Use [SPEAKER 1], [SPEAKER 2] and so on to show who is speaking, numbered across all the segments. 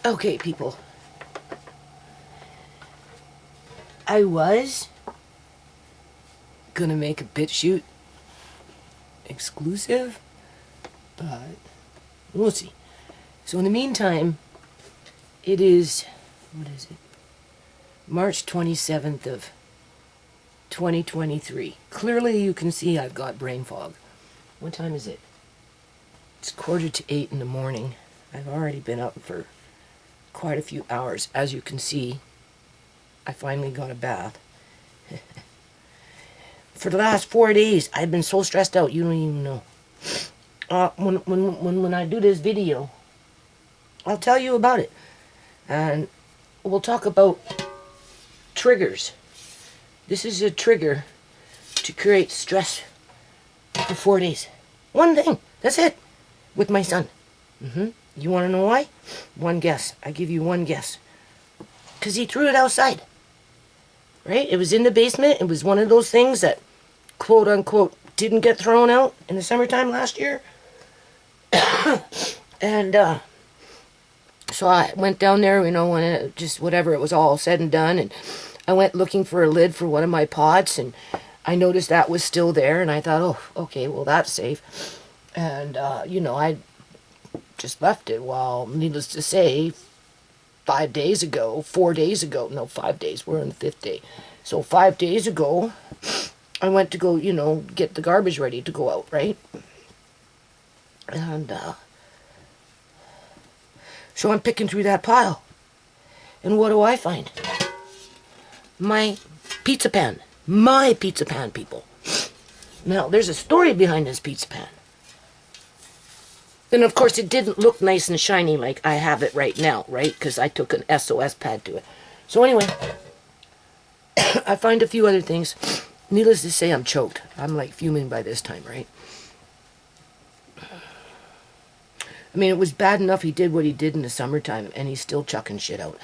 [SPEAKER 1] Okay, people. I was gonna make a BitChute exclusive, but we'll see. So in the meantime, it is, what is it? March 27th of 2023. Clearly you can see I've got brain fog. What time is it? It's 7:45 in the morning. I've already been up for quite a few hours. As you can see, I finally got a bath. For the last 4 days, I've been so stressed out, you don't even know. When I do this video, I'll tell you about it. And we'll talk about triggers. This is a trigger to create stress for 4 days. One thing, that's it, with my son. You want to know why? One guess. I give you one guess. Because he threw it outside. Right? It was in the basement. It was one of those things that, quote unquote, didn't get thrown out in the summertime last year. And so I went down there, you know, when it just whatever, it was all said and done. And I went looking for a lid for one of my pots. And I noticed that was still there. And I thought, oh, okay, well, that's safe. And, you know, I just left it. Well, needless to say, 5 days ago, 4 days ago, no, 5 days, we're on the 5th day. So 5 days ago, I went to go, you know, get the garbage ready to go out, right? And, so I'm picking through that pile. And what do I find? My pizza pan. My pizza pan, people. Now, there's a story behind this pizza pan. And of course, it didn't look nice and shiny like I have it right now, right? Because I took an SOS pad to it. So anyway, I find a few other things. Needless to say, I'm choked. I'm like fuming by this time, right? I mean, it was bad enough he did what he did in the summertime, and he's still chucking shit out.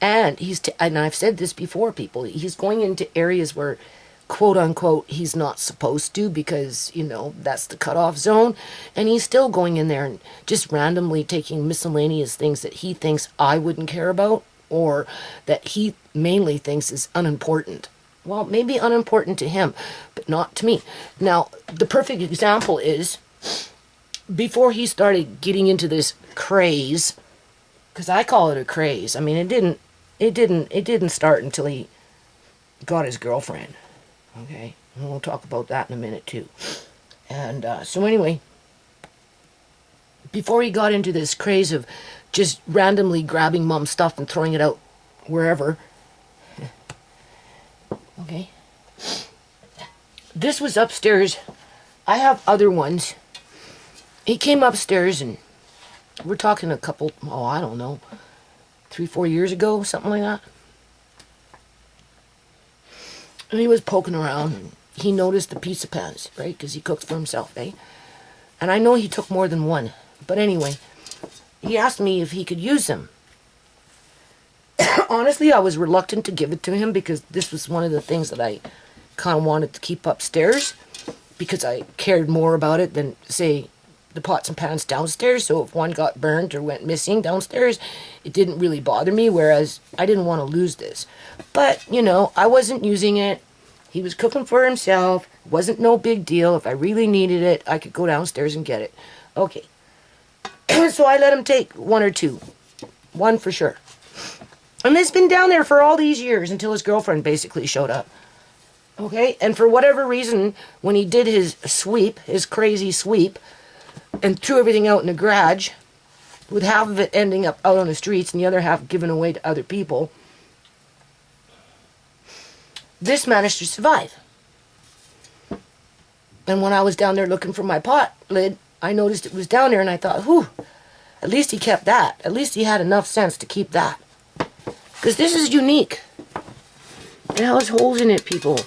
[SPEAKER 1] And and I've said this before, people, he's going into areas where, quote unquote, he's not supposed to, because, you know, that's the cutoff zone. And he's still going in there and just randomly taking miscellaneous things that he thinks I wouldn't care about, or that he mainly thinks is unimportant. Well, maybe unimportant to him, but not to me. Now, the perfect example is, before he started getting into this craze, because I call it a craze. I mean, it didn't start until he got his girlfriend. Okay, and we'll talk about that in a minute too. And so anyway, before he got into this craze of just randomly grabbing mom's stuff and throwing it out wherever, okay, this was upstairs. I have other ones. He came upstairs, and we're talking a couple, oh, I don't know, 3-4 years ago, something like that. And he was poking around, and he noticed the pizza pans, right? Because he cooks for himself, eh? And I know he took more than one. But anyway, he asked me if he could use them. Honestly, I was reluctant to give it to him, because this was one of the things that I kind of wanted to keep upstairs, because I cared more about it than, say, the pots and pans downstairs. So if one got burnt or went missing downstairs, it didn't really bother me, whereas I didn't want to lose this. But, you know, I wasn't using it. He was cooking for himself. It wasn't no big deal. If I really needed it, I could go downstairs and get it. Okay. So I let him take one or two. One for sure. And it's been down there for all these years until his girlfriend basically showed up. Okay? And for whatever reason, when he did his sweep, his crazy sweep, and threw everything out in the garage, with half of it ending up out on the streets and the other half given away to other people, this managed to survive. And when I was down there looking for my pot lid, I noticed it was down there, and I thought, whew, at least he kept that. At least he had enough sense to keep that. Because this is unique. It has holes in it, people.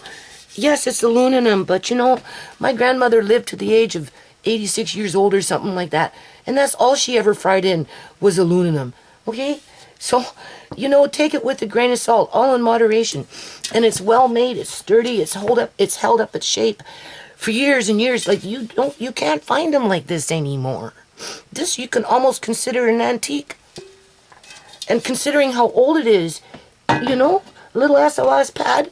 [SPEAKER 1] Yes, it's aluminum, but you know, my grandmother lived to the age of 86 years old or something like that. And that's all she ever fried in was aluminum. Okay? So, you know, take it with a grain of salt, all in moderation. And it's well made, it's sturdy, it's held up its shape for years and years. Like, you can't find them like this anymore. This you can almost consider an antique. And considering how old it is, you know, little SLS pad,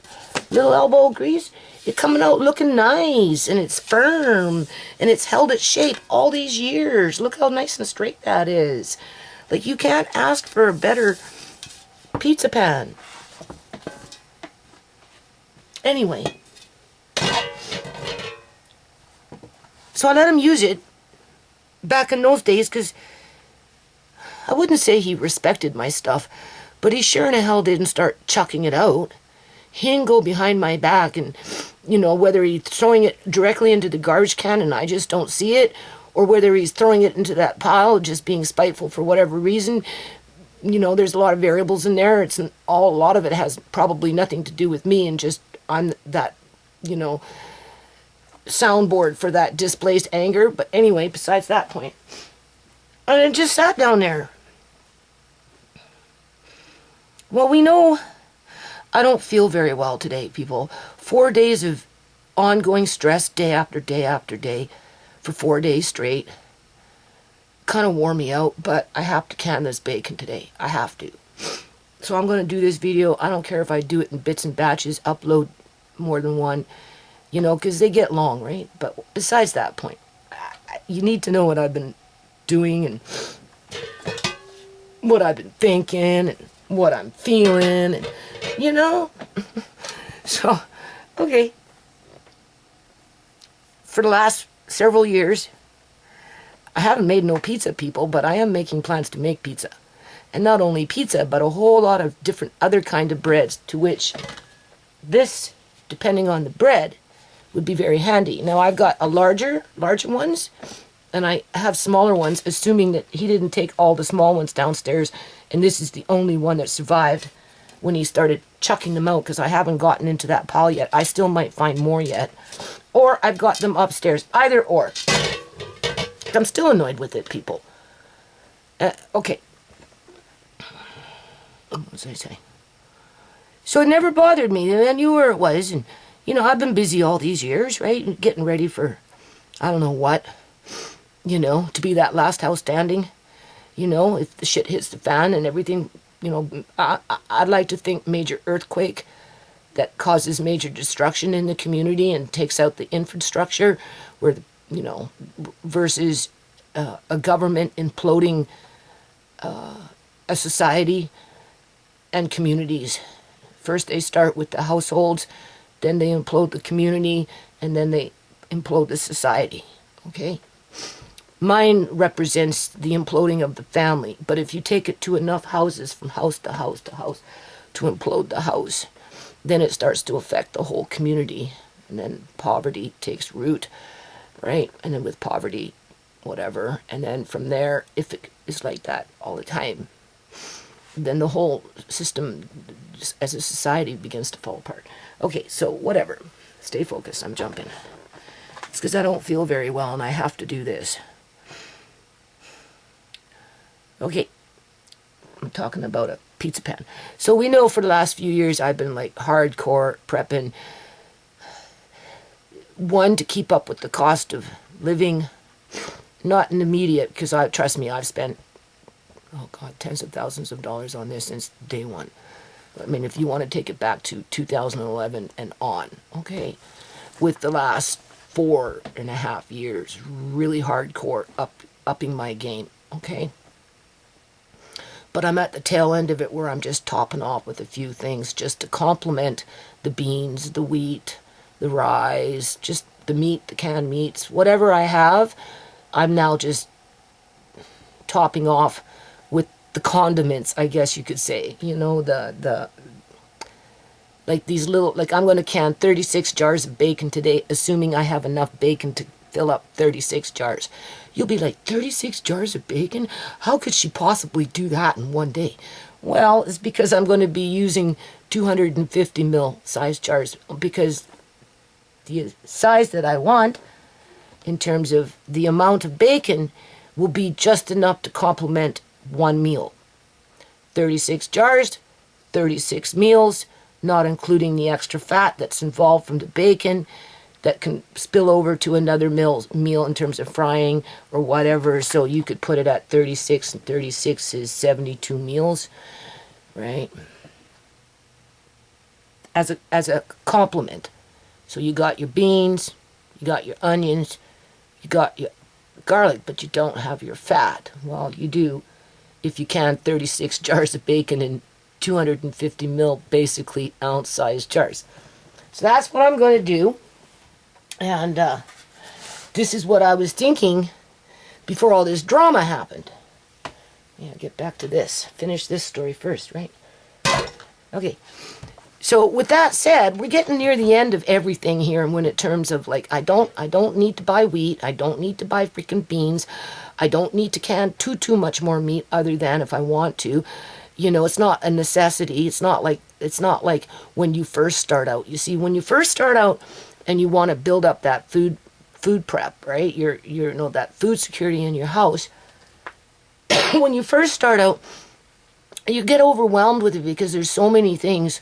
[SPEAKER 1] little elbow grease, it's coming out looking nice, and it's firm, and it's held its shape all these years. Look how nice and straight that is. Like, you can't ask for a better pizza pan. Anyway, so I let him use it back in those days, because I wouldn't say he respected my stuff, but he sure in the hell didn't start chucking it out. He didn't go behind my back and, you know, whether he's throwing it directly into the garbage can and I just don't see it, or whether he's throwing it into that pile just being spiteful for whatever reason. You know, there's a lot of variables in there. A lot of it has probably nothing to do with me, and just I'm that, you know, soundboard for that displaced anger. But anyway, besides that point, and it just sat down there. Well, we know I don't feel very well today, people. 4 days of ongoing stress, day after day after day, for 4 days straight. Kind of wore me out, but I have to can this bacon today. I have to. So I'm going to do this video. I don't care if I do it in bits and batches, upload more than one, you know, because they get long, right? But besides that point, you need to know what I've been doing and what I've been thinking and what I'm feeling, and, you know. So, okay. For the last several years, I haven't made no pizza, people, but I am making plans to make pizza. And not only pizza, but a whole lot of different other kind of breads, to which this, depending on the bread, would be very handy. Now, I've got a larger ones, and I have smaller ones, assuming that he didn't take all the small ones downstairs, and this is the only one that survived when he started chucking them out, because I haven't gotten into that pile yet. I still might find more yet. Or I've got them upstairs. Either or. I'm still annoyed with it, people. Okay. What was I saying? So it never bothered me. I knew where it was. And, you know, I've been busy all these years, right? Getting ready for, I don't know what, you know, to be that last house standing. You know, if the shit hits the fan and everything, you know, I'd like to think major earthquake that causes major destruction in the community and takes out the infrastructure, where, you know, versus a government imploding a society and communities. First they start with the households, then they implode the community, and then they implode the society, okay? Mine represents the imploding of the family, but if you take it to enough houses, from house to house to house, to implode the house, then it starts to affect the whole community, and then poverty takes root, right? And then with poverty, whatever, and then from there, if it is like that all the time, then the whole system, just as a society, begins to fall apart. Okay, so whatever. Stay focused. I'm jumping. It's because I don't feel very well, and I have to do this. Okay, I'm talking about a pizza pan. So we know for the last few years I've been like hardcore prepping. One, to keep up with the cost of living. Not in the immediate, because trust me, I've spent, oh God, tens of thousands of dollars on this since day one. I mean, if you want to take it back to 2011 and on, okay, with the last 4.5 years, really hardcore upping my game, okay? But I'm at the tail end of it where I'm just topping off with a few things just to complement the beans, the wheat, the rye, just the meat, the canned meats, whatever I have, I'm now just topping off with the condiments, I guess you could say. You know, the like these little, like I'm going to can 36 jars of bacon today, assuming I have enough bacon to fill up 36 jars. You'll be like, 36 jars of bacon? How could she possibly do that in one day? Well, it's because I'm going to be using 250 ml size jars, because the size that I want in terms of the amount of bacon will be just enough to complement one meal. 36 jars, 36 meals, not including the extra fat that's involved from the bacon, that can spill over to another meal in terms of frying or whatever. So you could put it at 36, and 36 is 72 meals, right? As a complement. So you got your beans, you got your onions, you got your garlic, but you don't have your fat. Well, you do if you can 36 jars of bacon in 250 ml, basically ounce-sized jars. So that's what I'm going to do. And this is what I was thinking before all this drama happened. Yeah, get back to this. Finish this story first, right? Okay. So with that said, we're getting near the end of everything here. And when in terms of like, I don't need to buy wheat. I don't need to buy freaking beans. I don't need to can too much more meat other than if I want to. You know, it's not a necessity. It's not like when you first start out. You see, when you first start out and you want to build up that food prep, right? You know, that food security in your house. When you first start out, you get overwhelmed with it because there's so many things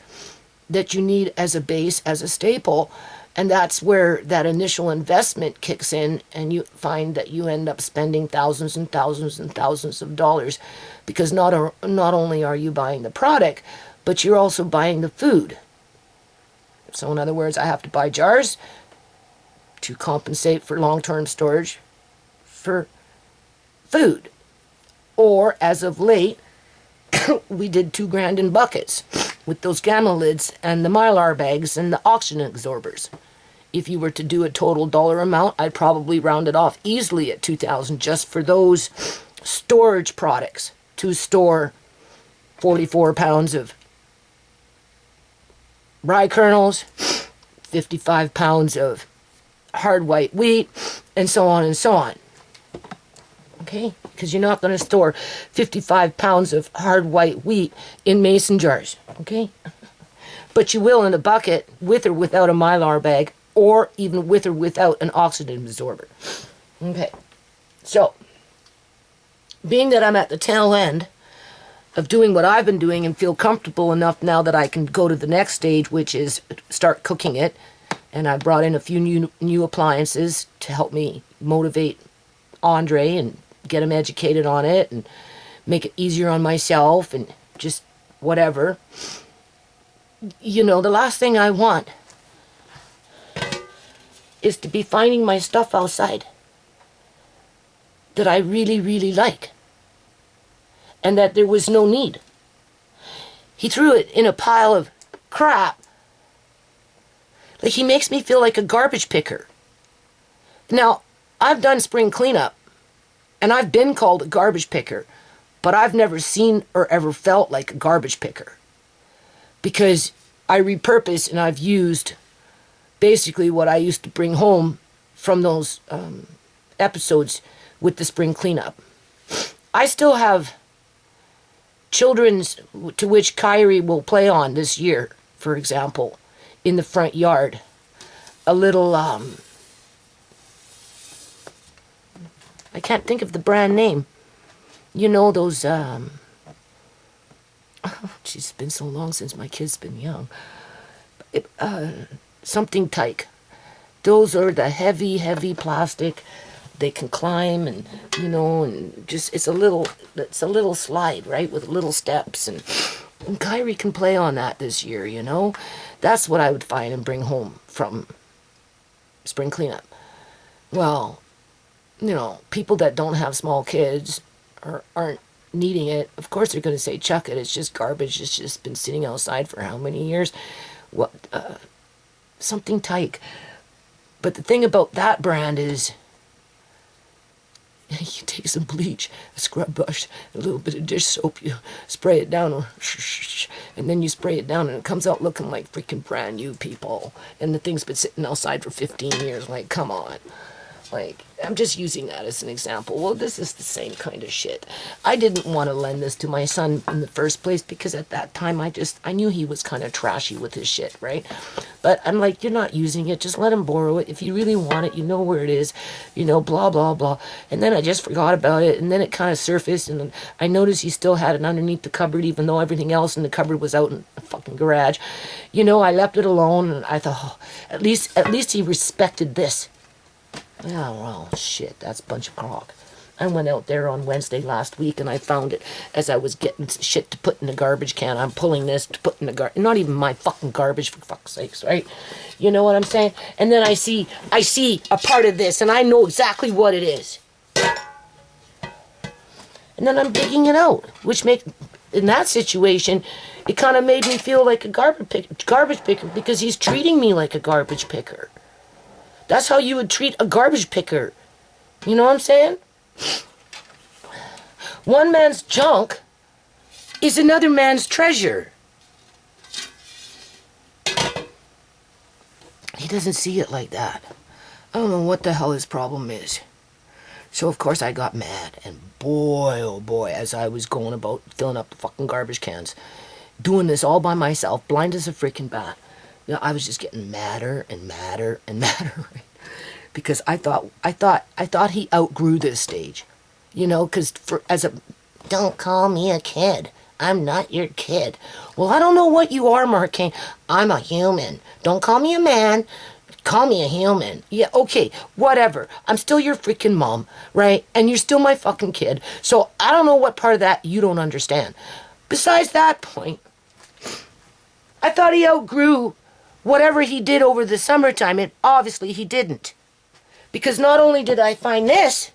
[SPEAKER 1] that you need as a base, as a staple. And that's where that initial investment kicks in, and you find that you end up spending thousands and thousands and thousands of dollars because not only are you buying the product, but you're also buying the food. So in other words, I have to buy jars to compensate for long-term storage for food. Or as of late, we did $2,000 in buckets with those gamma lids and the Mylar bags and the oxygen absorbers. If you were to do a total dollar amount, I'd probably round it off easily at $2,000 just for those storage products to store 44 pounds of rye kernels, 55 pounds of hard white wheat, and so on and so on. Okay? Because you're not going to store 55 pounds of hard white wheat in mason jars. Okay? But you will in a bucket with or without a Mylar bag, or even with or without an oxygen absorber. Okay. So, being that I'm at the tail end of doing what I've been doing and feel comfortable enough now that I can go to the next stage, which is start cooking it, and I brought in a few new appliances to help me motivate Andre and get him educated on it and make it easier on myself and just whatever. You know, the last thing I want is to be finding my stuff outside that I really, really like and that there was no need. He threw it in a pile of crap. Like, he makes me feel like a garbage picker. Now, I've done spring cleanup and I've been called a garbage picker, but I've never seen or ever felt like a garbage picker because I repurpose and I've used basically what I used to bring home from those episodes with the spring cleanup. I still have children's to which Kyrie will play on this year, for example, in the front yard. A little, I can't think of the brand name. You know, those, oh, geez, it's been so long since my kid's been young. Something tyke. Those are the heavy plastic. They can climb and, you know, and just, it's a little slide, right, with little steps. And Kyrie can play on that this year, you know. That's what I would find and bring home from spring cleanup. Well, you know, people that don't have small kids or aren't needing it, of course they're going to say, chuck it, it's just garbage, it's just been sitting outside for how many years? What, something tyke. But the thing about that brand is you take some bleach, a scrub brush, a little bit of dish soap, you spray it down, and then you spray it down and it comes out looking like freaking brand new, people. And the thing's been sitting outside for 15 years, like, come on. Like, I'm just using that as an example. Well, this is the same kind of shit. I didn't want to lend this to my son in the first place because at that time I knew he was kind of trashy with his shit, right? But I'm like, you're not using it. Just let him borrow it. If you really want it, you know where it is, you know, blah, blah, blah. And then I just forgot about it. And then it kind of surfaced. And I noticed he still had it underneath the cupboard, even though everything else in the cupboard was out in the fucking garage. You know, I left it alone and I thought, oh, at least he respected this. Yeah, well, shit, that's a bunch of crock. I went out there on Wednesday last week and I found it as I was getting shit to put in the garbage can. I'm pulling this to put in the garbage. Not even my fucking garbage, for fuck's sakes, right? You know what I'm saying? And then I see a part of this and I know exactly what it is. And then I'm digging it out, which in that situation, it kind of made me feel like a garbage picker because he's treating me like a garbage picker. That's how you would treat a garbage picker. You know what I'm saying? One man's junk is another man's treasure. He doesn't see it like that. I don't know what the hell his problem is. So, of course, I got mad. And boy, oh boy, as I was going about filling up the fucking garbage cans, doing this all by myself, blind as a freaking bat, you know, I was just getting madder and madder and madder, right? Because I thought he outgrew this stage, you know, because don't call me a kid. I'm not your kid. Well, I don't know what you are, Mark Kane. I'm a human. Don't call me a man. Call me a human. Yeah, okay, whatever. I'm still your freaking mom, right? And you're still my fucking kid. So I don't know what part of that you don't understand. Besides that point, I thought he outgrew whatever he did over the summertime, and obviously he didn't. Because not only did I find this,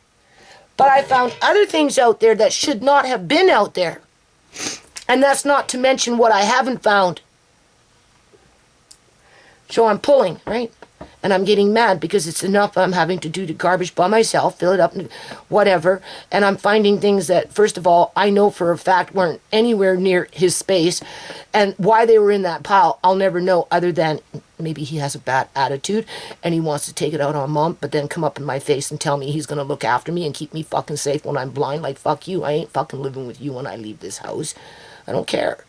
[SPEAKER 1] but I found other things out there that should not have been out there. And that's not to mention what I haven't found. So I'm pulling, right? And I'm getting mad because it's enough I'm having to do the garbage by myself, fill it up, whatever. And I'm finding things that, first of all, I know for a fact weren't anywhere near his space. And why they were in that pile, I'll never know, other than maybe he has a bad attitude and he wants to take it out on mom, but then come up in my face and tell me he's going to look after me and keep me fucking safe when I'm blind. Like, fuck you. I ain't fucking living with you when I leave this house. I don't care.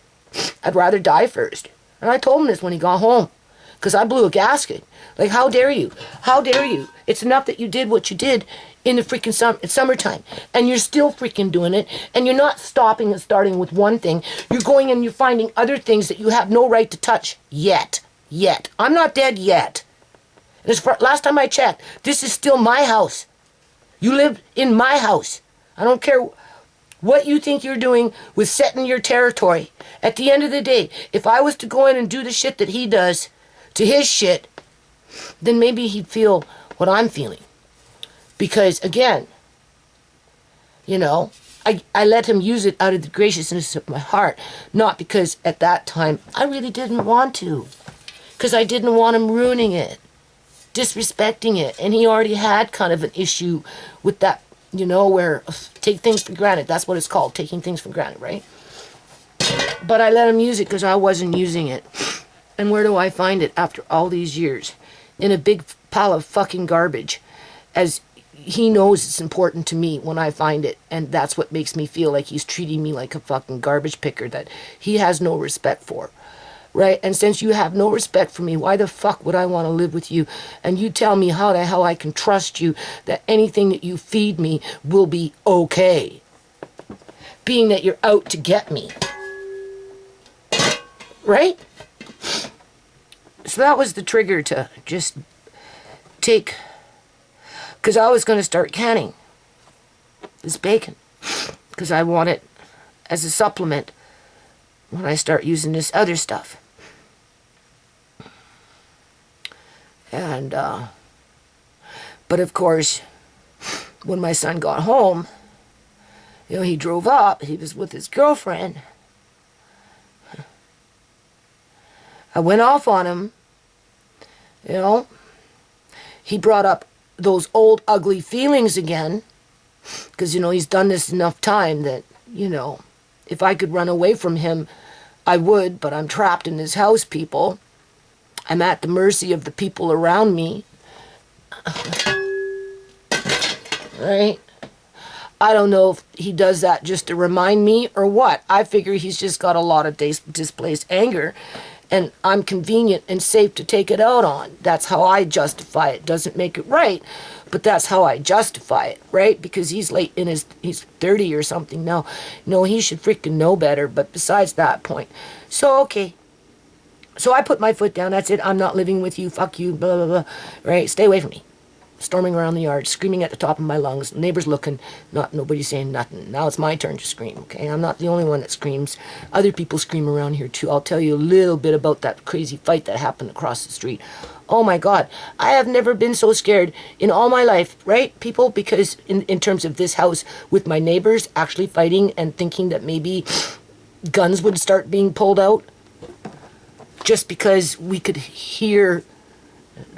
[SPEAKER 1] I'd rather die first. And I told him this when he got home. Because I blew a gasket. Like, how dare you? How dare you? It's enough that you did what you did in the freaking summertime. And you're still freaking doing it. And you're not stopping and starting with one thing. You're going and you're finding other things that you have no right to touch yet. Yet. I'm not dead yet. Last time I checked, this is still my house. You live in my house. I don't care what you think you're doing with setting your territory. At the end of the day, if I was to go in and do the shit that he does to his shit, then maybe he'd feel what I'm feeling. Because, again, you know, I let him use it out of the graciousness of my heart. Not because at that time I really didn't want to. Because I didn't want him ruining it, disrespecting it. And he already had kind of an issue with that, you know, where take things for granted. That's what it's called, taking things for granted, right? But I let him use it because I wasn't using it. And where do I find it after all these years? In a big pile of fucking garbage. As he knows it's important to me when I find it. And that's what makes me feel like he's treating me like a fucking garbage picker that he has no respect for. Right? And since you have no respect for me, why the fuck would I want to live with you? And you tell me how the hell I can trust you that anything that you feed me will be okay. Being that you're out to get me. Right? So that was the trigger to just take, because I was going to start canning this bacon, because I want it as a supplement when I start using this other stuff. And, but of course, when my son got home, you know, he drove up, he was with his girlfriend. I went off on him, you know. He brought up those old ugly feelings again, because, you know, he's done this enough time that, you know, if I could run away from him, I would, but I'm trapped in this house, people. I'm at the mercy of the people around me. right? I don't know if he does that just to remind me or what. I figure he's just got a lot of displaced anger, and I'm convenient and safe to take it out on. That's how I justify it. Doesn't make it right, but that's how I justify it, right? Because he's he's 30 or something now. No, he should freaking know better, but besides that point. So, okay. So I put my foot down. That's it. I'm not living with you. Fuck you. Blah, blah, blah. Right? Stay away from me. Storming around the yard, screaming at the top of my lungs. Neighbors looking. Nobody saying nothing. Now it's my turn to scream. Okay? I'm not the only one that screams. Other people scream around here too. I'll tell you a little bit about that crazy fight that happened across the street. Oh my God. I have never been so scared in all my life, right, people? Because in terms of this house, with my neighbors actually fighting and thinking that maybe guns would start being pulled out, just because we could hear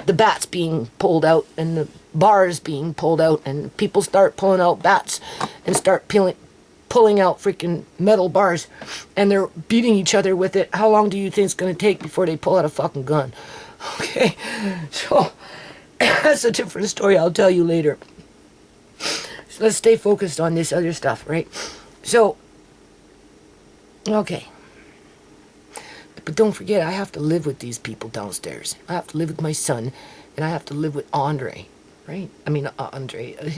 [SPEAKER 1] the bats being pulled out and the bars being pulled out, and people start pulling out bats and start pulling out freaking metal bars, and they're beating each other with it. How long do you think it's going to take before they pull out a fucking gun? Okay, so that's a different story I'll tell you later. So let's stay focused on this other stuff, right? So, okay. But don't forget, I have to live with these people downstairs. I have to live with my son, and I have to live with Andre, right? I mean,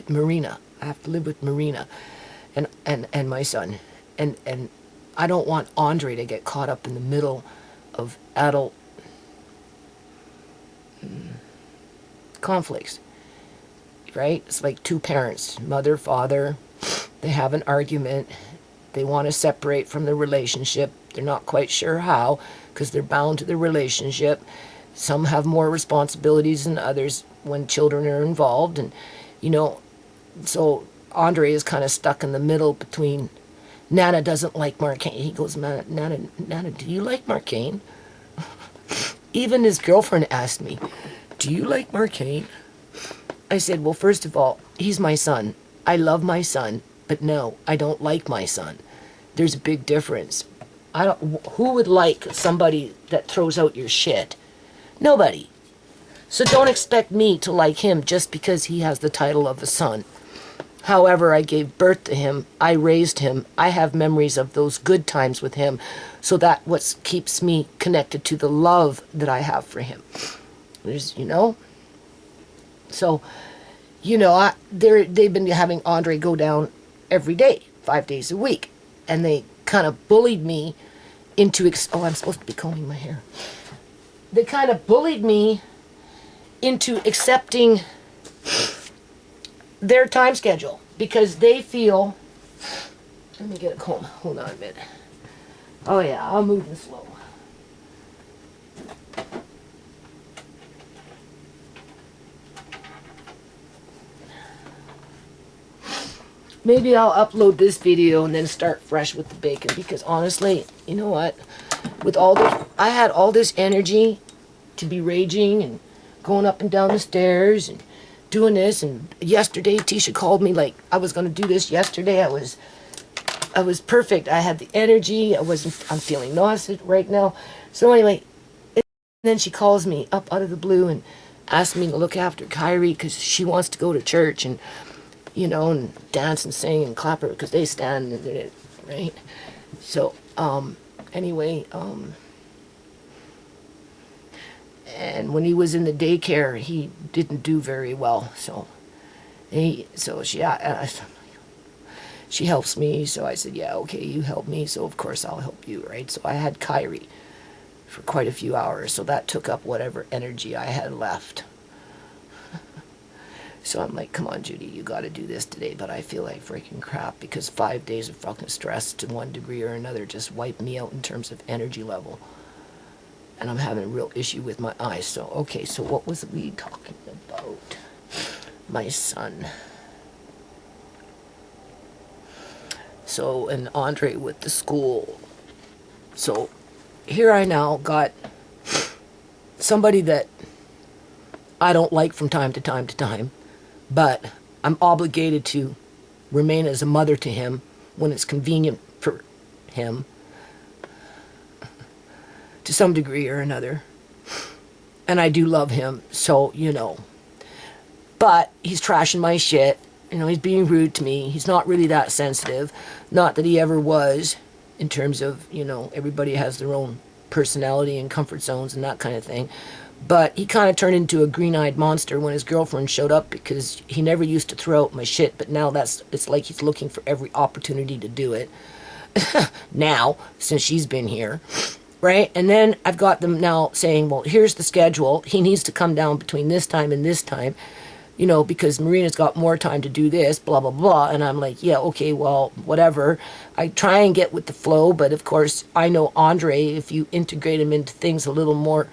[SPEAKER 1] Marina. I have to live with Marina and my son. And I don't want Andre to get caught up in the middle of adult conflicts, right? It's like two parents, mother, father. They have an argument. They want to separate from the relationship. They're not quite sure how, because they're bound to the relationship. Some have more responsibilities than others when children are involved. And, so Andre is kind of stuck in the middle between, Nana doesn't like Marcaine. He goes, Nana, do you like Marcaine? Even his girlfriend asked me, do you like Marcaine? I said, well, first of all, he's my son. I love my son, but no, I don't like my son. There's a big difference. Who would like somebody that throws out your shit? Nobody. So don't expect me to like him just because he has the title of a son. However, I gave birth to him. I raised him. I have memories of those good times with him. So that what keeps me connected to the love that I have for him. There's, So, they've been having Andre go down every day, 5 days a week. And they kind of bullied me into... I'm supposed to be combing my hair. They kind of bullied me into accepting their time schedule because they feel... Let me get a comb. Hold on a minute. Oh, yeah, I'm moving slow. Maybe I'll upload this video and then start fresh with the bacon because honestly, you know what? With all this, I had all this energy to be raging and going up and down the stairs and doing this. And yesterday, Tisha called me like I was going to do this yesterday. I was perfect. I had the energy. I'm feeling nauseous right now. So anyway, and then she calls me up out of the blue and asks me to look after Kyrie because she wants to go to church and and dance and sing and clap her because they stand and it, right? So, anyway, and when he was in the daycare, he didn't do very well. So, she helps me. So I said, yeah, okay, you help me. So of course I'll help you, right? So I had Kyrie for quite a few hours. So that took up whatever energy I had left. So I'm like, come on, Judy, you got to do this today. But I feel like freaking crap because 5 days of fucking stress to one degree or another just wiped me out in terms of energy level. And I'm having a real issue with my eyes. So, okay, so what was we talking about? My son. So, and Andre with the school. So, here I now got somebody that I don't like from time to time. But I'm obligated to remain as a mother to him when it's convenient for him, to some degree or another. And I do love him, so, But he's trashing my shit, he's being rude to me. He's not really that sensitive. Not that he ever was, in terms of, everybody has their own personality and comfort zones and that kind of thing. But he kind of turned into a green-eyed monster when his girlfriend showed up, because he never used to throw out my shit, but now it's like he's looking for every opportunity to do it. Now, since she's been here. Right? And then I've got them now saying, well, here's the schedule. He needs to come down between this time and this time, because Marina's got more time to do this, blah, blah, blah. And I'm like, yeah, okay, well, whatever. I try and get with the flow, but of course, I know Andre, if you integrate him into things a little more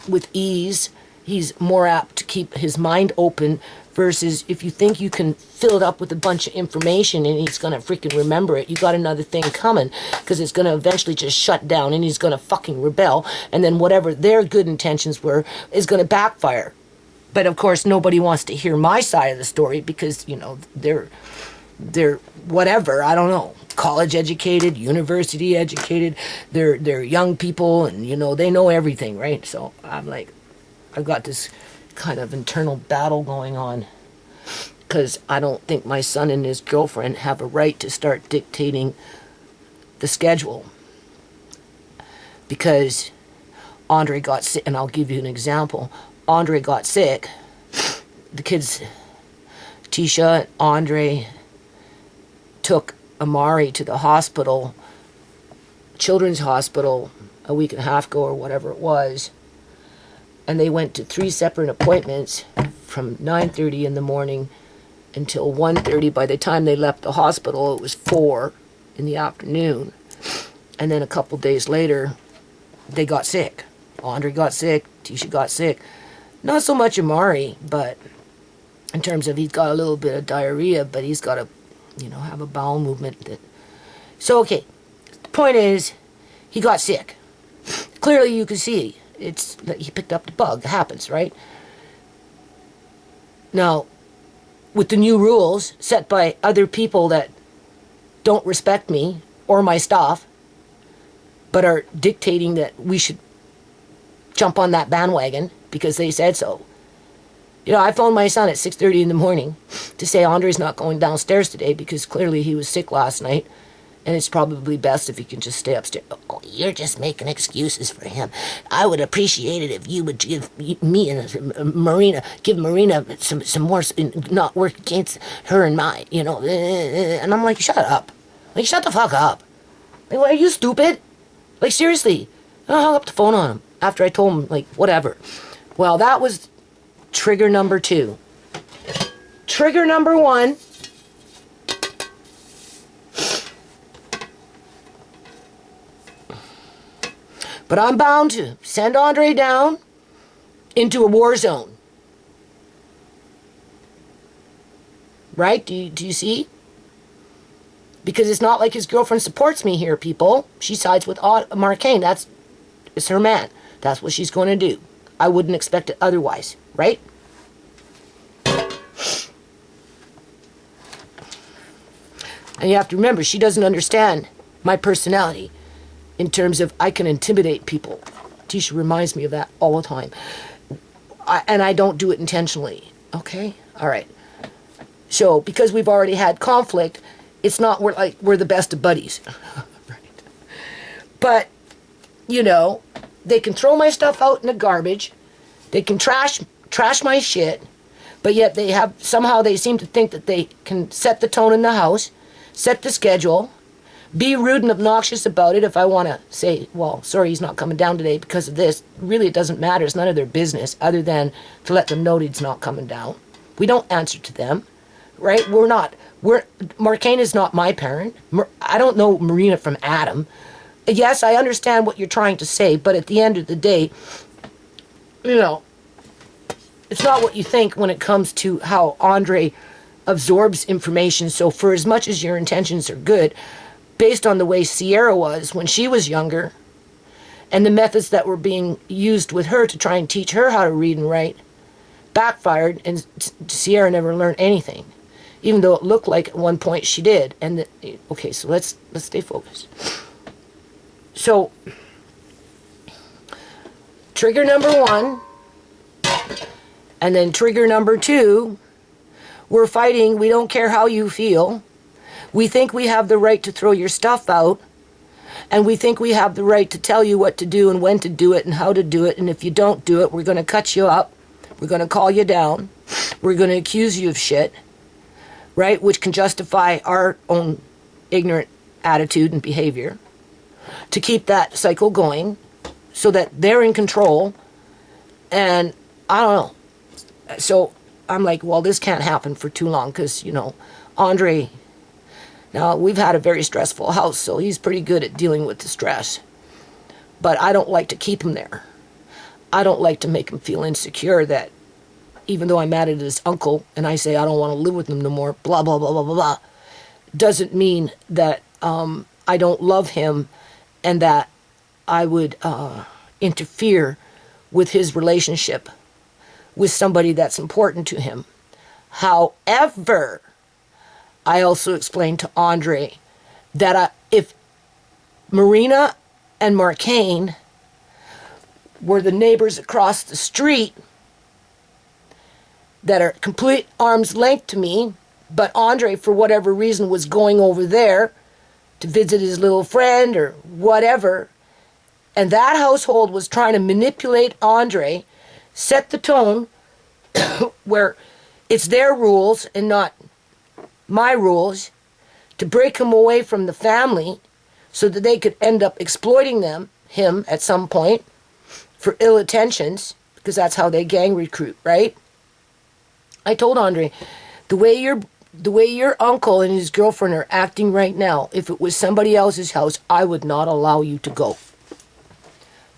[SPEAKER 1] with ease, he's more apt to keep his mind open, versus if you think you can fill it up with a bunch of information and he's going to freaking remember it, you got another thing coming, because it's going to eventually just shut down and he's going to fucking rebel, and then whatever their good intentions were is going to backfire. But of course, nobody wants to hear my side of the story, because, they're whatever, I don't know, college educated, university educated, they're young people, and, they know everything, right? So I'm like, I've got this kind of internal battle going on, because I don't think my son and his girlfriend have a right to start dictating the schedule, because Andre got sick. And I'll give you an example. Andre got sick. The kids, Tisha and Andre, took Amari to the hospital, Children's Hospital, a week and a half ago or whatever it was. And they went to 3 separate appointments from 9:30 in the morning until 1:30. By the time they left the hospital, it was 4 in the afternoon. And then a couple days later, they got sick. Andre got sick. Tisha got sick. Not so much Amari, but in terms of he's got a little bit of diarrhea, but he's got to, have a bowel movement. So, okay, the point is, he got sick. Clearly, you can see it's that he picked up the bug. It happens, right? Now, with the new rules set by other people that don't respect me or my staff, but are dictating that we should jump on that bandwagon because they said so. I phoned my son at 6:30 in the morning to say Andre's not going downstairs today because clearly he was sick last night, and it's probably best if he can just stay upstairs. Oh, you're just making excuses for him. I would appreciate it if you would give me and Marina, give Marina some more, not work against her and mine, And I'm like, shut up. Like, shut the fuck up. Like, are you stupid? Like, seriously. And I hung up the phone on him after I told him, like, whatever. Well, that was trigger number 2. Trigger number 1. But I'm bound to send Andre down into a war zone. Right? Do you see? Because it's not like his girlfriend supports me here, people. She sides with Marcaine. It's her man. That's what she's going to do. I wouldn't expect it otherwise, right? And you have to remember, she doesn't understand my personality in terms of I can intimidate people. Tisha reminds me of that all the time. And I don't do it intentionally, okay? All right. So, because we've already had conflict, it's not we're the best of buddies. Right. But, they can throw my stuff out in the garbage. They can trash my shit. But yet somehow they seem to think that they can set the tone in the house, set the schedule, be rude and obnoxious about it if I want to say, well, sorry, he's not coming down today because of this. Really, it doesn't matter. It's none of their business other than to let them know he's not coming down. We don't answer to them, right? Marcaine is not my parent. I don't know Marina from Adam. Yes, I understand what you're trying to say, but at the end of the day, it's not what you think when it comes to how Andre absorbs information. So for as much as your intentions are good, based on the way Sierra was when she was younger, and the methods that were being used with her to try and teach her how to read and write, backfired, and Sierra never learned anything, even though it looked like at one point she did. And okay, so let's stay focused. So, trigger number 1, and then trigger number 2 We're fighting. We don't care how you feel. We think we have the right to throw your stuff out. And we think we have the right to tell you what to do and when to do it and how to do it. And if you don't do it, we're going to cut you up. We're going to call you down. We're going to accuse you of shit. Right? Which can justify our own ignorant attitude and behavior. To keep that cycle going so that they're in control. And I don't know. So I'm like, well, this can't happen for too long because, you know, Andre, now we've had a very stressful house, so he's pretty good at dealing with the stress. But I don't like to keep him there. I don't like to make him feel insecure that even though I'm mad at his uncle and I say I don't want to live with him no more, blah, blah, blah, blah, blah, blah, doesn't mean that I don't love him and that I would interfere with his relationship with somebody that's important to him. However, I also explained to Andre that if Marina and Marcaine were the neighbors across the street that are complete arm's length to me, but Andre, for whatever reason, was going over there to visit his little friend or whatever, and that household was trying to manipulate Andre, set the tone where it's their rules and not my rules, to break him away from the family so that they could end up exploiting him at some point for ill intentions, because that's how they gang recruit, right? I told Andre, the way your uncle and his girlfriend are acting right now, if it was somebody else's house, I would not allow you to go.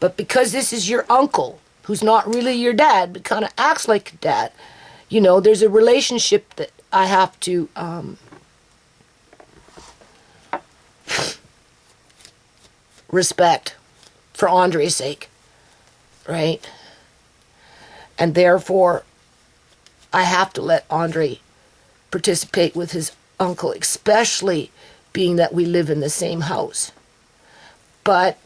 [SPEAKER 1] But because this is your uncle, who's not really your dad, but kind of acts like a dad, you know, there's a relationship that I have to respect for Andre's sake, right? And therefore, I have to let Andre participate with his uncle, especially being that we live in the same house. But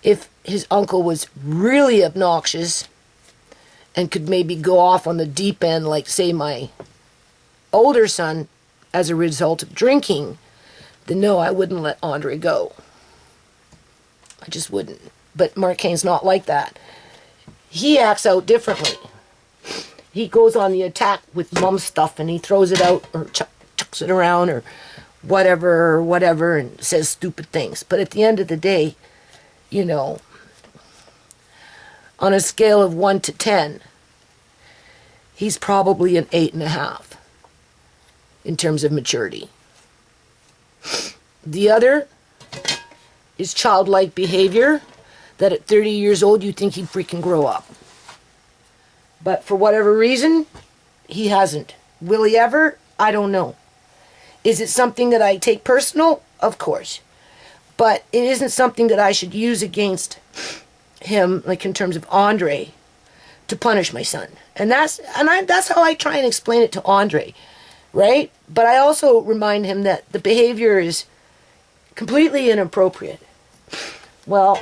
[SPEAKER 1] if his uncle was really obnoxious and could maybe go off on the deep end, like, say, my older son, as a result of drinking, then no, I wouldn't let Andre go. I just wouldn't. But Marcaine's not like that. He acts out differently. He goes on the attack with Mom's stuff and he throws it out or chucks it around or whatever and says stupid things. But at the end of the day, you know, on a scale of 1 to 10, he's probably an 8.5 in terms of maturity. The other is childlike behavior that at 30 years old you think he'd freaking grow up. But for whatever reason, he hasn't. Will he ever? I don't know. Is it something that I take personal? Of course. But it isn't something that I should use against him, like in terms of Andre, to punish my son. And that's how I try and explain it to Andre, right? But I also remind him that the behavior is completely inappropriate. Well,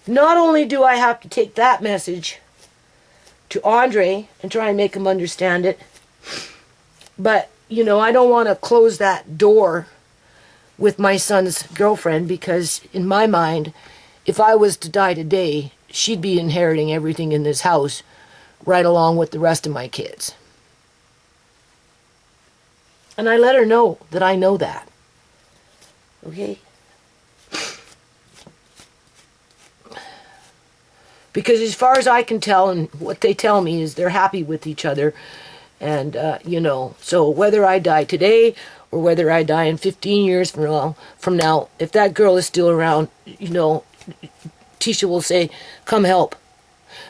[SPEAKER 1] not only do I have to take that message to Andre and try and make him understand it, but, you know, I don't want to close that door with my son's girlfriend, because in my mind, if I was to die today, she'd be inheriting everything in this house right along with the rest of my kids. And I let her know that I know that. Okay? Because as far as I can tell, and what they tell me is they're happy with each other. And, you know, so whether I die today or whether I die in 15 years from now, if that girl is still around, you know, Tisha will say, come help.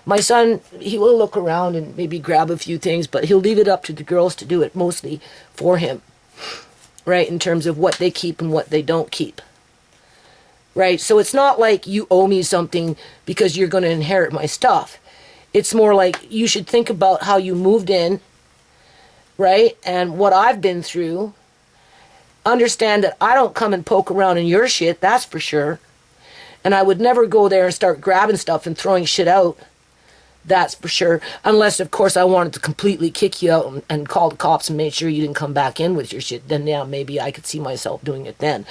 [SPEAKER 1] My son, he will look around and maybe grab a few things, but he'll leave it up to the girls to do it mostly for him, right, in terms of what they keep and what they don't keep. Right, so it's not like you owe me something because you're going to inherit my stuff. It's more like you should think about how you moved in, right, and what I've been through. Understand that I don't come and poke around in your shit, that's for sure. And I would never go there and start grabbing stuff and throwing shit out, That's for sure. Unless, of course, I wanted to completely kick you out and call the cops and make sure you didn't come back in with your shit. Then, yeah, maybe I could see myself doing it then.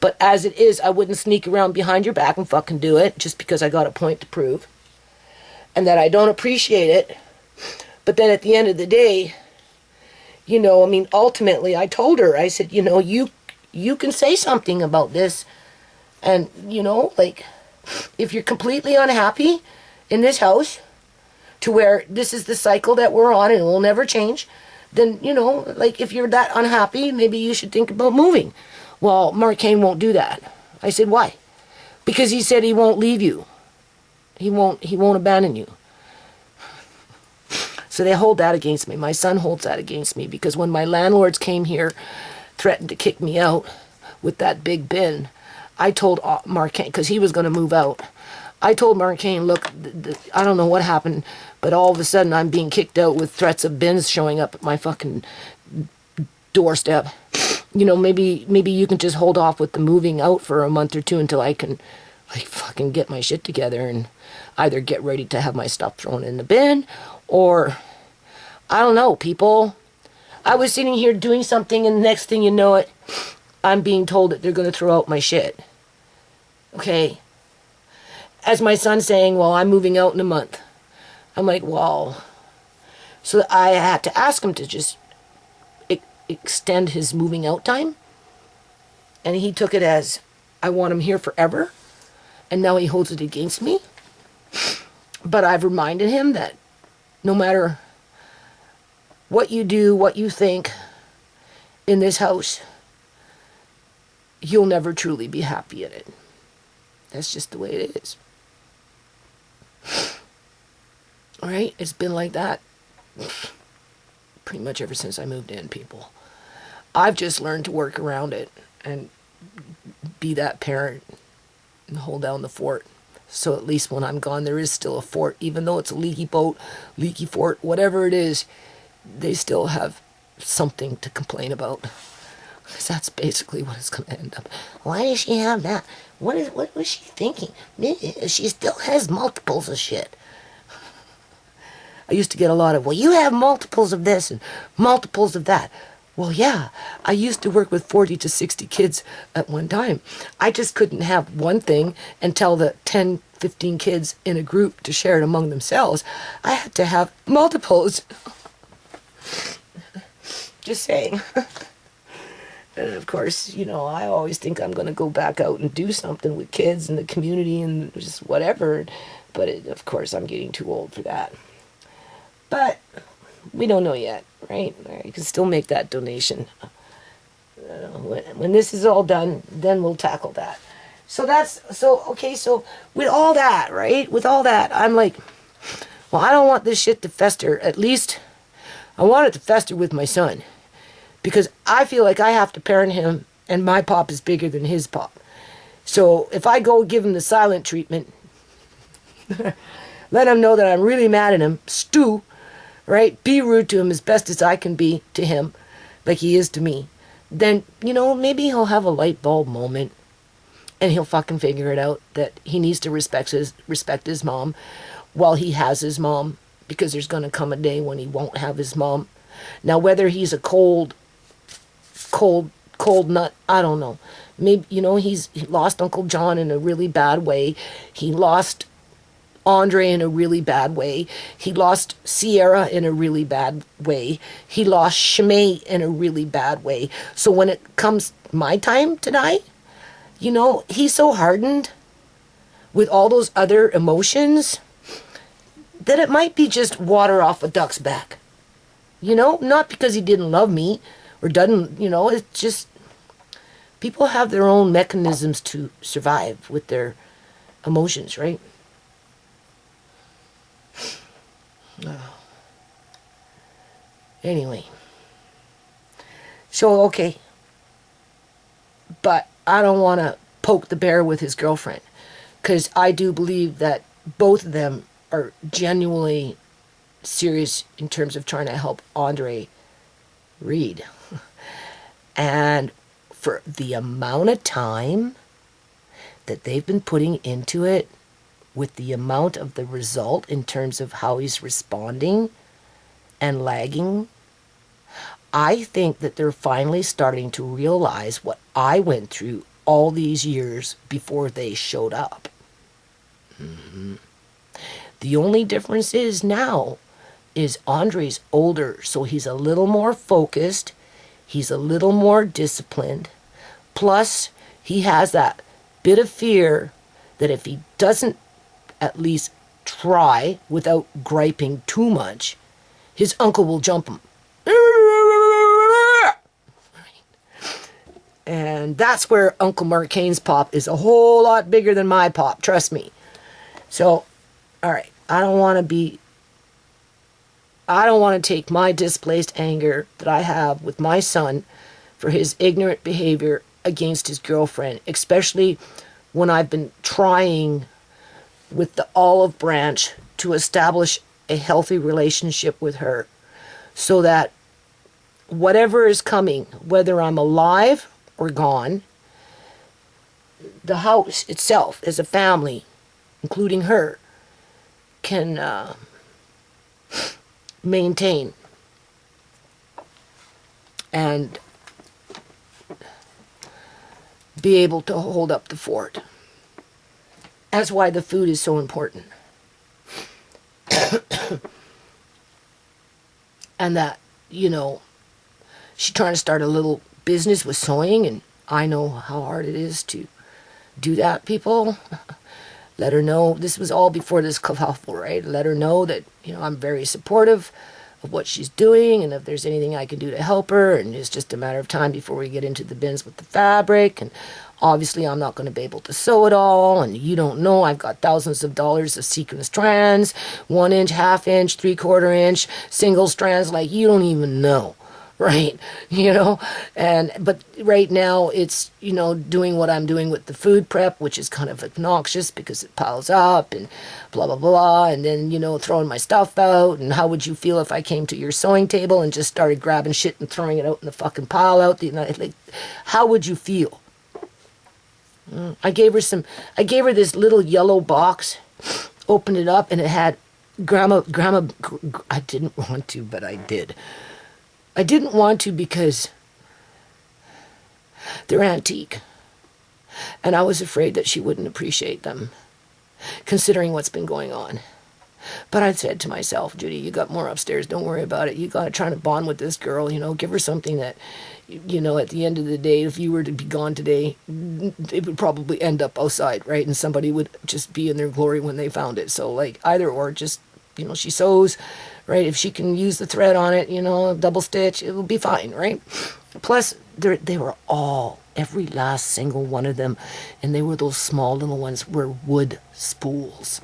[SPEAKER 1] But as it is, I wouldn't sneak around behind your back and fucking do it just because I got a point to prove. And that I don't appreciate it. But then at the end of the day, you know, I mean, ultimately, I told her, I said, you know, you can say something about this. And, you know, like, if you're completely unhappy in this house, to where this is the cycle that we're on and it will never change, then, you know, like, if you're that unhappy, maybe you should think about moving. Well, Mark Kane won't do that. I said, why? Because he said he won't leave you. He won't abandon you. So they hold that against me. My son holds that against me because when my landlords came here, threatened to kick me out with that big bin, I told Mark Kane, because he was going to move out, I told Mark Kane, look, I don't know what happened, but all of a sudden I'm being kicked out with threats of bins showing up at my fucking doorstep. You know, maybe you can just hold off with the moving out for a month or two until I can, like, fucking get my shit together and either get ready to have my stuff thrown in the bin or, I don't know, people. I was sitting here doing something and the next thing you know it, I'm being told that they're going to throw out my shit. Okay. As my son's saying, well, I'm moving out in a month. I'm like, well, so I had to ask him to just extend his moving out time. And he took it as, I want him here forever. And now he holds it against me. But I've reminded him that no matter what you do, what you think in this house, you'll never truly be happy in it. That's just the way it is. All right? It's been like that pretty much ever since I moved in, people. I've just learned to work around it and be that parent and hold down the fort. So at least when I'm gone, there is still a fort. Even though it's a leaky boat, leaky fort, whatever it is, they still have something to complain about. Because that's basically what it's going to end up. Why does she have that? What was she thinking? She still has multiples of shit. I used to get a lot of, well, you have multiples of this and multiples of that. Well, yeah, I used to work with 40 to 60 kids at one time. I just couldn't have one thing and tell the 10, 15 kids in a group to share it among themselves. I had to have multiples. Just saying. And of course, you know, I always think I'm going to go back out and do something with kids in the community and just whatever. But of course, I'm getting too old for that. But we don't know yet, right? You can still make that donation. When this is all done, then we'll tackle that. So okay, so with all that, right? With all that, I'm like, well, I don't want this shit to fester. At least I want it to fester with my son. Because I feel like I have to parent him, and my pop is bigger than his pop. So if I go give him the silent treatment, let him know that I'm really mad at him, stew, right? Be rude to him as best as I can be to him, like he is to me. Then, you know, maybe he'll have a light bulb moment, and he'll fucking figure it out that he needs to respect his mom while he has his mom, because there's going to come a day when he won't have his mom. Now, whether he's a cold nut, I don't know. Maybe, you know, he lost Uncle John in a really bad way. He lost Andre in a really bad way. He lost Sierra in a really bad way. He lost Shimei in a really bad way. So when it comes my time to die, you know, he's so hardened with all those other emotions that it might be just water off a duck's back. You know, not because he didn't love me or doesn't, you know, it's just people have their own mechanisms to survive with their emotions, right? Anyway. So, okay. But I don't want to poke the bear with his girlfriend, because I do believe that both of them are genuinely serious in terms of trying to help Andre read. And for the amount of time that they've been putting into it, with the amount of the result in terms of how he's responding and lagging, I think that they're finally starting to realize what I went through all these years before they showed up. The only difference is now is Andre's older, so he's a little more focused, he's a little more disciplined, plus he has that bit of fear that if he doesn't at least try without griping too much, his uncle will jump him. And that's where Uncle Marcane's pop is a whole lot bigger than my pop, trust me. So, all right, I don't want to take my displaced anger that I have with my son for his ignorant behavior against his girlfriend, especially when I've been trying with the olive branch to establish a healthy relationship with her so that whatever is coming, whether I'm alive or gone, the house itself as a family, including her, can maintain and be able to hold up the fort. That's why the food is so important. And that, you know, she's trying to start a little business with sewing, and I know how hard it is to do that, people. Let her know, this was all before this kerfuffle, right? Let her know that, you know, I'm very supportive of what she's doing, and if there's anything I can do to help her, and it's just a matter of time before we get into the bins with the fabric, and obviously I'm not going to be able to sew it all, and you don't know, I've got thousands of dollars of sequin strands, 1 inch, half inch, 3/4 inch, single strands, like you don't even know. Right, you know, but right now it's, you know, doing what I'm doing with the food prep, which is kind of obnoxious because it piles up and blah, blah, blah, and then, you know, throwing my stuff out, and how would you feel if I came to your sewing table and just started grabbing shit and throwing it out in the fucking pile out, you know, like, how would you feel? I gave her this little yellow box, opened it up, and it had grandma, I didn't want to, but I did. I didn't want to because they're antique, and I was afraid that she wouldn't appreciate them, considering what's been going on. But I said to myself, Judy, you got more upstairs, don't worry about it. You got to try to bond with this girl, you know, give her something that, you know, at the end of the day, if you were to be gone today, it would probably end up outside, right? And somebody would just be in their glory when they found it. So, like, either or, just, you know, she sews, right? If she can use the thread on it, you know, double stitch, it will be fine, right? Plus, they were all, every last single one of them, and they were those small little ones, were wood spools.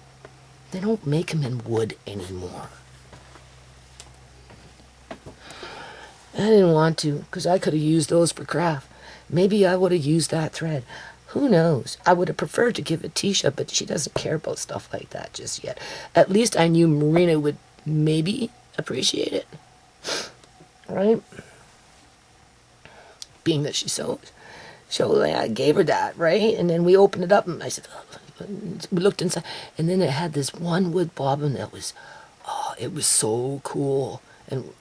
[SPEAKER 1] They don't make them in wood anymore. I didn't want to, because I could have used those for craft. Maybe I would have used that thread. Who knows? I would have preferred to give it Tisha, but she doesn't care about stuff like that just yet. At least I knew Marina would maybe appreciate it, right? Being that she sews. So I gave her that, right? And then we opened it up, and I said, we looked inside, and then it had this one wood bobbin that was, oh, it was so cool. And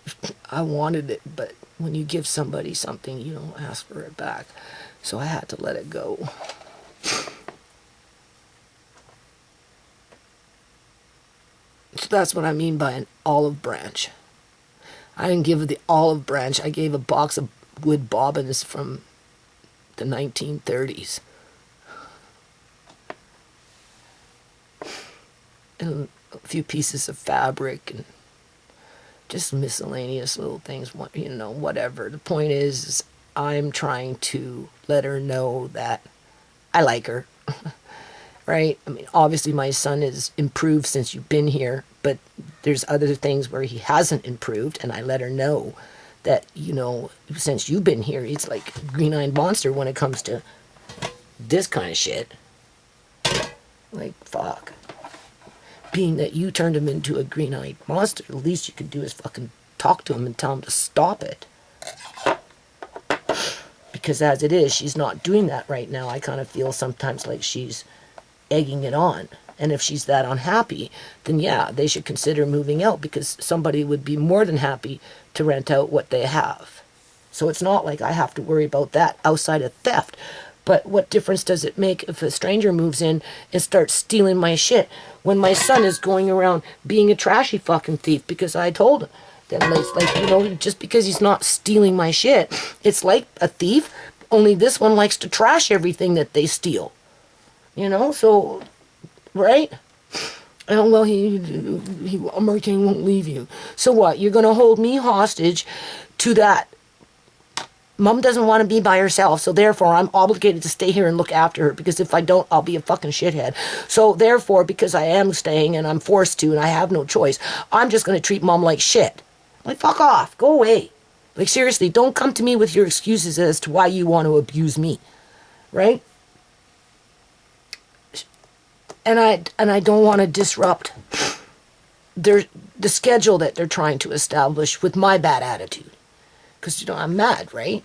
[SPEAKER 1] I wanted it, but when you give somebody something, you don't ask for it back. So I had to let it go. So that's what I mean by an olive branch. I didn't give her the olive branch. I gave a box of wood bobbins from the 1930s. And a few pieces of fabric and just miscellaneous little things, you know, whatever. The point is I'm trying to let her know that I like her. Right? I mean, obviously my son has improved since you've been here, but there's other things where he hasn't improved, and I let her know that, you know, since you've been here, it's like a green-eyed monster when it comes to this kind of shit. Like, fuck. Being that you turned him into a green-eyed monster, the least you could do is fucking talk to him and tell him to stop it. Because as it is, she's not doing that right now. I kind of feel sometimes like she's egging it on. And if she's that unhappy, then yeah, they should consider moving out, because somebody would be more than happy to rent out what they have. So it's not like I have to worry about that outside of theft. But what difference does it make if a stranger moves in and starts stealing my shit when my son is going around being a trashy fucking thief because I told him? Then it's like, you know, just because he's not stealing my shit, it's like a thief, only this one likes to trash everything that they steal. You know, so, right? And well, Martin won't leave you. So what? You're going to hold me hostage to that. Mom doesn't want to be by herself, so therefore I'm obligated to stay here and look after her, because if I don't, I'll be a fucking shithead. So therefore, because I am staying and I'm forced to and I have no choice, I'm just going to treat Mom like shit. Like, fuck off. Go away. Like, seriously, don't come to me with your excuses as to why you want to abuse me. Right? And I don't want to disrupt the schedule that they're trying to establish with my bad attitude. Because, you know, I'm mad, right?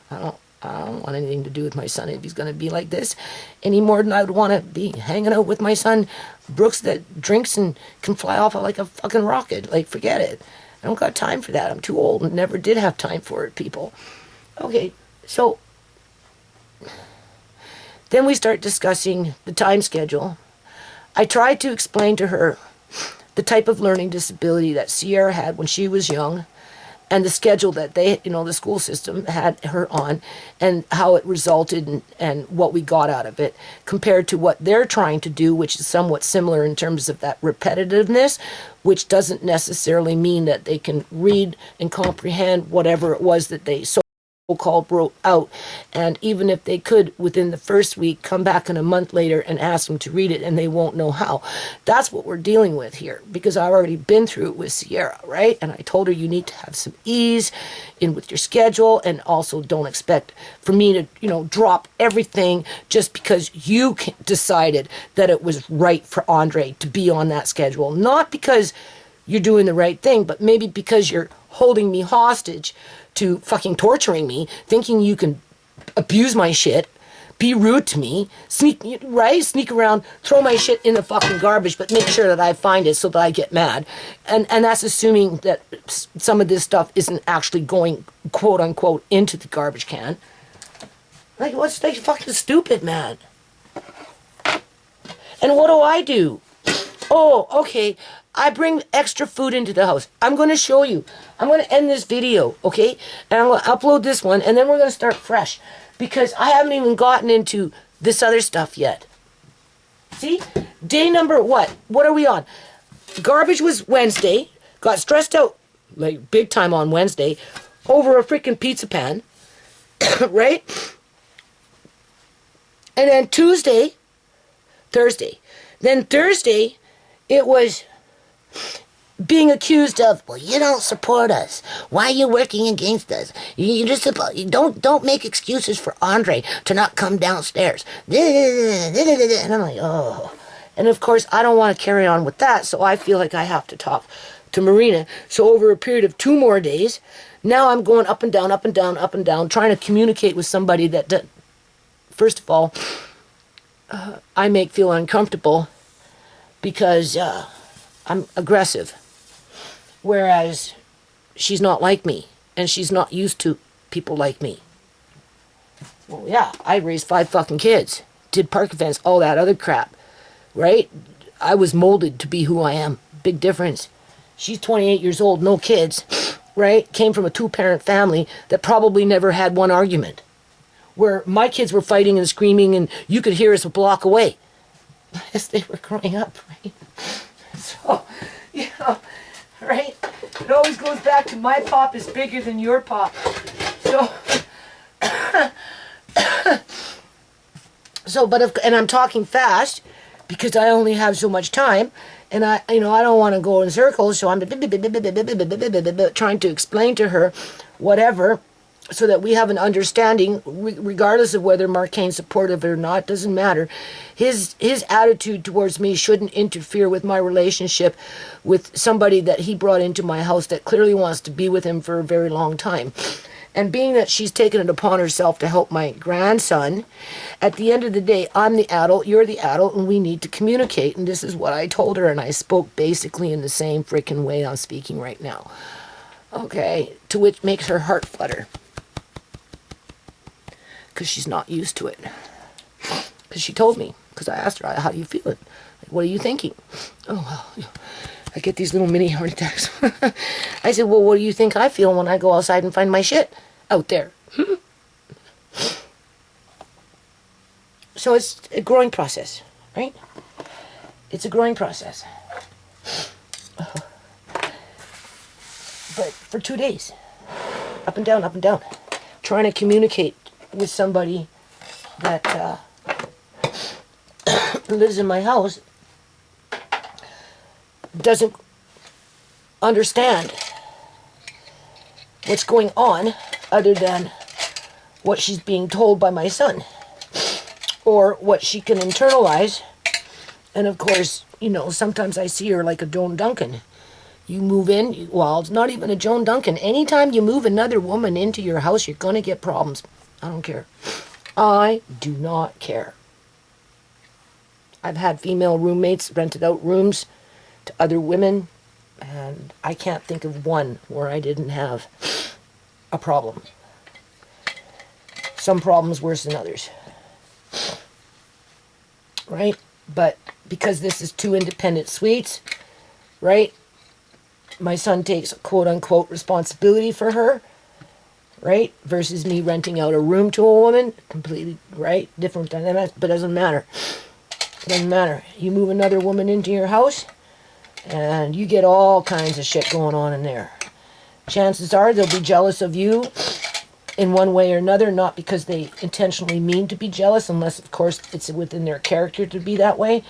[SPEAKER 1] I don't want anything to do with my son if he's going to be like this, any more than I would want to be hanging out with my son Brooks that drinks and can fly off like a fucking rocket. Like, forget it. I don't got time for that. I'm too old and never did have time for it, people. Okay, so then we start discussing the time schedule. I tried to explain to her the type of learning disability that Sierra had when she was young, and the schedule that they, you know, the school system had her on, and how it resulted and what we got out of it, compared to what they're trying to do, which is somewhat similar in terms of that repetitiveness, which doesn't necessarily mean that they can read and comprehend whatever it was that they so-called wrote out. And even if they could, within the first week, come back in a month later and ask them to read it, and they won't know how. That's what we're dealing with here, because I've already been through it with Sierra, right? And I told her, you need to have some ease in with your schedule, and also don't expect for me to, you know, drop everything just because you decided that it was right for Andre to be on that schedule. Not because you're doing the right thing, but maybe because you're holding me hostage to fucking torturing me, thinking you can abuse my shit, be rude to me, sneak around, throw my shit in the fucking garbage, but make sure that I find it so that I get mad. And that's assuming that some of this stuff isn't actually going, quote unquote, into the garbage can. Like, what's like fucking stupid, man? And what do? Oh, okay. I bring extra food into the house. I'm going to show you. I'm going to end this video, okay? And I'm going to upload this one, and then we're going to start fresh. Because I haven't even gotten into this other stuff yet. See? Day number what? What are we on? Garbage was Wednesday. Got stressed out, like, big time on Wednesday, over a freaking pizza pan. Right? And then Thursday. Then Thursday, it was being accused of, well, you don't support us. Why are you working against us? You just don't make excuses for Andre to not come downstairs. And I'm like, oh. And of course, I don't want to carry on with that, so I feel like I have to talk to Marina. So over a period of 2 more days, now I'm going up and down, up and down, up and down, trying to communicate with somebody that, first of all, I make feel uncomfortable because I'm aggressive. Whereas she's not like me, and she's not used to people like me. Well, yeah, I raised 5 fucking kids, did park events, all that other crap, right? I was molded to be who I am. Big difference. She's 28 years old, no kids, right? Came from a 2-parent family that probably never had one argument. Where my kids were fighting and screaming, and you could hear us a block away. As they were growing up, right? So, you know, right? It always goes back to my pop is bigger than your pop. So, and I'm talking fast because I only have so much time, and I don't want to go in circles, so I'm trying to explain to her whatever, so that we have an understanding, regardless of whether Marcane's supportive or not, doesn't matter. His attitude towards me shouldn't interfere with my relationship with somebody that he brought into my house that clearly wants to be with him for a very long time. And being that she's taken it upon herself to help my grandson, at the end of the day, I'm the adult, you're the adult, and we need to communicate. And this is what I told her, and I spoke basically in the same freaking way I'm speaking right now. Okay, to which makes her heart flutter. Because she's not used to it. Because she told me, because I asked her, how do you feel it? Like, what are you thinking? Oh, well, I get these little mini heart attacks. I said, well, what do you think I feel when I go outside and find my shit out there? So it's a growing process, right? It's a growing process. But for 2 days, up and down, trying to communicate with somebody that lives in my house, doesn't understand what's going on other than what she's being told by my son, or what she can internalize. And of course, you know, sometimes I see her like a Joan Duncan. You move in, well, it's not even a Joan Duncan. Anytime you move another woman into your house, you're going to get problems. I don't care. I do not care. I've had female roommates rented out rooms to other women, and I can't think of one where I didn't have a problem. Some problems worse than others. Right? But because this is 2 independent suites, right? My son takes quote-unquote responsibility for her, right? Versus me renting out a room to a woman. Completely, right? Different dynamics, but it doesn't matter. It doesn't matter. You move another woman into your house, and you get all kinds of shit going on in there. Chances are they'll be jealous of you in one way or another, not because they intentionally mean to be jealous, unless, of course, it's within their character to be that way,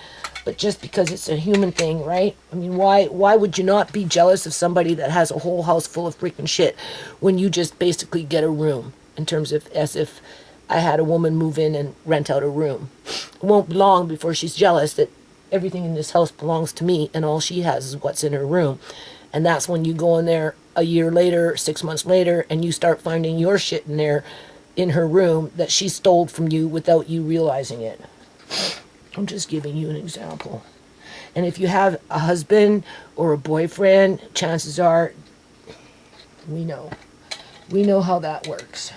[SPEAKER 1] but just because it's a human thing, right? I mean, why would you not be jealous of somebody that has a whole house full of freaking shit when you just basically get a room, in terms of as if I had a woman move in and rent out a room. It won't be long before she's jealous that everything in this house belongs to me and all she has is what's in her room. And that's when you go in there a year later, 6 months later, and you start finding your shit in there, in her room, that she stole from you without you realizing it. I'm just giving you an example. And if you have a husband or a boyfriend, chances are, we know how that works.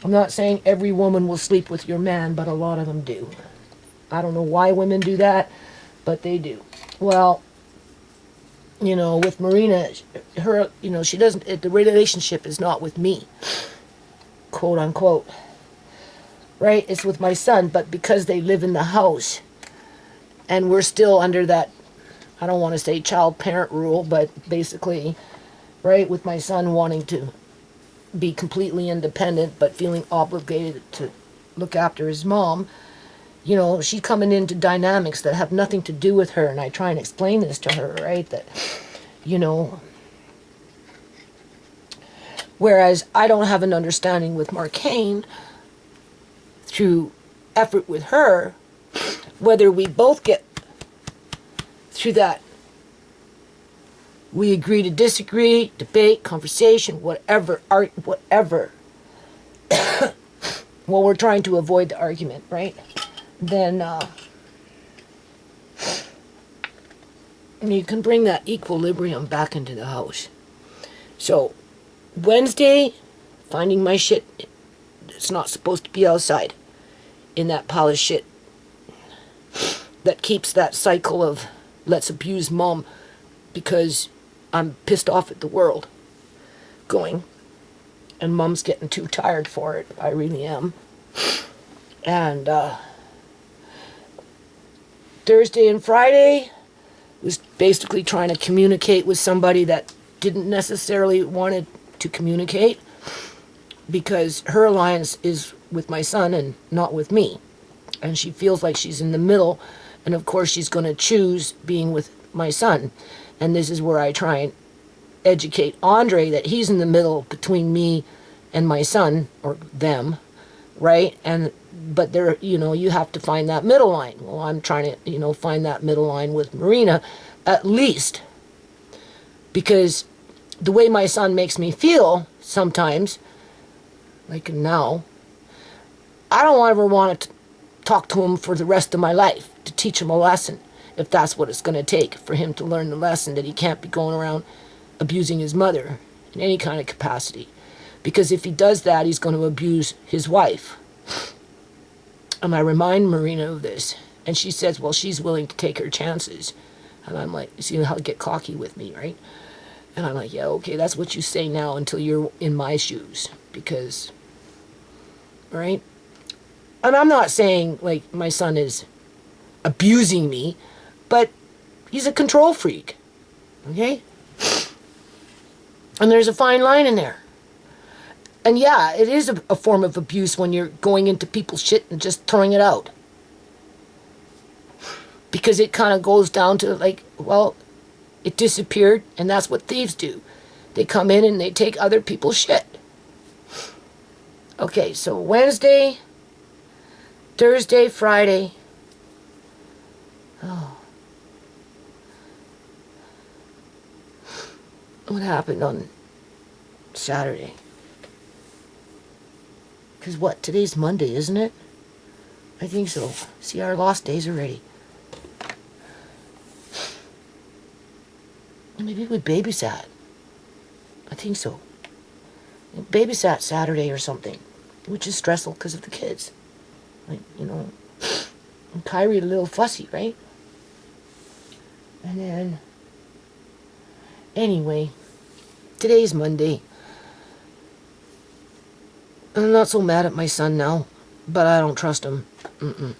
[SPEAKER 1] I'm not saying every woman will sleep with your man, but a lot of them do. I don't know why women do that, but they do. Well, you know, with Marina, her, you know, she doesn't, the relationship is not with me, quote unquote, right? It's with my son, but because they live in the house, and we're still under that, I don't want to say child-parent rule, but basically, right, with my son wanting to be completely independent, but feeling obligated to look after his mom, you know, she's coming into dynamics that have nothing to do with her, and I try and explain this to her, right, that, you know, whereas I don't have an understanding with Marcaine through effort with her, whether we both get through that, we agree to disagree, debate, conversation, whatever, art, whatever, well, we're trying to avoid the argument, right? Then you can bring that equilibrium back into the house. So, Wednesday, finding my shit that's not supposed to be outside, in that pile of shit that keeps that cycle of let's abuse mom because I'm pissed off at the world going, and mom's getting too tired for it. I really am. And Thursday and Friday was basically trying to communicate with somebody that didn't necessarily want to communicate, because her alliance is with my son and not with me. And she feels like she's in the middle, and of course she's going to choose being with my son. And this is where I try and educate Andre that he's in the middle between me and my son, or them, right? And but there, you know, you have to find that middle line. Well, I'm trying to, you know, find that middle line with Marina, at least, because the way my son makes me feel sometimes, like now, I don't ever want to talk to him for the rest of my life, to teach him a lesson, if that's what it's going to take for him to learn the lesson that he can't be going around abusing his mother in any kind of capacity. Because if he does that, he's going to abuse his wife. And I remind Marina of this. And she says, well, she's willing to take her chances. And I'm like, you see how to get cocky with me, right? And I'm like, yeah, okay, that's what you say now until you're in my shoes. Because, right? And I'm not saying, like, my son is abusing me, but he's a control freak, okay? And there's a fine line in there. And yeah, it is a form of abuse when you're going into people's shit and just throwing it out. Because it kind of goes down to, like, well, it disappeared, and that's what thieves do. They come in and they take other people's shit. Okay, so Wednesday, Thursday, Friday. Oh. What happened on Saturday? Because what, today's Monday, isn't it? I think so. See, our lost days already. Maybe we babysat. I think so. Babysat Saturday or something, which is stressful because of the kids. Like, you know, and Kyrie a little fussy, right? And then, anyway, today's Monday. I'm not so mad at my son now, but I don't trust him. I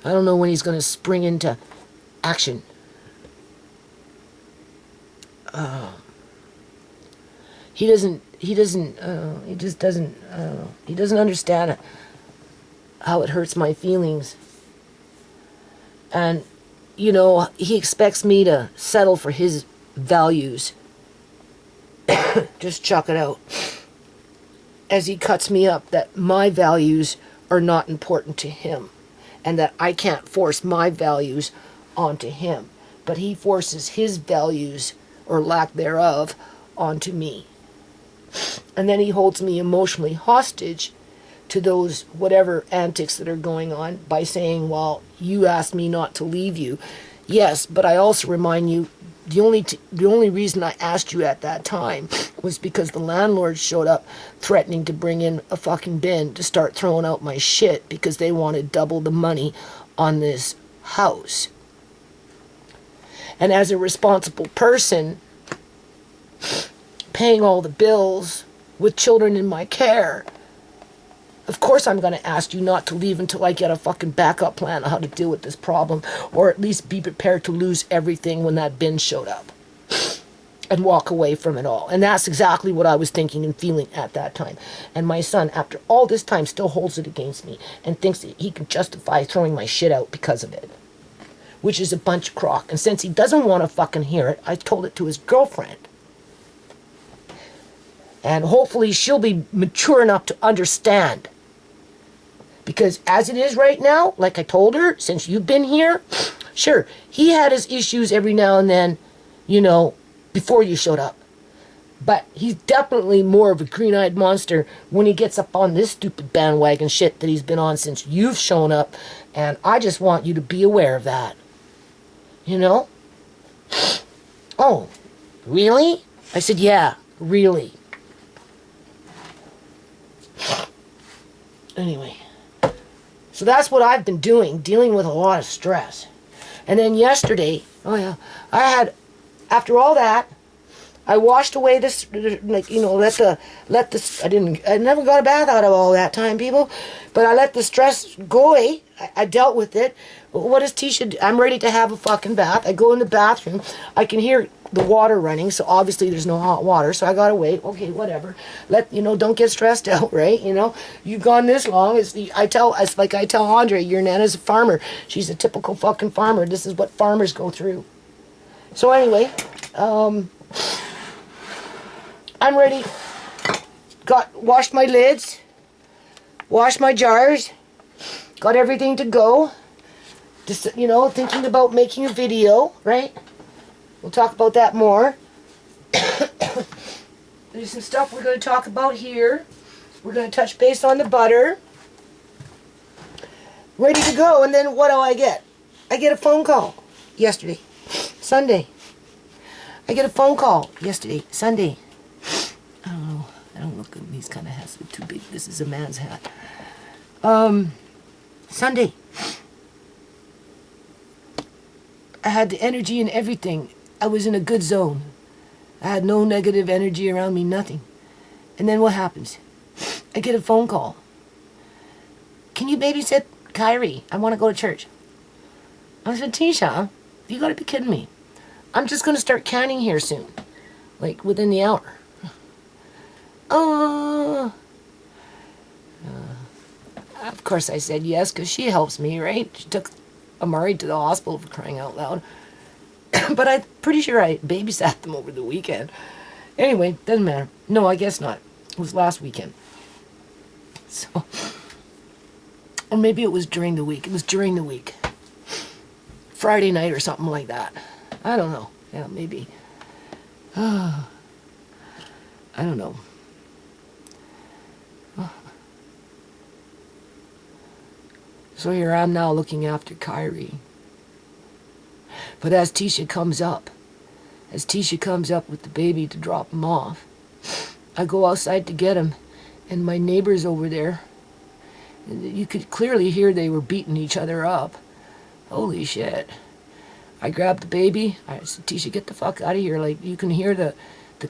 [SPEAKER 1] don't know when he's going to spring into action. He doesn't understand how it hurts my feelings. And, you know, he expects me to settle for his values. Just chuck it out. As he cuts me up that my values are not important to him. And that I can't force my values onto him. But he forces his values, or lack thereof, onto me. And then he holds me emotionally hostage to those whatever antics that are going on by saying, well, you asked me not to leave you. Yes, but I also remind you, the only reason I asked you at that time was because the landlord showed up threatening to bring in a fucking bin to start throwing out my shit because they wanted double the money on this house. And as a responsible person, paying all the bills with children in my care, of course I'm going to ask you not to leave until I get a fucking backup plan on how to deal with this problem, or at least be prepared to lose everything when that bin showed up and walk away from it all. And that's exactly what I was thinking and feeling at that time. And my son, after all this time, still holds it against me and thinks that he can justify throwing my shit out because of it, which is a bunch of crock. And since he doesn't want to fucking hear it, I told it to his girlfriend. And hopefully she'll be mature enough to understand. Because as it is right now, like I told her, since you've been here, sure, he had his issues every now and then, you know, before you showed up. But he's definitely more of a green-eyed monster when he gets up on this stupid bandwagon shit that he's been on since you've shown up. And I just want you to be aware of that. You know? Oh, really? I said, yeah, really. Anyway, so that's what I've been doing, dealing with a lot of stress. And then yesterday, after all that, I washed away this, like, you know, I never got a bath out of all that time, people, but I let the stress go away. I dealt with it. What does Tisha do? I'm ready to have a fucking bath. I go in the bathroom. I can hear the water running, so obviously there's no hot water, so I gotta wait. Okay, whatever. Don't get stressed out, right? You know, you've gone this long. I tell Andre, your Nana's a farmer. She's a typical fucking farmer. This is what farmers go through. So anyway, I'm ready. Washed my lids, washed my jars, got everything to go. Just, you know, thinking about making a video, right? We'll talk about that more. There's some stuff we're going to talk about here. We're going to touch base on the butter. Ready to go. And then what do I get? I get a phone call yesterday, Sunday. I get a phone call yesterday, Sunday. I don't know. I don't look good in these kind of hats. They're too big. This is a man's hat. Sunday. I had the energy and everything. I was in a good zone. I had no negative energy around me, nothing. And then what happens? I get a phone call. Can you babysit Kyrie? I want to go to church. I said, Tisha, you gotta be kidding me. I'm just gonna start canning here soon. Like within the hour. Of course I said yes, because she helps me, right? She took Amari to the hospital for crying out loud. But I'm pretty sure I babysat them over the weekend. Anyway, doesn't matter. No, I guess not. It was last weekend. So, or maybe it was during the week. It was during the week. Friday night or something like that. I don't know. Yeah, maybe. I don't know. So here I'm now looking after Kyrie. But as Tisha comes up with the baby to drop him off, I go outside to get him, and my neighbors over there, you could clearly hear they were beating each other up. Holy shit. I grabbed the baby. I said, Tisha, get the fuck out of here. Like, you can hear the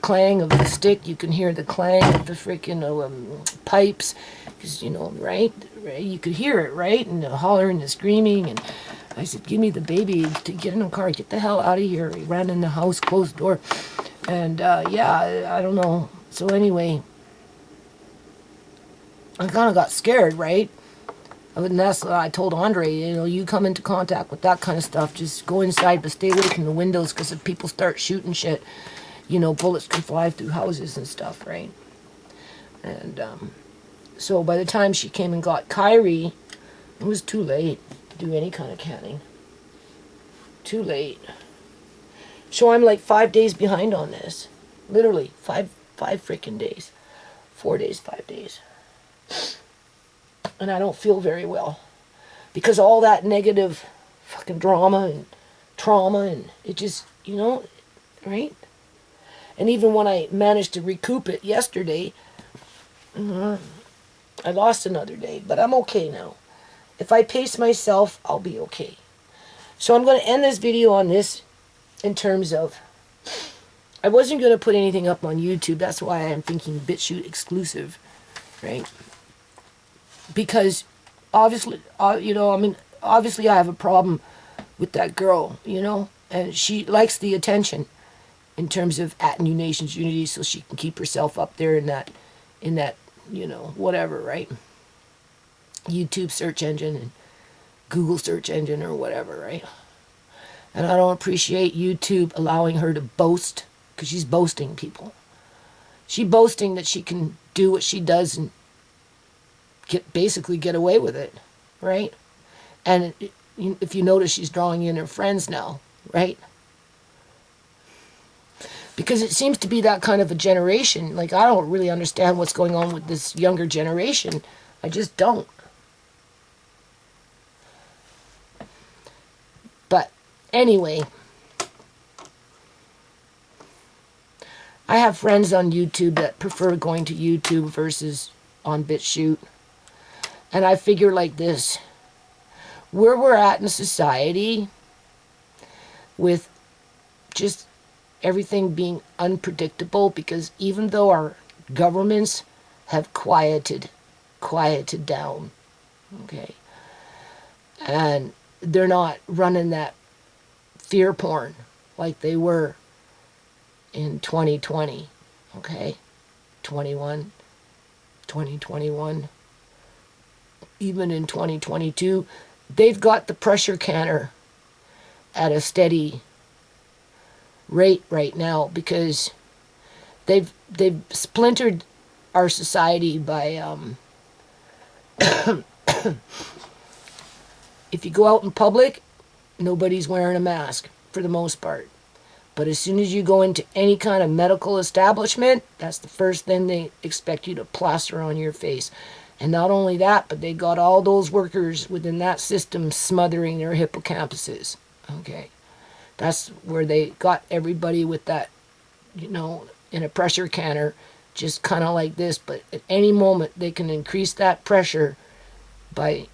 [SPEAKER 1] clang of the stick. You can hear the clang of the freaking pipes. Because, you know, right? You could hear it, right? And the hollering, the screaming. And I said, give me the baby. To get in the car. Get the hell out of here. He ran in the house, closed the door. And, yeah, I don't know. So anyway, I kind of got scared, right? And that's what I told Andre, you know, you come into contact with that kind of stuff, just go inside, but stay away from the windows, because if people start shooting shit, you know, bullets can fly through houses and stuff, right? And so by the time she came and got Kyrie, it was too late to do any kind of canning. Too late. So I'm like 5 days behind on this. Literally, five freaking days. 4 days, 5 days. And I don't feel very well. Because all that negative fucking drama and trauma, and it just, you know, right? And even when I managed to recoup it yesterday, I lost another day. But I'm okay now. If I pace myself, I'll be okay. So I'm going to end this video on this in terms of, I wasn't going to put anything up on YouTube. That's why I'm thinking BitChute exclusive, right? Because obviously, you know, I mean, obviously I have a problem with that girl, you know, and she likes the attention in terms of at New Nations Unity, so she can keep herself up there in that, you know, whatever, right? YouTube search engine and Google search engine or whatever, right? And I don't appreciate YouTube allowing her to boast, because she's boasting, people. She's boasting that she can do what she does and basically get away with it, right? And if you notice, she's drawing in her friends now, right? Because it seems to be that kind of a generation. Like, I don't really understand what's going on with this younger generation. I just don't. But anyway, I have friends on YouTube that prefer going to YouTube versus on BitChute. And I figure like this, where we're at in society with just everything being unpredictable, because even though our governments have quieted down, okay, and they're not running that fear porn like they were in 2020, okay, 2021, even in 2022, they've got the pressure canner at a steady rate right now, because they've splintered our society by if you go out in public, nobody's wearing a mask for the most part. But as soon as you go into any kind of medical establishment, that's the first thing they expect you to plaster on your face. And not only that, but they got all those workers within that system smothering their hippocampuses. Okay. That's where they got everybody with that, you know, in a pressure canner, just kind of like this. But at any moment, they can increase that pressure by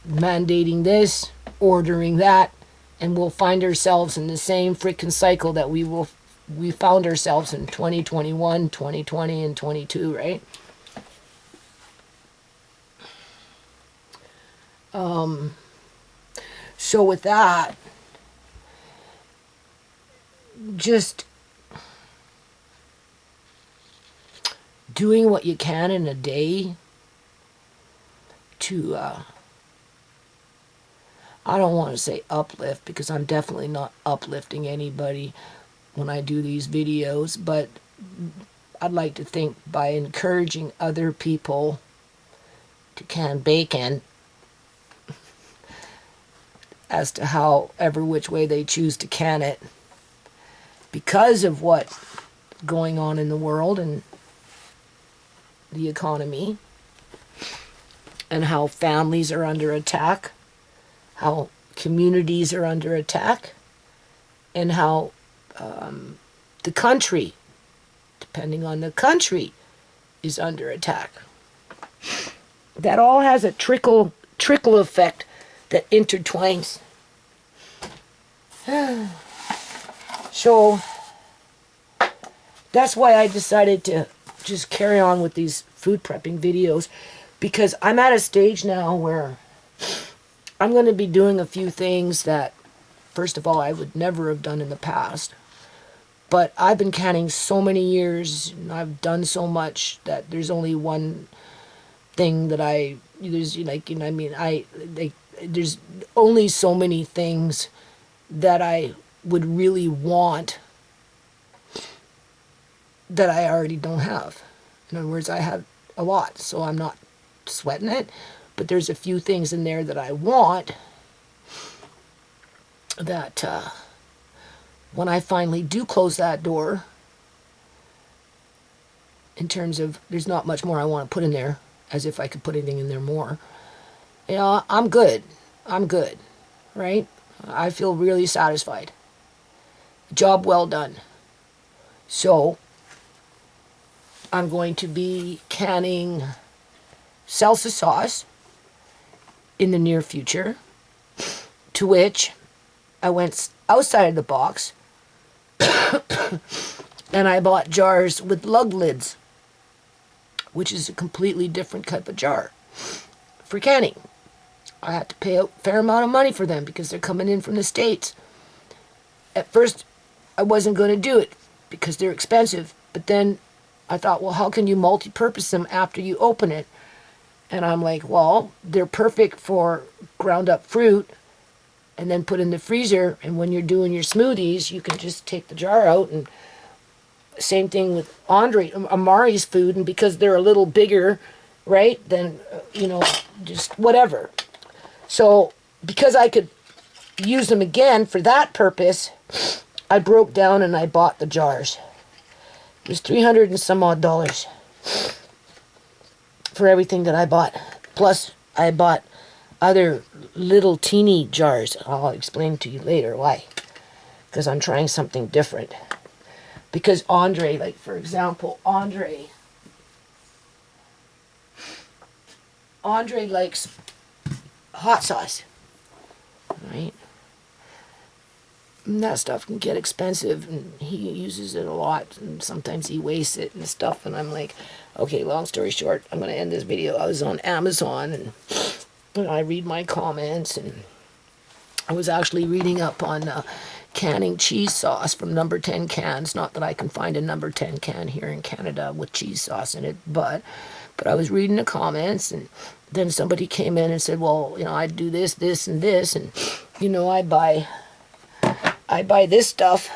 [SPEAKER 1] mandating this, ordering that, and we'll find ourselves in the same freaking cycle that we found ourselves in 2021, 2020, and 22, right? So with that, just doing what you can in a day to, I don't want to say uplift, because I'm definitely not uplifting anybody when I do these videos, but I'd like to think by encouraging other people to can bacon, as to however which way they choose to can it, because of what's going on in the world and the economy, and how families are under attack, how communities are under attack, and how the country, depending on the country, is under attack. That all has a trickle effect that intertwines. So that's why I decided to just carry on with these food prepping videos, because I'm at a stage now where I'm going to be doing a few things that, first of all, I would never have done in the past. But I've been canning so many years, and I've done so much that there's only one thing that there's only so many things that I would really want that I already don't have. In other words, I have a lot, so I'm not sweating it. But there's a few things in there that I want that when I finally do close that door, in terms of there's not much more I want to put in there, as if I could put anything in there more. You know, I'm good, right? I feel really satisfied. Job well done. So I'm going to be canning salsa sauce in the near future, to which I went outside of the box and I bought jars with lug lids, which is a completely different type of jar for canning. I had to pay a fair amount of money for them because they're coming in from the States. At first, I wasn't going to do it because they're expensive, but then I thought, well, how can you multi-purpose them after you open it? And I'm like, well, they're perfect for ground up fruit and then put in the freezer, and when you're doing your smoothies, you can just take the jar out. And same thing with Amari's food, and because they're a little bigger, right, then, just whatever. So because I could use them again for that purpose, I broke down and I bought the jars. It was $300 and some odd for everything that I bought. Plus, I bought other little teeny jars. I'll explain to you later why. Because I'm trying something different. Because Andre, like for example, Andre likes hot sauce, right? And that stuff can get expensive, and he uses it a lot, and sometimes he wastes it and stuff, and I'm like, okay, long story short, I'm going to end this video. I was on Amazon, and I read my comments, and I was actually reading up on canning cheese sauce from number 10 cans. Not that I can find a number 10 can here in Canada with cheese sauce in it, but I was reading the comments, and then somebody came in and said, well, I do this, this, and this, and, I buy this stuff,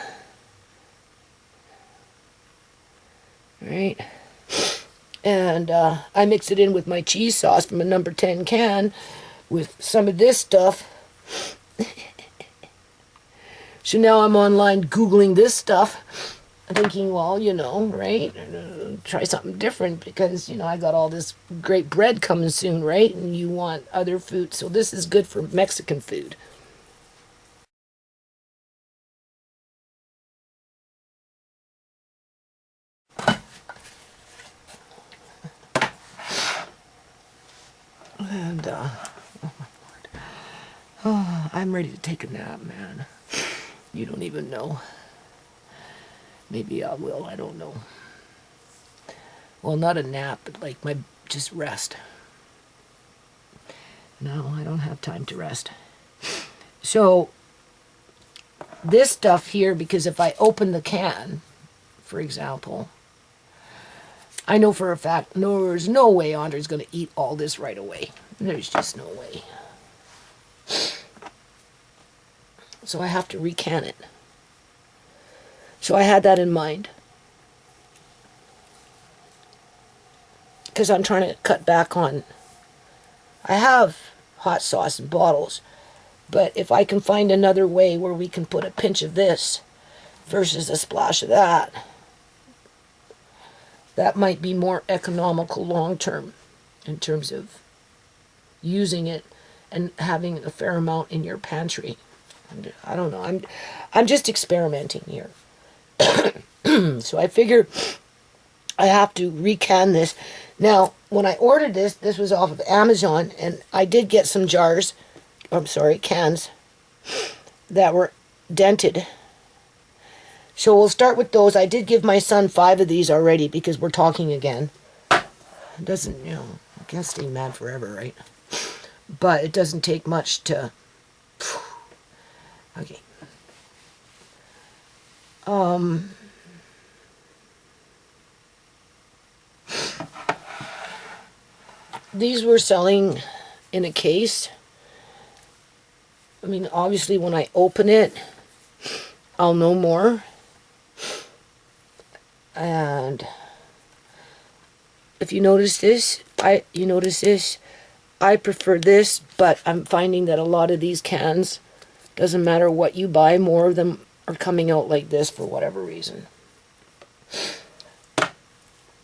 [SPEAKER 1] right? And I mix it in with my cheese sauce from a number 10 can with some of this stuff. So now I'm online Googling this stuff, thinking, well, right? Try something different because, I got all this great bread coming soon, right? And you want other food. So this is good for Mexican food. And, I'm ready to take a nap, man. You don't even know. Maybe I will, I don't know. Well, not a nap, but like just rest. No, I don't have time to rest. So, this stuff here, because if I open the can, for example, I know for a fact, there's no way Andre's going to eat all this right away. There's just no way. So I have to recan it. So I had that in mind. Because I'm trying to cut back on... I have hot sauce in bottles, but if I can find another way where we can put a pinch of this versus a splash of that, that might be more economical long term in terms of using it and having a fair amount in your pantry. I don't know. I'm just experimenting here. So I figure I have to recan this. Now, when I ordered this was off of Amazon, and I did get some jars, cans, that were dented. So we'll start with those. I did give my son 5 of these already because we're talking again. It doesn't, I can't stay mad forever, right? But it doesn't take much to... Okay. These were selling in a case. I mean, obviously when I open it, I'll know more. And if you notice this, I prefer this, but I'm finding that a lot of these cans, doesn't matter what you buy, more of them are coming out like this for whatever reason.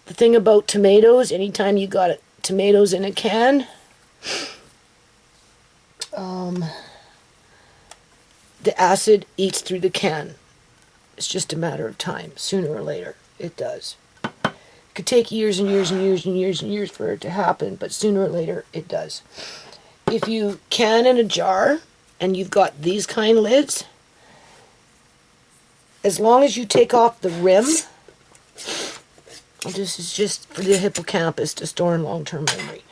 [SPEAKER 1] The thing about tomatoes, anytime you got tomatoes in a can, the acid eats through the can. It's just a matter of time. Sooner or later, it does. It could take years and years and years and years and years for it to happen, but sooner or later, it does. If you can in a jar, and you've got these kind of lids, as long as you take off the rim, this is just for the hippocampus to store in long-term memory.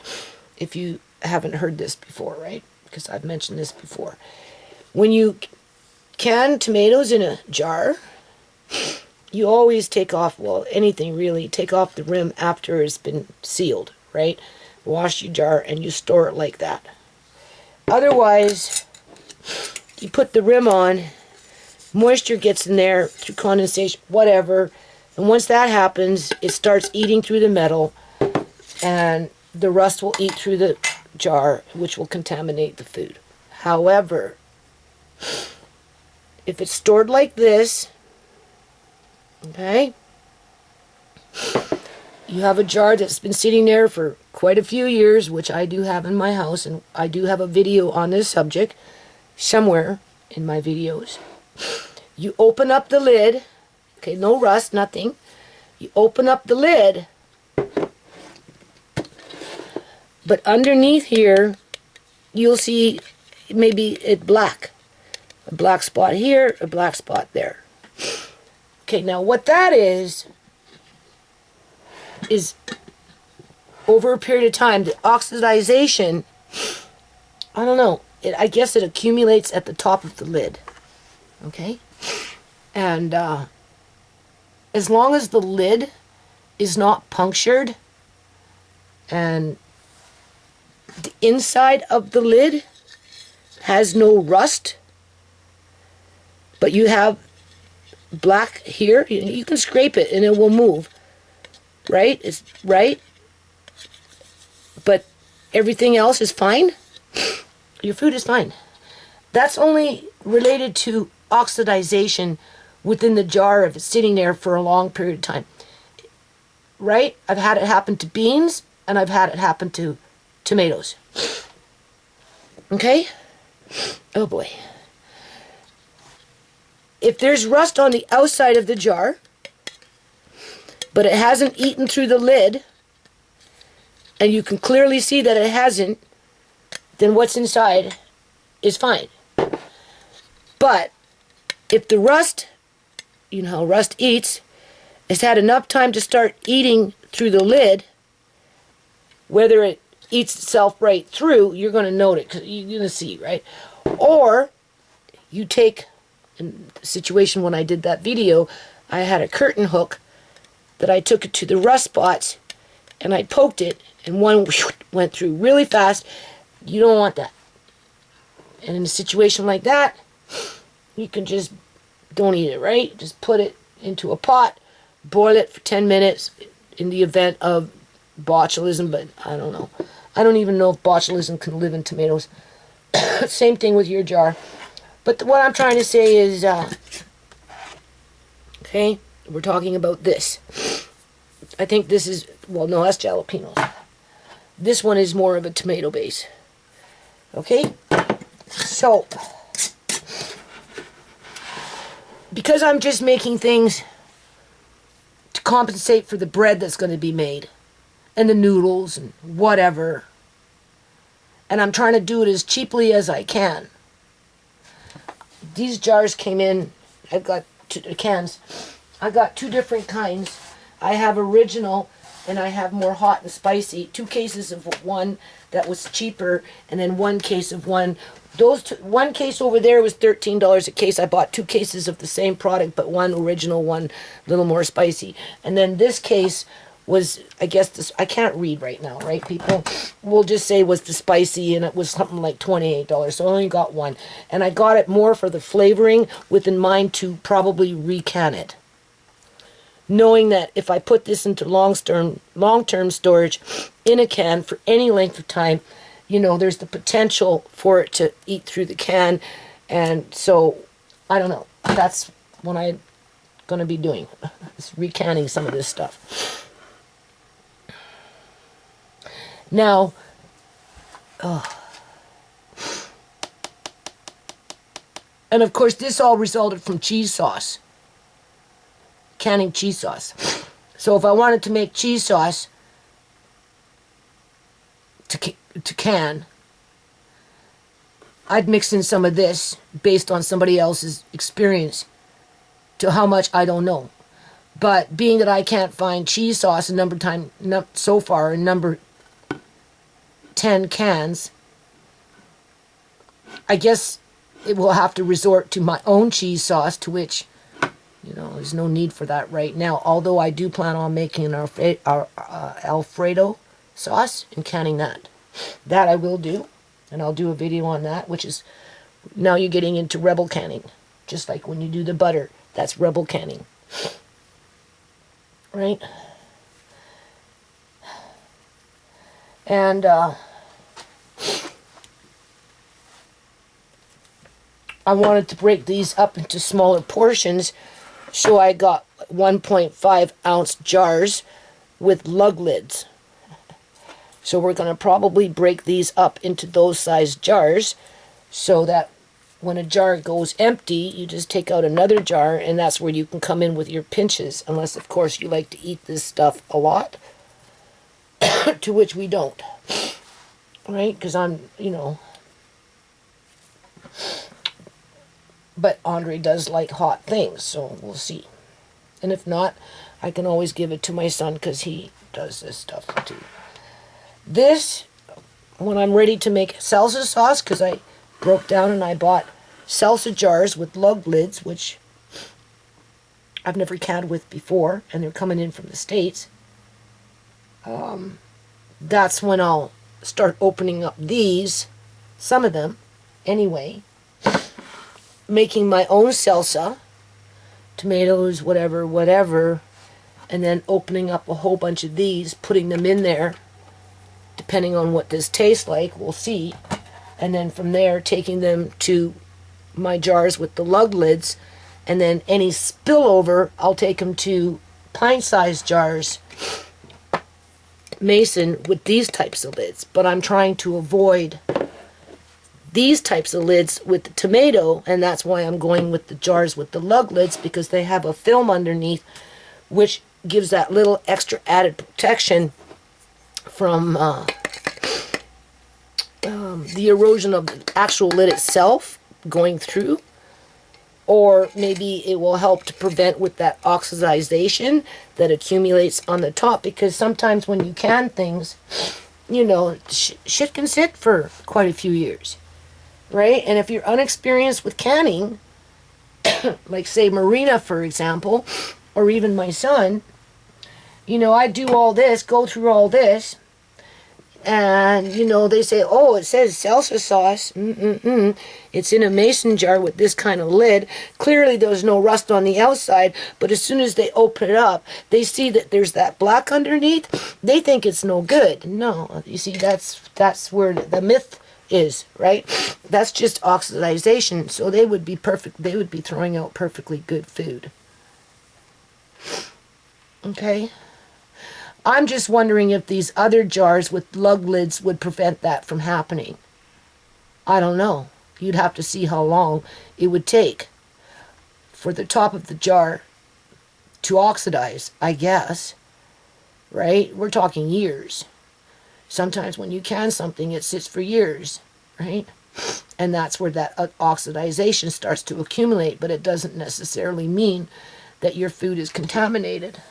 [SPEAKER 1] If you haven't heard this before, right? Because I've mentioned this before. When you can tomatoes in a jar, you always take off, well, anything really, take off the rim after it's been sealed, right? Wash your jar and you store it like that. Otherwise, you put the rim on, moisture gets in there through condensation, whatever, and once that happens, it starts eating through the metal, and the rust will eat through the jar, which will contaminate the food. However, if it's stored like this, okay, you have a jar that's been sitting there for quite a few years, which I do have in my house, and I do have a video on this subject somewhere in my videos. You open up the lid, okay, no rust, nothing. You open up the lid, but underneath here, you'll see maybe it black. A black spot here, a black spot there. Okay, now what that is over a period of time, the oxidization, I don't know, I guess it accumulates at the top of the lid. Okay? And as long as the lid is not punctured and the inside of the lid has no rust, but you have black here, you can scrape it and it will move. Right? It's right? But everything else is fine. Your food is fine. That's only related to oxidization within the jar if it's sitting there for a long period of time. Right? I've had it happen to beans, and I've had it happen to tomatoes. Okay? Oh boy. If there's rust on the outside of the jar, but it hasn't eaten through the lid, and you can clearly see that it hasn't, then what's inside is fine. But if the rust, you know how rust eats, has had enough time to start eating through the lid, whether it eats itself right through, you're going to note it, because you're going to see, right? Or you take, in the situation when I did that video, I had a curtain hook that I took it to the rust spots, and I poked it, and one went through really fast. You don't want that. And in a situation like that, you can just don't eat it, right? Just put it into a pot, boil it for 10 minutes in the event of botulism, but I don't know. I don't even know if botulism can live in tomatoes. Same thing with your jar. But what I'm trying to say is, okay, we're talking about this. I think this is, well, no, that's jalapenos. This one is more of a tomato base. Okay? So, because I'm just making things to compensate for the bread that's going to be made, and the noodles, and whatever, and I'm trying to do it as cheaply as I can. These jars came in, I've got cans. I got two different kinds. I have original, and I have more hot and spicy. 2 cases of one that was cheaper, and then 1 case of one. Those two, 1 case over there was $13 a case. I bought 2 cases of the same product, but one original, one a little more spicy. And then this case was, I guess, this, I can't read right now, right, people? We'll just say was the spicy, and it was something like $28. So I only got one. And I got it more for the flavoring with in mind to probably recan it, knowing that if I put this into long-term storage in a can for any length of time, you know, there's the potential for it to eat through the can. And so, I don't know. That's what I'm going to be doing, is recanning some of this stuff. Now, and of course, this all resulted from cheese sauce. Canning cheese sauce. So if I wanted to make cheese sauce to can, I'd mix in some of this based on somebody else's experience. To how much, I don't know. But being that I can't find cheese sauce so far in number 10 cans, I guess it will have to resort to my own cheese sauce, to which, you know, there's no need for that right now. Although I do plan on making our Alfredo sauce and canning that. That I will do. And I'll do a video on that, which is, now you're getting into rebel canning. Just like when you do the butter, that's rebel canning. Right? And, I wanted to break these up into smaller portions, so I got 1.5 ounce jars with lug lids. So we're going to probably break these up into those size jars, so that when a jar goes empty, you just take out another jar, and that's where you can come in with your pinches, unless of course you like to eat this stuff a lot, to which we don't. Right? Because I'm, you know, but Andre does like hot things, so we'll see. And if not, I can always give it to my son, because he does this stuff too. This, when I'm ready to make salsa sauce, because I broke down and I bought salsa jars with lug lids, which I've never canned with before, and they're coming in from the States. That's when I'll start opening up these, some of them, anyway, making my own salsa, tomatoes, whatever, and then opening up a whole bunch of these, putting them in there, depending on what this tastes like, we'll see, and then from there taking them to my jars with the lug lids, and then any spillover, I'll take them to pint-sized jars, mason, with these types of lids. But I'm trying to avoid these types of lids with the tomato, and that's why I'm going with the jars with the lug lids, because they have a film underneath which gives that little extra added protection from the erosion of the actual lid itself going through. Or maybe it will help to prevent with that oxidization that accumulates on the top, because sometimes when you can things, you know, shit can sit for quite a few years, right? And if you're unexperienced with canning, like say Marina, for example, or even my son, you know, I do all this, go through all this, and, you know, they say, oh, it says salsa sauce. It's in a mason jar with this kind of lid. Clearly there's no rust on the outside, but as soon as they open it up, they see that there's that black underneath. They think it's no good. No, you see, that's where the myth is, right? That's just oxidization. So they would be perfect. They would be throwing out perfectly good food. Okay? I'm just wondering if these other jars with lug lids would prevent that from happening. I don't know. You'd have to see how long it would take for the top of the jar to oxidize, I guess. Right? We're talking years. Sometimes when you can something, it sits for years, right? And that's where that oxidization starts to accumulate, but it doesn't necessarily mean that your food is contaminated.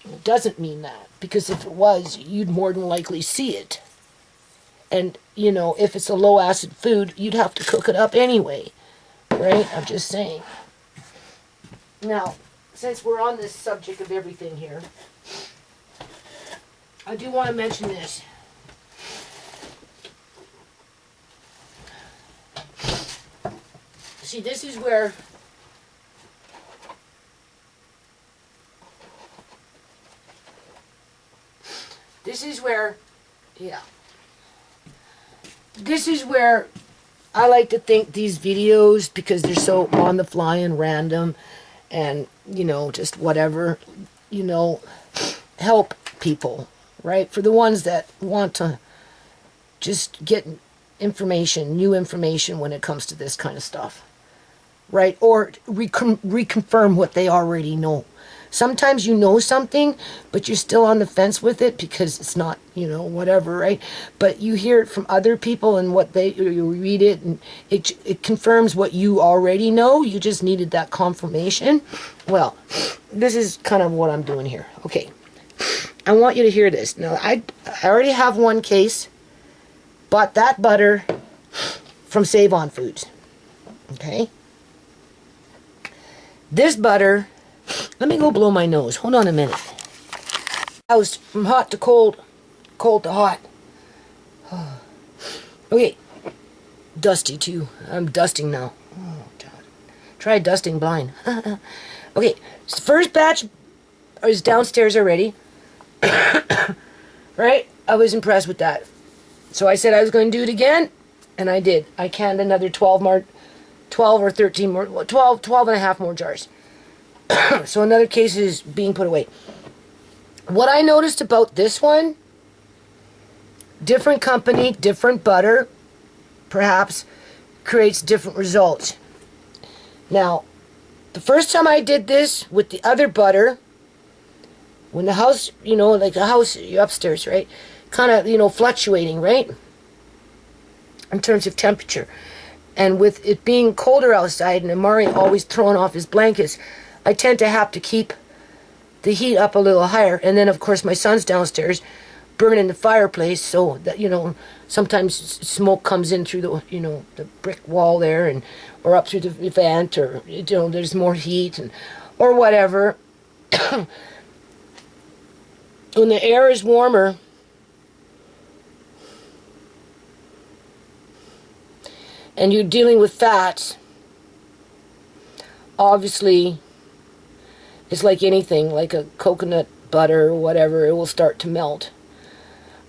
[SPEAKER 1] It doesn't mean that, because if it was, you'd more than likely see it. And, you know, if it's a low-acid food, you'd have to cook it up anyway, right? I'm just saying. Now, since we're on this subject of everything here, I do want to mention this. See, this is where yeah. This is where I like to think these videos, because they're so on the fly and random and, you know, just whatever, you know, help people, right? For the ones that want to just get information, new information when it comes to this kind of stuff, right? Or reconfirm what they already know. Sometimes you know something, but you're still on the fence with it because it's not, you know, whatever, right? But you hear it from other people and you read it, and it confirms what you already know. You just needed that confirmation. Well, this is kind of what I'm doing here. Okay, I want you to hear this. Now, I already have one case. Bought that butter from Save On Foods. Okay? This butter, let me go blow my nose. Hold on a minute. I was from hot to cold, cold to hot. Okay. Dusty too. I'm dusting now. Oh, God. Try dusting blind. Okay. So the first batch is downstairs already. Right? I was impressed with that. So I said I was going to do it again, and I did. I canned another 12 or 13 more, 12 and a half more jars. So another case is being put away. What I noticed about this one, different company, different butter, perhaps, creates different results. Now, the first time I did this with the other butter, when the house, you know, like a house, you're upstairs, right? Kind of, you know, fluctuating, right? In terms of temperature. And with it being colder outside and Amari always throwing off his blankets, I tend to have to keep the heat up a little higher. And then, of course, my son's downstairs burning the fireplace, so that, you know, sometimes smoke comes in through the, you know, the brick wall there, and or up through the vent, or, you know, there's more heat, and or whatever. When the air is warmer, and you're dealing with fats, obviously, it's like anything, like a coconut butter or whatever, it will start to melt.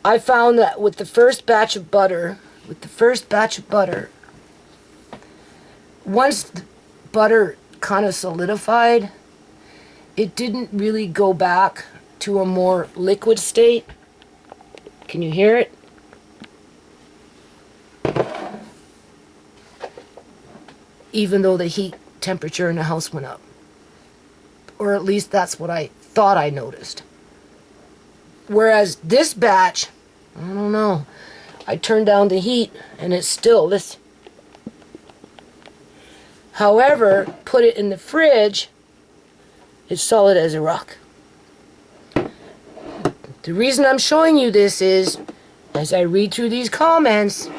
[SPEAKER 1] I found that with the first batch of butter, once the butter kind of solidified, it didn't really go back to a more liquid state. Can you hear it? Even though the heat temperature in the house went up. Or at least that's what I thought I noticed. Whereas this batch, I don't know, I turned down the heat and it's still this. However, put it in the fridge, it's solid as a rock. The reason I'm showing you this is, as I read through these comments,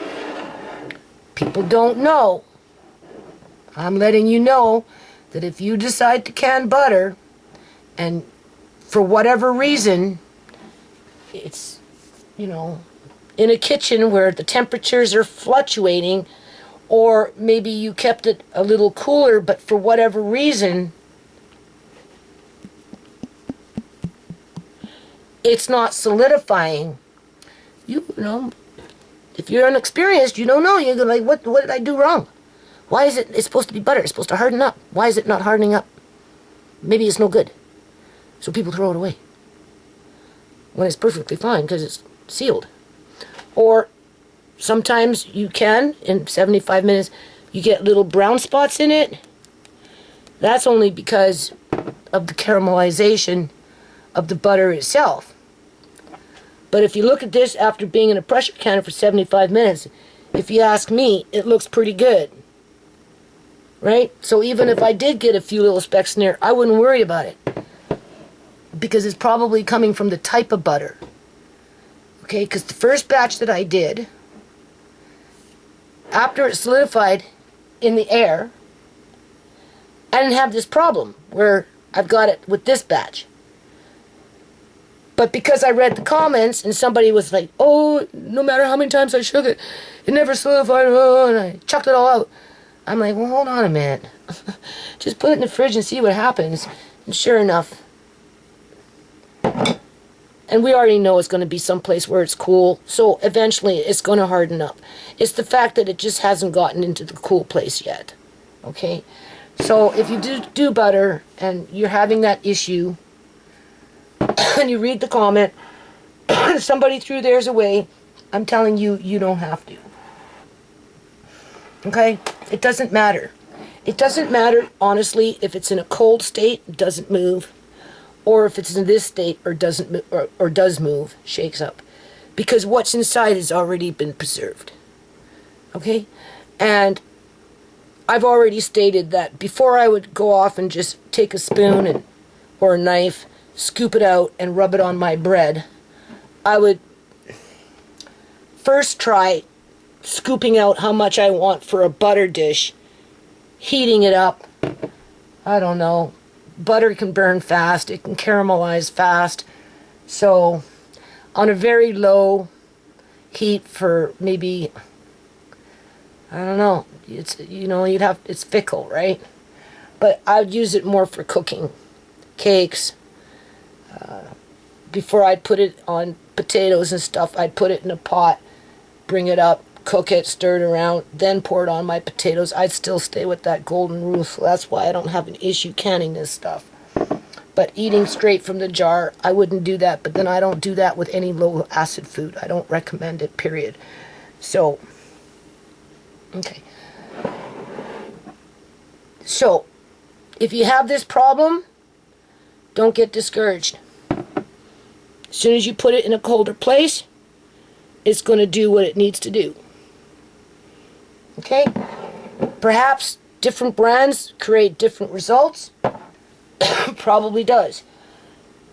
[SPEAKER 1] people don't know. I'm letting you know that if you decide to can butter, and for whatever reason, it's, you know, in a kitchen where the temperatures are fluctuating, or maybe you kept it a little cooler, but for whatever reason, it's not solidifying. You know, if you're inexperienced, you don't know. You're like, what did I do wrong? Why is it's supposed to be butter? It's supposed to harden up. Why is it not hardening up? Maybe it's no good. So people throw it away. When it's perfectly fine because it's sealed. Or sometimes you can, in 75 minutes, you get little brown spots in it. That's only because of the caramelization of the butter itself. But if you look at this after being in a pressure canner for 75 minutes, if you ask me, it looks pretty good. Right? So even if I did get a few little specks in there, I wouldn't worry about it. Because it's probably coming from the type of butter. Okay? Because the first batch that I did, after it solidified in the air, I didn't have this problem where I've got it with this batch. But because I read the comments and somebody was like, oh, no matter how many times I shook it, it never solidified, oh, and I chucked it all out. I'm like, well, hold on a minute. Just put it in the fridge and see what happens. And sure enough, and we already know it's going to be someplace where it's cool, so eventually it's going to harden up. It's the fact that it just hasn't gotten into the cool place yet. Okay? So if you do butter and you're having that issue, and you read the comment, somebody threw theirs away, I'm telling you, you don't have to. Okay? It doesn't matter. It doesn't matter, honestly, if it's in a cold state, it doesn't move, or if it's in this state or doesn't or does move, shakes up, because what's inside has already been preserved. Okay? And I've already stated that before I would go off and just take a spoon or a knife, scoop it out and rub it on my bread, I would first try scooping out how much I want for a butter dish, heating it up. I don't know. Butter can burn fast. It can caramelize fast. So on a very low heat for maybe, I don't know, it's, you know, it's fickle, right? But I'd use it more for cooking cakes. Before I'd put it on potatoes and stuff, I'd put it in a pot, bring it up, cook it, stir it around, then pour it on my potatoes. I'd still stay with that golden rule, so that's why I don't have an issue canning this stuff. But eating straight from the jar, I wouldn't do that, but then I don't do that with any low acid food. I don't recommend it, period. So, okay. So, if you have this problem, don't get discouraged. As soon as you put it in a colder place, it's going to do what it needs to do. Okay? Perhaps different brands create different results. Probably does.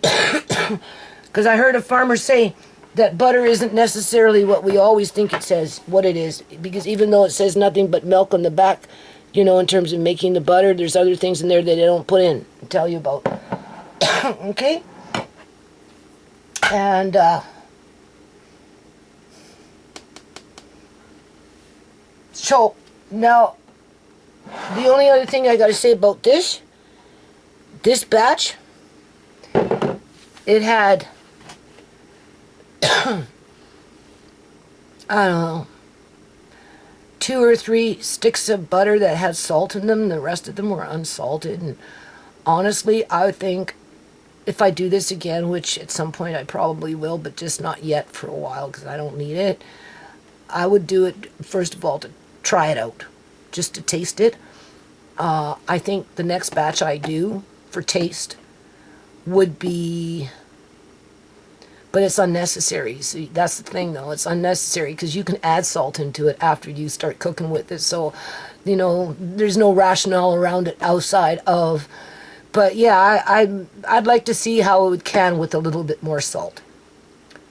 [SPEAKER 1] Because I heard a farmer say that butter isn't necessarily what we always think it says, what it is. Because even though it says nothing but milk on the back, you know, in terms of making the butter, there's other things in there that they don't put in and tell you about. Okay? And, so, now, the only other thing I gotta say about this batch, it had, I don't know, 2 or 3 sticks of butter that had salt in them. The rest of them were unsalted. And honestly, I think if I do this again, which at some point I probably will, but just not yet for a while because I don't need it, I would do it, first of all, to try it out, just to taste it. I think the next batch I do for taste would be, but it's unnecessary. See, that's the thing though, it's unnecessary because you can add salt into it after you start cooking with it. So, you know, there's no rationale around it outside of, but yeah, I'd like to see how it would can with a little bit more salt.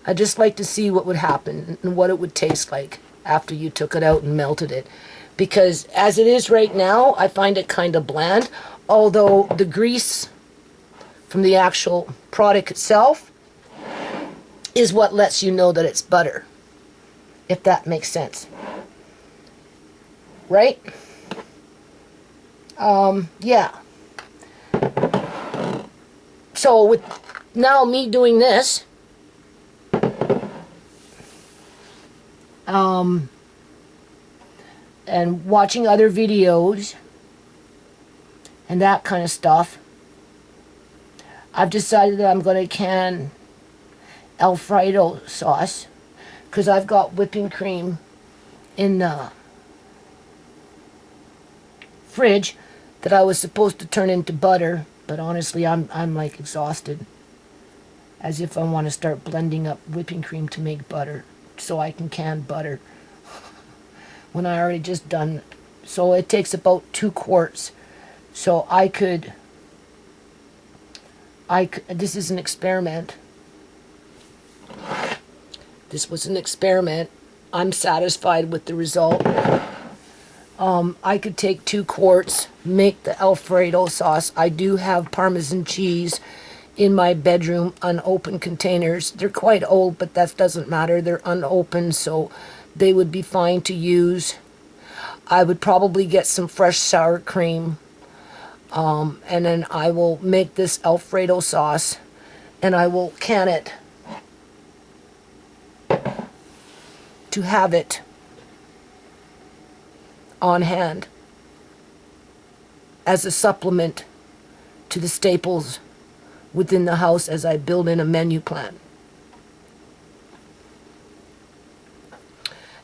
[SPEAKER 1] I'd just like to see what would happen and what it would taste like after you took it out and melted it. Because as it is right now, I find it kind of bland, although the grease from the actual product itself is what lets you know that it's butter, if that makes sense. Right? Yeah. So with now me doing this, and watching other videos and that kind of stuff, I've decided that I'm going to can Alfredo sauce because I've got whipping cream in the fridge that I was supposed to turn into butter, but honestly I'm like exhausted, as if I want to start blending up whipping cream to make butter so I can butter when I already just done. So it takes about 2 quarts. So I could, this is an experiment. This was an experiment. I'm satisfied with the result. I could take 2 quarts, make the Alfredo sauce. I do have Parmesan cheese in my bedroom, unopened containers. They're quite old, but that doesn't matter. They're unopened, so they would be fine to use. I would probably get some fresh sour cream, and then I will make this Alfredo sauce, and I will can it to have it on hand as a supplement to the staples within the house as I build in a menu plan.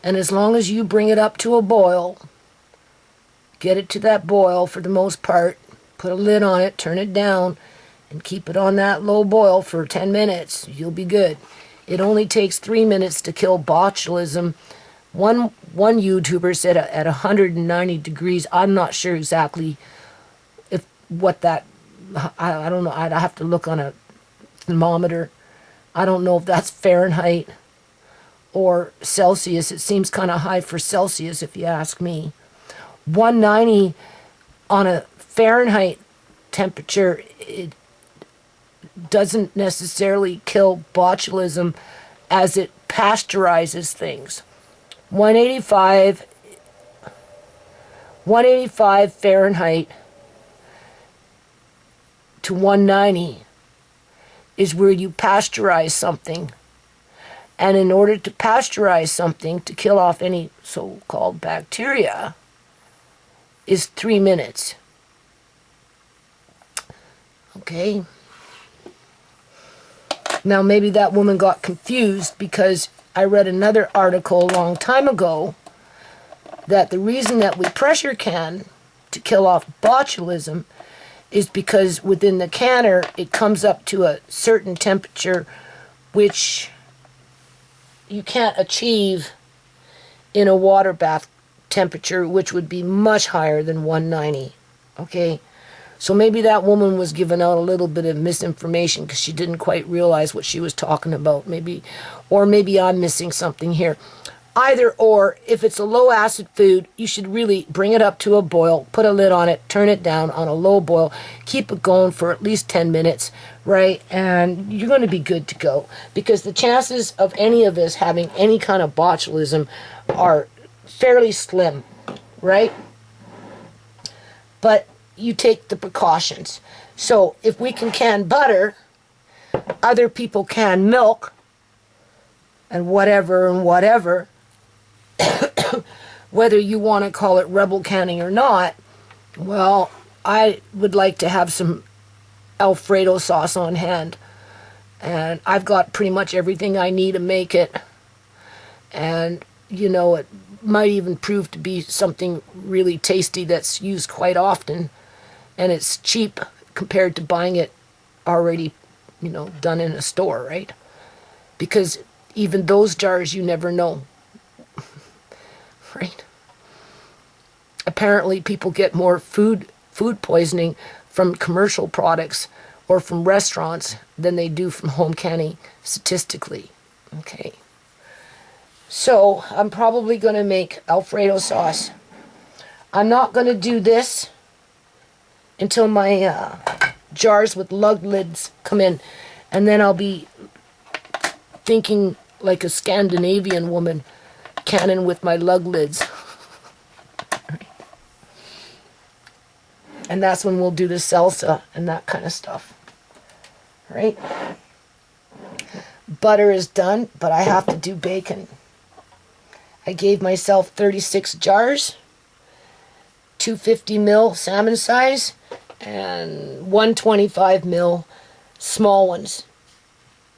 [SPEAKER 1] And as long as you bring it up to a boil, get it to that boil for the most part, put a lid on it, turn it down, and keep it on that low boil for 10 minutes, you'll be good. It only takes 3 minutes to kill botulism. One YouTuber said at 190 degrees, I'm not sure exactly if what that, I don't know, I'd have to look on a thermometer. I don't know if that's Fahrenheit or Celsius. It seems kind of high for Celsius if you ask me. 190 on a Fahrenheit temperature, it doesn't necessarily kill botulism as it pasteurizes things. 185 Fahrenheit to 190 is where you pasteurize something. And in order to pasteurize something, to kill off any so-called bacteria, is 3 minutes. Okay. Now maybe that woman got confused because I read another article a long time ago that the reason that we pressure can to kill off botulism is because within the canner it comes up to a certain temperature which you can't achieve in a water bath temperature, which would be much higher than 190. Okay, so maybe that woman was giving out a little bit of misinformation because she didn't quite realize what she was talking about. Or maybe I'm missing something here. Either or, if it's a low acid food, you should really bring it up to a boil, put a lid on it, turn it down on a low boil, keep it going for at least 10 minutes, right? And you're going to be good to go, because the chances of any of us having any kind of botulism are fairly slim, right? But you take the precautions. So if we can butter, other people can milk, and whatever, whether you want to call it rebel canning or not, well, I would like to have some Alfredo sauce on hand. And I've got pretty much everything I need to make it. And, you know, it might even prove to be something really tasty that's used quite often. And it's cheap compared to buying it already, you know, done in a store, right? Because even those jars, you never know, right? Apparently, people get more food poisoning from commercial products or from restaurants than they do from home canning statistically. Okay. So I'm probably going to make Alfredo sauce. I'm not going to do this until my jars with lug lids come in. And then I'll be thinking like a Scandinavian woman, canning with my lug lids. And that's when we'll do the salsa and that kind of stuff. Right? Butter is done, but I have to do bacon. I gave myself 36 jars, 250 ml salmon size, and 125 ml small ones.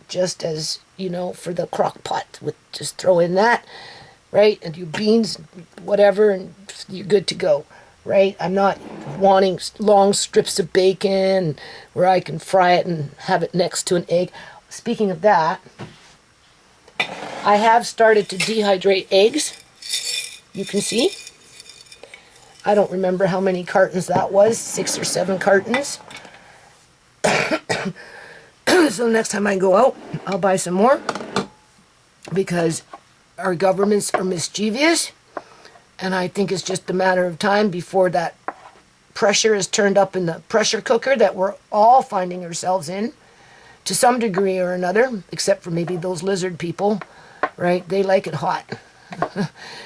[SPEAKER 1] Just as, you know, for the crock pot. Just throw in that, right? And your beans, whatever, and you're good to go. Right? I'm not wanting long strips of bacon where I can fry it and have it next to an egg. Speaking of that, I have started to dehydrate eggs. You can see. I don't remember how many cartons that was, 6 or 7 cartons. So next time I go out, I'll buy some more because our governments are mischievous. And I think it's just a matter of time before that pressure is turned up in the pressure cooker that we're all finding ourselves in to some degree or another, except for maybe those lizard people, right? They like it hot.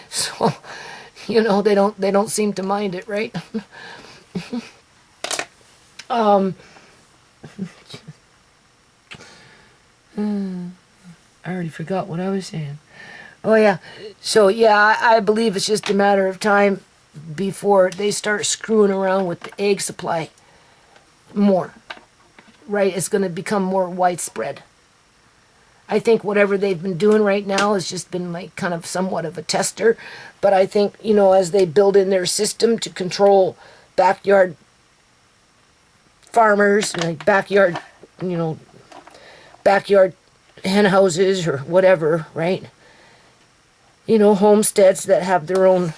[SPEAKER 1] So, you know, they don't seem to mind it, right? I already forgot what I was saying. Oh, yeah. So, yeah, I believe it's just a matter of time before they start screwing around with the egg supply more. Right? It's going to become more widespread. I think whatever they've been doing right now has just been like kind of somewhat of a tester. But I think, you know, as they build in their system to control backyard farmers, like backyard hen houses or whatever, right? You know, homesteads that have their own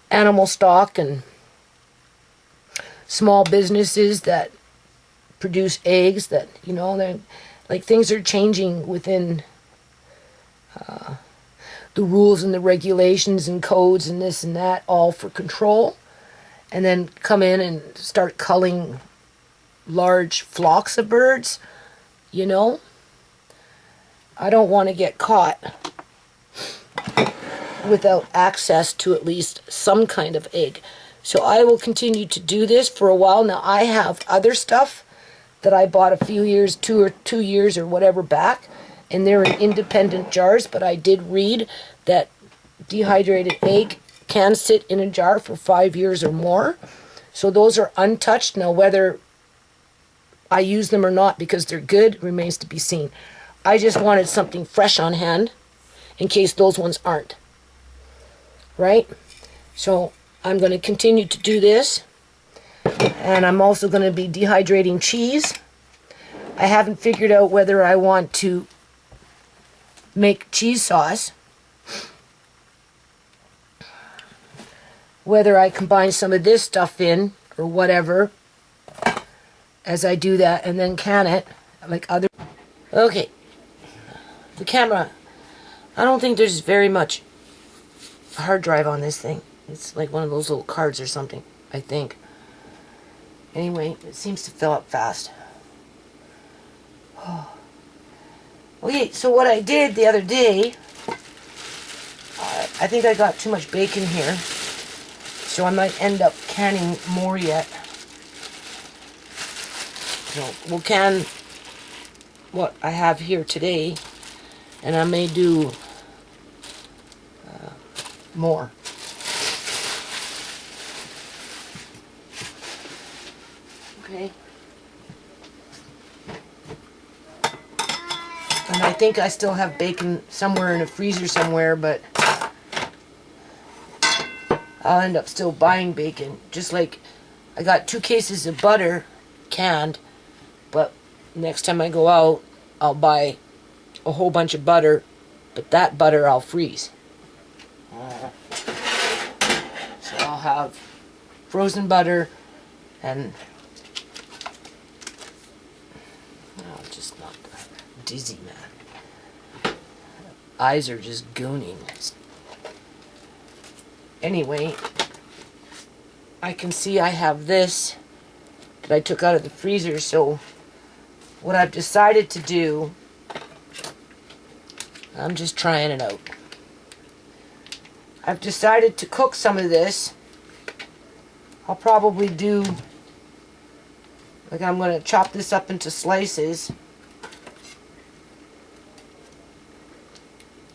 [SPEAKER 1] animal stock and small businesses that produce eggs that, you know, they're like things are changing within the rules and the regulations and codes and this and that, all for control, and then come in and start culling large flocks of birds, you know. I don't want to get caught without access to at least some kind of egg. So I will continue to do this for a while. Now I have other stuff that I bought a few years, 2 years or whatever back, and they're in independent jars, but I did read that dehydrated egg can sit in a jar for 5 years or more. So those are untouched. Now whether I use them or not because they're good remains to be seen. I just wanted something fresh on hand in case those ones aren't. Right? So I'm going to continue to do this. And I'm also going to be dehydrating cheese. I haven't figured out whether I want to make cheese sauce. Whether I combine some of this stuff in or whatever as I do that and then can it like other. Okay. The camera. I don't think there's very much hard drive on this thing. It's like one of those little cards or something, I think. Anyway, it seems to fill up fast. Okay, so what I did the other day, I think I got too much bacon here, so I might end up canning more yet. So we'll can what I have here today, and I may do more. Okay. And I think I still have bacon somewhere in a freezer somewhere, but I'll end up still buying bacon. Just like I got 2 cases of butter canned, but next time I go out, I'll buy a whole bunch of butter, but that butter I'll freeze. So I'll have frozen butter and just not dizzy, man. Eyes are just gooning. Anyway, I can see I have this that I took out of the freezer, so what I've decided to do, I'm just trying it out. I've decided to cook some of this. I'll probably do, like, I'm going to chop this up into slices.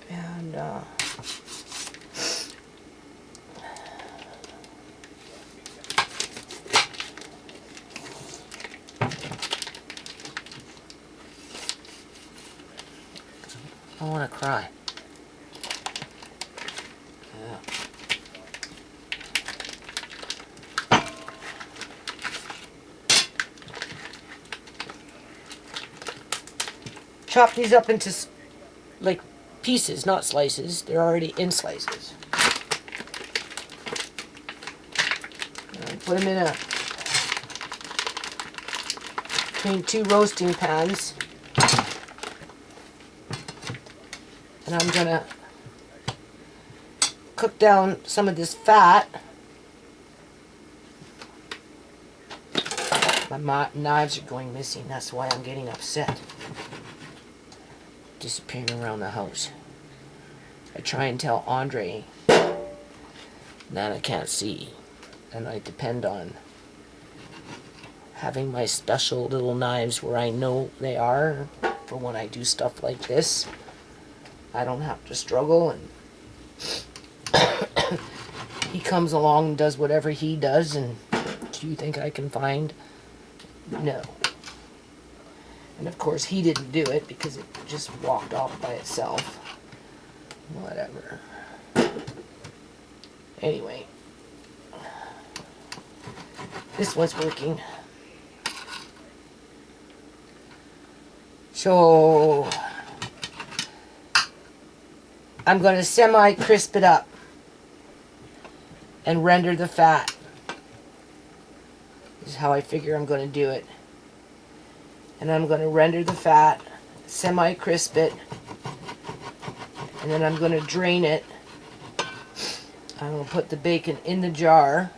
[SPEAKER 1] And, I want to cry. Chop these up into like pieces, not slices. They're already in slices. And put them in between 2 roasting pans. And I'm gonna cook down some of this fat. My knives are going missing. That's why I'm getting upset. Disappearing around the house. I try and tell Andre that I can't see, and I depend on having my special little knives where I know they are for when I do stuff like this. I don't have to struggle, and he comes along and does whatever he does, and do you think I can find? No. And of course he didn't do it because it just walked off by itself. Whatever. Anyway. This was working. So I'm going to semi-crisp it up and render the fat. This is how I figure I'm going to do it. And I'm going to render the fat, semi-crisp it, and then I'm going to drain it. I'm going to put the bacon in the jar,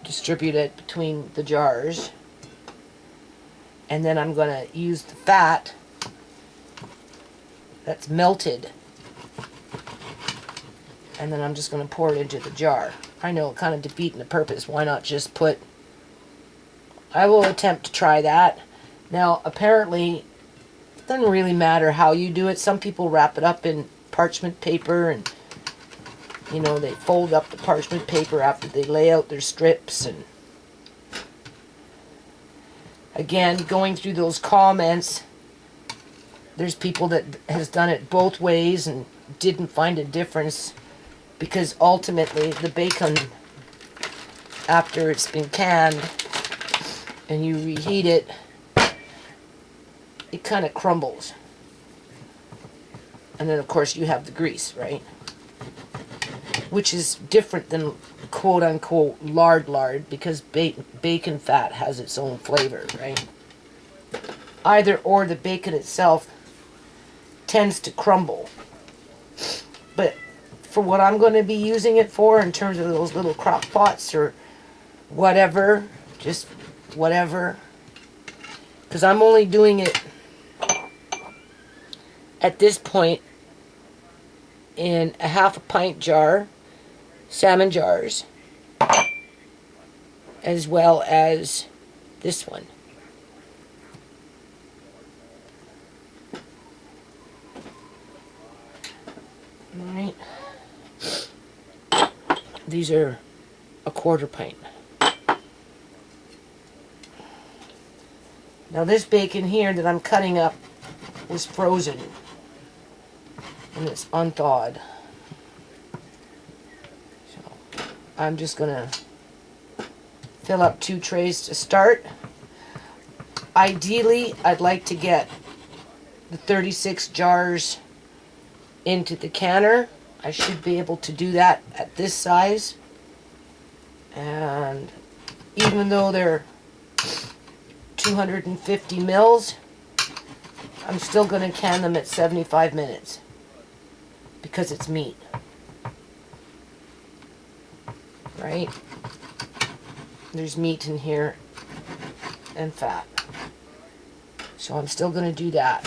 [SPEAKER 1] distribute it between the jars, and then I'm going to use the fat that's melted, and then I'm just going to pour it into the jar. I know, kind of defeating the purpose. Why not just put... I will attempt to try that. Now, apparently, it doesn't really matter how you do it. Some people wrap it up in parchment paper, and, you know, they fold up the parchment paper after they lay out their strips. And again, going through those comments, there's people that has done it both ways and didn't find a difference, because ultimately the bacon, after it's been canned and you reheat it, it kind of crumbles. And then of course you have the grease, right? Which is different than quote unquote lard, because bacon fat has its own flavor, right? Either or, the bacon itself tends to crumble. But for what I'm going to be using it for, in terms of those little crock pots or whatever, just whatever, because I'm only doing it at this point in a half a pint jar, salmon jars, as well as this one. Alright. These are a quarter pint. Now this bacon here that I'm cutting up was frozen and it's unthawed. So I'm just gonna fill up 2 trays to start. Ideally, I'd like to get the 36 jars into the canner. I should be able to do that at this size. And even though they're 250 mils, I'm still going to can them at 75 minutes because it's meat. Right? There's meat in here and fat. So I'm still going to do that.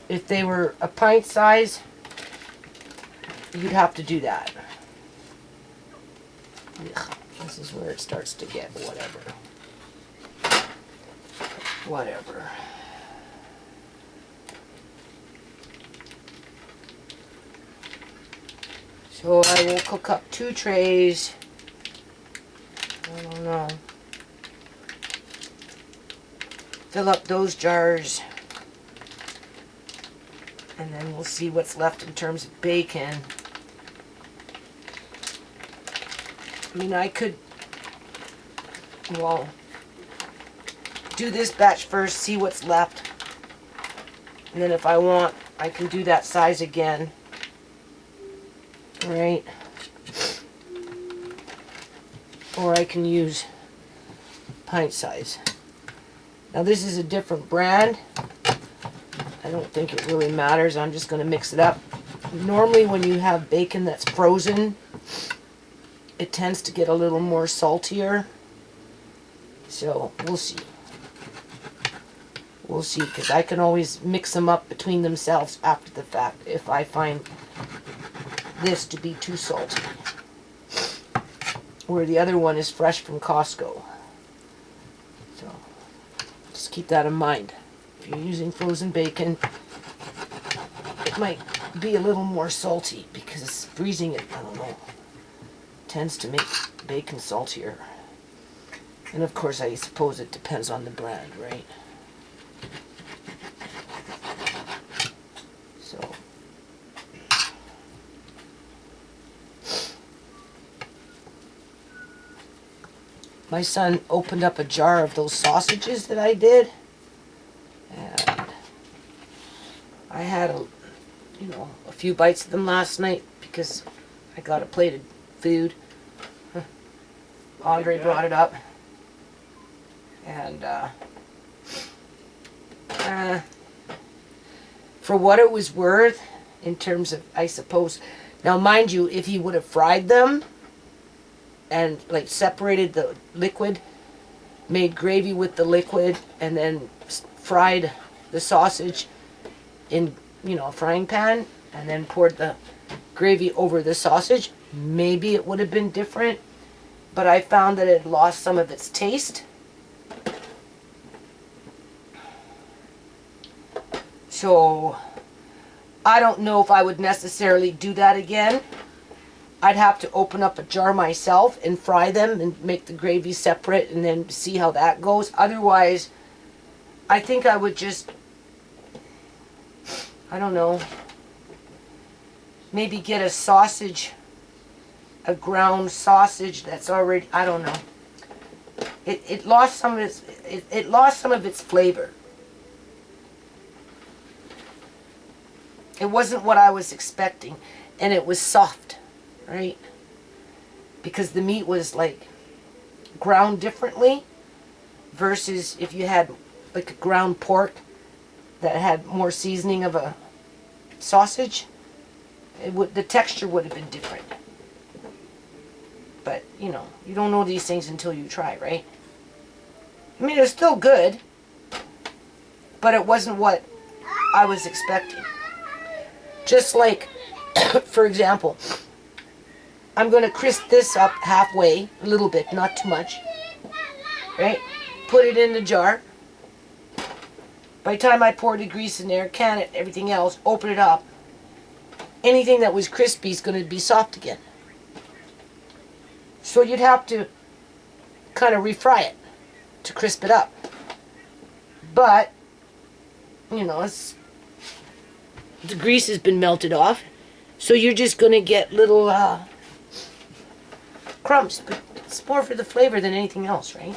[SPEAKER 1] If they were a pint size, you'd have to do that. Ugh, this is where it starts to get whatever. Whatever. So I will cook up 2 trays. I don't know. Fill up those jars. And then we'll see what's left in terms of bacon. I mean, I could, well, do this batch first, see what's left. And then if I want, I can do that size again. Right? Or I can use pint size. Now this is a different brand. I don't think it really matters. I'm just going to mix it up. Normally when you have bacon that's frozen, it tends to get a little more saltier. So we'll see. We'll see, because I can always mix them up between themselves after the fact if I find this to be too salty. Where the other one is fresh from Costco. So just keep that in mind. If you're using frozen bacon, it might be a little more salty because freezing it, I don't know, tends to make bacon saltier. And of course, I suppose it depends on the brand, right? So my son opened up a jar of those sausages that I did. And I had a few bites of them last night because I got a plate of food. Andre brought it up. And for what it was worth, in terms of, I suppose, now mind you, if he would have fried them and like separated the liquid, made gravy with the liquid, and then fried the sausage in, a frying pan, and then poured the gravy over the sausage, maybe it would have been different. But I found that it lost some of its taste. So I don't know if I would necessarily do that again. I'd have to open up a jar myself and fry them and make the gravy separate and then see how that goes. Otherwise, I think I would just, I don't know, maybe get a sausage, a ground sausage that's already, I don't know. It lost some of its, it lost some of its flavor. It wasn't what I was expecting, and it was soft, right? Because the meat was like ground differently versus if you had like a ground pork that had more seasoning of a sausage, the texture would have been different. But, you don't know these things until you try, right? I mean, it's still good, but it wasn't what I was expecting. Just like, for example, I'm going to crisp this up halfway, a little bit, not too much, right? Put it in the jar. By the time I pour the grease in there, can it, everything else, open it up, anything that was crispy is going to be soft again. So you'd have to kind of refry it. to crisp it up. But, you know, the grease has been melted off, so you're just going to get little crumbs. But it's more for the flavor than anything else, right?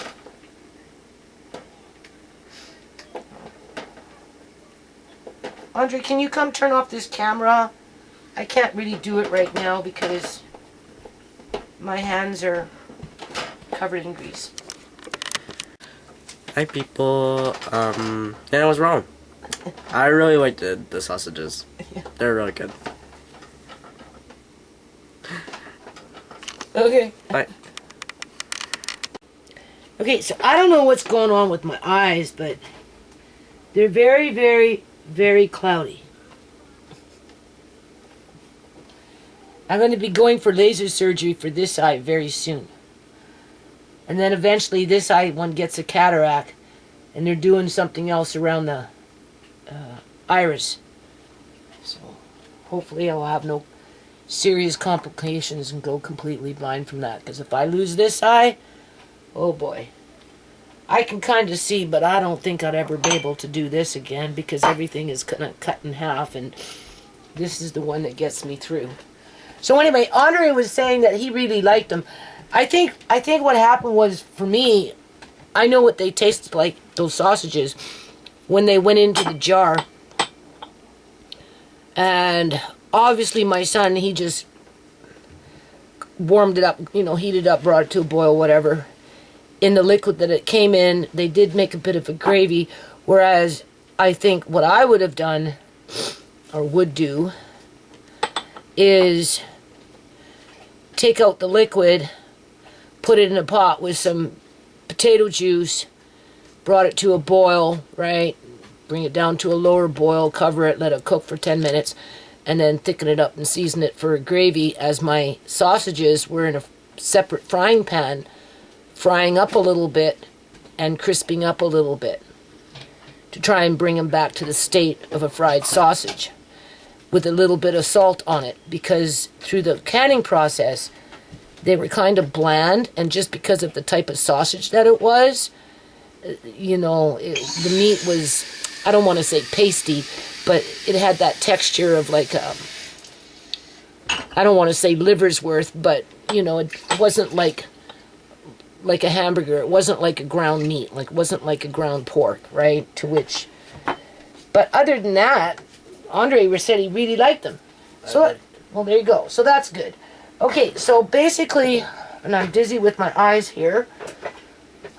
[SPEAKER 1] Andre, can you come turn off this camera? I can't really do it right now because my hands are covered in grease.
[SPEAKER 2] Hi people, yeah, I was wrong. I really like the sausages.
[SPEAKER 1] Yeah.
[SPEAKER 2] They're really good.
[SPEAKER 1] Okay.
[SPEAKER 2] Bye.
[SPEAKER 1] Okay, so I don't know what's going on with my eyes, but they're very, very, very cloudy. I'm going to be going for laser surgery for this eye very soon. And then eventually this eye one gets a cataract, and they're doing something else around the iris. So hopefully I'll have no serious complications and go completely blind from that. Because if I lose this eye, oh boy. I can kind of see, but I don't think I'd ever be able to do this again because everything is kind of cut in half, and this is the one that gets me through. So anyway, Andre was saying that he really liked them. I think what happened was, for me, I know what they tasted like, those sausages, when they went into the jar. And obviously my son, he just warmed it up, you know, heated up, brought it to a boil, whatever. In the liquid that it came in, they did make a bit of a gravy, whereas I think what I would have done, or would do, is take out the liquid, put it in a pot with some potato juice, brought it to a boil, right? Bring it down to a lower boil, cover it, let it cook for 10 minutes, and then thicken it up and season it for a gravy, as my sausages were in a separate frying pan, frying up a little bit and crisping up a little bit to try and bring them back to the state of a fried sausage with a little bit of salt on it, because through the canning process they were kind of bland, and just because of the type of sausage that it was, you know, the meat was, I don't want to say pasty, but it had that texture of like I don't want to say liver's worth, but you know, it wasn't like a hamburger. It wasn't like a ground meat, like it wasn't like a ground pork, right? To which, but other than that, Andre said he really liked them. So, well, there you go. So that's good. Okay, so basically, and I'm dizzy with my eyes here.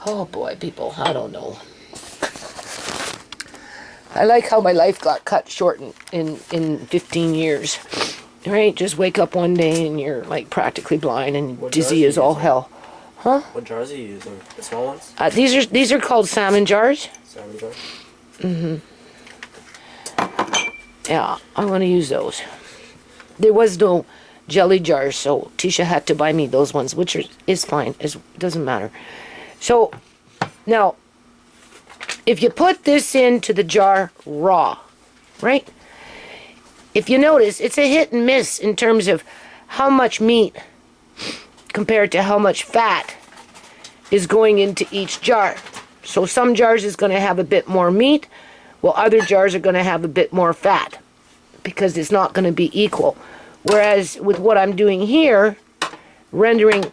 [SPEAKER 1] Oh boy, people, I don't know. I like how my life got cut short in 15 years. Right? Just wake up one day and you're like practically blind and dizzy as all hell. Huh?
[SPEAKER 2] What jars are you using? The small ones?
[SPEAKER 1] These are called salmon jars.
[SPEAKER 2] Salmon jars?
[SPEAKER 1] Mm-hmm. Yeah, I want to use those. There was no jelly jars, so Tisha had to buy me those ones, which is fine. It doesn't matter. So, now, if you put this into the jar raw, right? If you notice, it's a hit and miss in terms of how much meat compared to how much fat is going into each jar. So some jars is going to have a bit more meat, while other jars are going to have a bit more fat, because it's not going to be equal. Whereas with what I'm doing here, rendering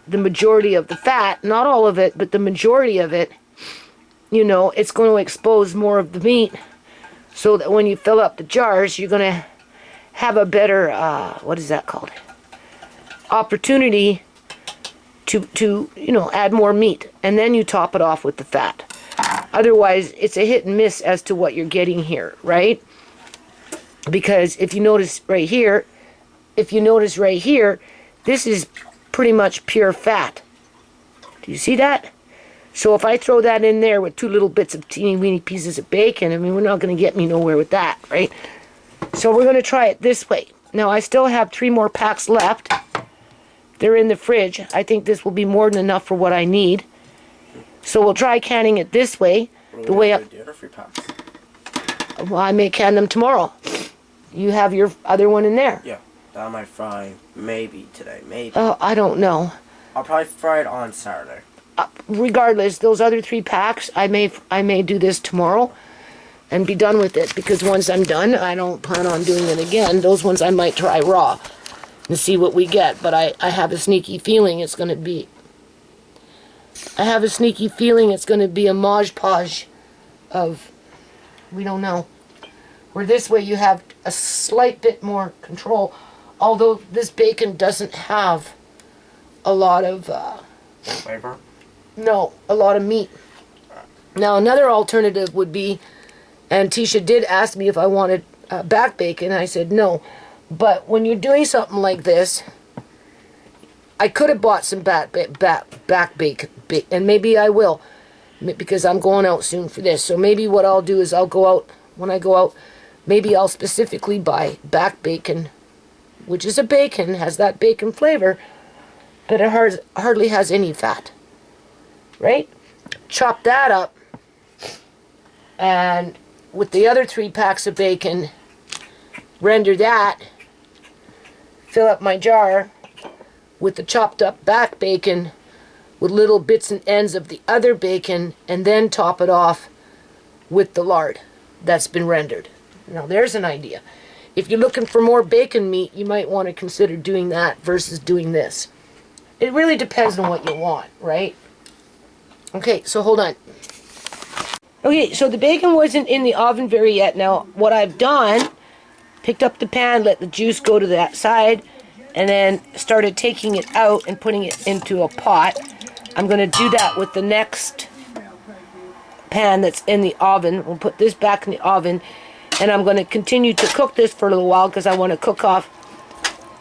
[SPEAKER 1] the majority of the fat, not all of it, but the majority of it, you know, it's going to expose more of the meat, so that when you fill up the jars, you're going to have a better, what is that called? Opportunity to you know, add more meat, and then you top it off with the fat. Otherwise, it's a hit and miss as to what you're getting here, right? Because if you notice right here, this is pretty much pure fat. Do you see that? So if I throw that in there with two little bits of teeny weeny pieces of bacon, I mean, we're not going to get me nowhere with that, right? So we're going to try it this way. Now, I still have 3 more packs left. They're in the fridge. I think this will be more than enough for what I need. So we'll try canning it this way. The way I... Well, I may can them tomorrow. You have your other one in there.
[SPEAKER 2] Yeah, that I might fry maybe today, maybe.
[SPEAKER 1] Oh, I don't know.
[SPEAKER 2] I'll probably fry it on Saturday.
[SPEAKER 1] regardless, those other 3 packs, I may do this tomorrow and be done with it, because once I'm done, I don't plan on doing it again. Those ones I might try raw and see what we get, but I have a sneaky feeling it's going to be a Mod Podge of, we don't know. Where this way you have a slight bit more control, although this bacon doesn't have a lot of
[SPEAKER 2] Flavor.
[SPEAKER 1] no, a lot of meat. Now another alternative would be, and Tisha did ask me if I wanted back bacon. I said no. But when you're doing something like this, I could have bought some back bacon, and maybe I will, because I'm going out soon for this. So maybe what I'll do is I'll go out, when I go out, maybe I'll specifically buy back bacon, which is a bacon, has that bacon flavor, but it hardly has any fat, right? Chop that up, and with the other 3 packs of bacon, render that, fill up my jar with the chopped up back bacon with little bits and ends of the other bacon, and then top it off with the lard that's been rendered. Now there's an idea. If you're looking for more bacon meat, you might want to consider doing that versus doing this. It really depends on what you want, right? Okay, so hold on. Okay, so the bacon wasn't in the oven very yet. Now, what I've done, picked up the pan, let the juice go to that side, and then started taking it out and putting it into a pot. I'm going to do that with the next pan that's in the oven. We'll put this back in the oven, and I'm going to continue to cook this for a little while because I want to cook off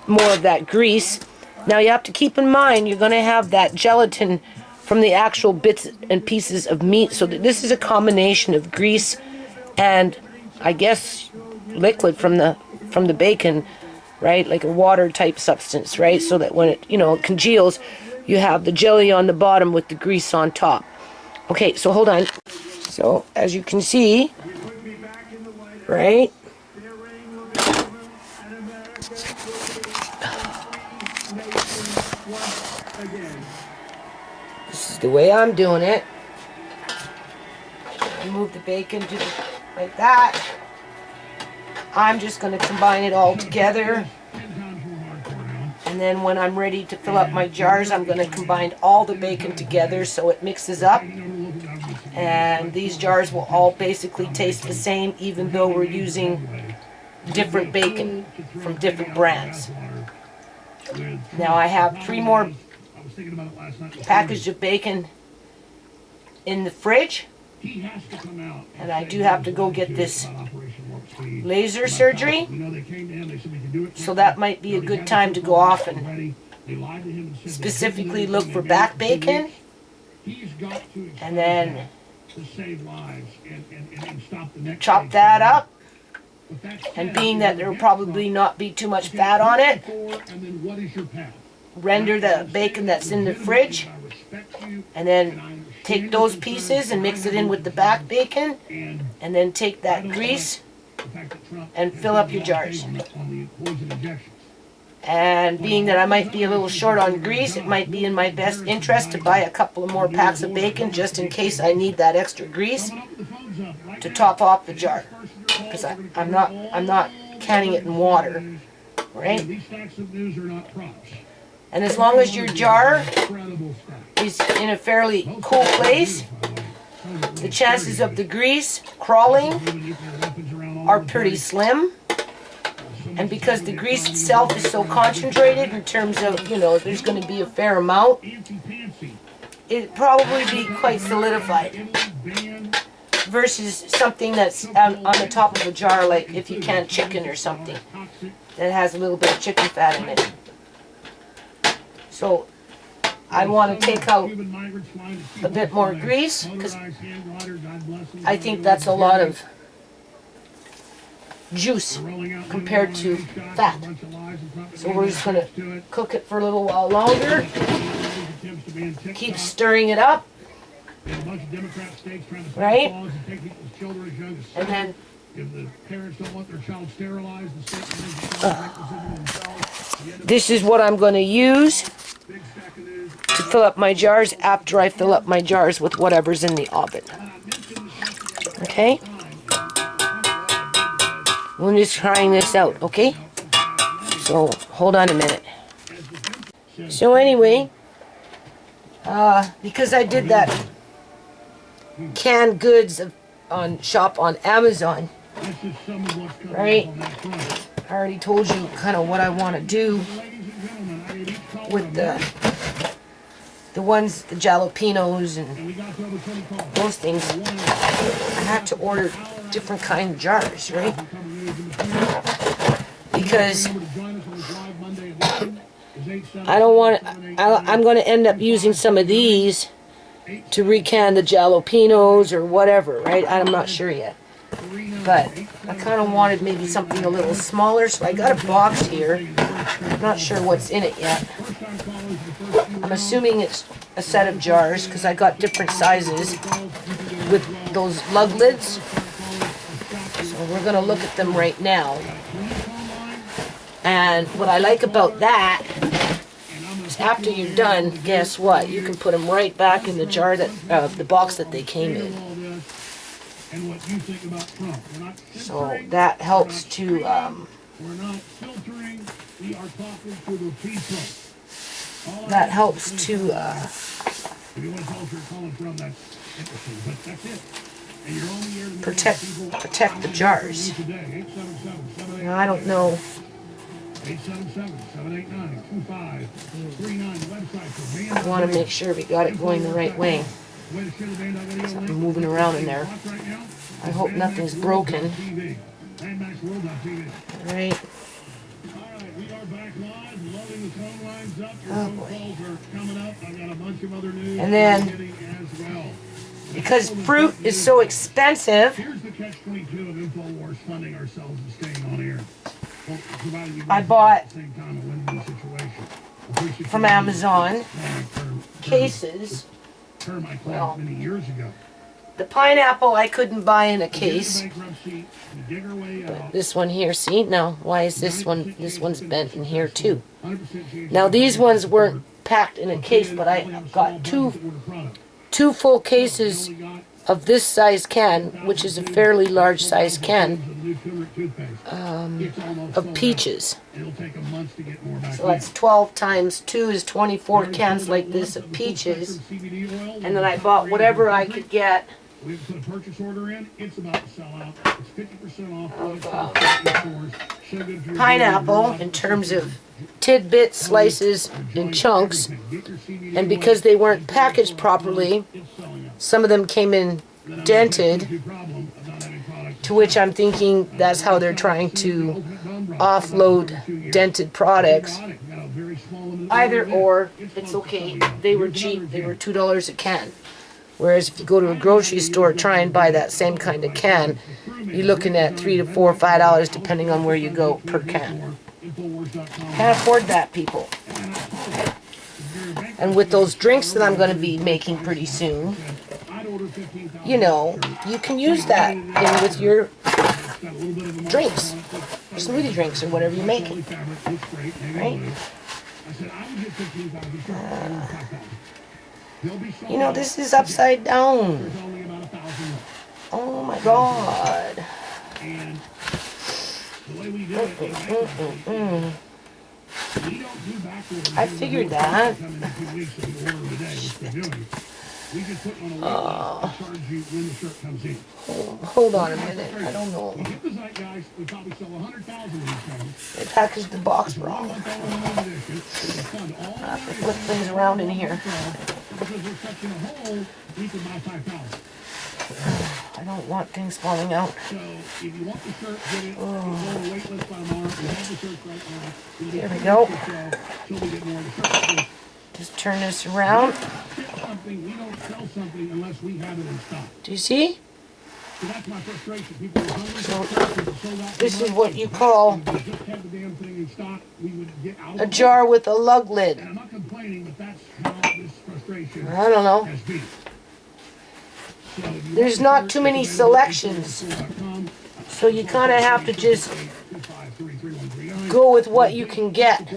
[SPEAKER 1] more of that grease. Now, you have to keep in mind you're going to have that gelatin from the actual bits and pieces of meat, so that this is a combination of grease and, I guess, liquid from the bacon, right? Like a water type substance, right? So that when it, it congeals, you have the jelly on the bottom with the grease on top. Okay, so hold on. So as you can see, right? This is the way I'm doing it. Move the bacon like that. I'm just going to combine it all together. And then when I'm ready to fill up my jars, I'm going to combine all the bacon together so it mixes up. And these jars will all basically taste the same, even though we're using different bacon from different brands. Now I have 3 more packages of bacon in the fridge. And I do have to go get this laser surgery, so that might be a good time to go off and specifically look for back bacon, and then chop that up, and being that there will probably not be too much fat on it, render the bacon that's in the fridge, and then take those pieces and mix it in with the back bacon, and then take that grease and fill up your jars. And being that I might be a little short on grease, it might be in my best interest to buy a couple of more packs of bacon just in case I need that extra grease to top off the jar, because I'm not canning it in water, right? And as long as your jar is in a fairly cool place, the chances of the grease crawling are pretty slim. And because the grease itself is so concentrated in terms of, there's going to be a fair amount, it'd probably be quite solidified. Versus something that's on the top of a jar, like if you can chicken or something that has a little bit of chicken fat in it. So I want to take out a bit more grease, because I think that's a lot of juice compared to fat. So we're just going to cook it for a little while longer. Keep stirring it up. Right? And then this is what I'm going to use to fill up my jars after I fill up my jars with whatever's in the oven. Okay? We're just trying this out, okay? So, hold on a minute. So anyway, because I did that canned goods on shop on Amazon, right? I already told you kind of what I want to do with the ones, the jalapenos and those things. I had to order different kind of jars, right? Because I don't want, I'm going to end up using some of these to recan the jalapenos or whatever, right? I'm not sure yet. But I kind of wanted maybe something a little smaller, so I got a box here. I'm not sure what's in it yet. I'm assuming it's a set of jars because I got different sizes with those lug lids. So we're going to look at them right now. And what I like about that is after you're done, guess what? You can put them right back in the jar that the box that they came in. So that helps to protect the jars. Now I don't know. I want to make sure we got it going the right way. Something moving around in there. I hope nothing's broken. Alright. Oh boy. And then, because fruit is so expensive, I bought from Amazon cases. Well, the pineapple I couldn't buy in a case. But this one here, see? Now, why is this one, this one's bent in here too. Now these ones weren't packed in a case, but I got two full cases of this size can, which is a fairly large size can, of peaches. So that's 12 times 2 is 24 cans like this of peaches. And then I bought whatever I could get
[SPEAKER 3] we put a purchase order in, it's about to sell out. It's 50% off.
[SPEAKER 1] Pineapple in terms of tidbits, slices, and chunks. And because they weren't packaged properly, some of them came in dented, to which I'm thinking that's how they're trying to offload dented products. Either or, it's okay. They were cheap. They were $2 a can. Whereas if you go to a grocery store, try and buy that same kind of can, you're looking at $3 to $4 or $5 depending on where you go per can. Can't afford that, people. And with those drinks that I'm going to be making pretty soon, you know, you can use that in with your drinks, smoothie drinks, or whatever you're making. Right? You know, this is upside down. Oh my God. I figured that. Hold on a minute. I don't know. They packaged the box wrong. I have to flip things around in here. I don't want things falling out. There we go. Just turn this around. Do you see? So this is what you call a jar with a lug lid. I don't know. There's not too many selections, so you kind of have to just go with what you can get.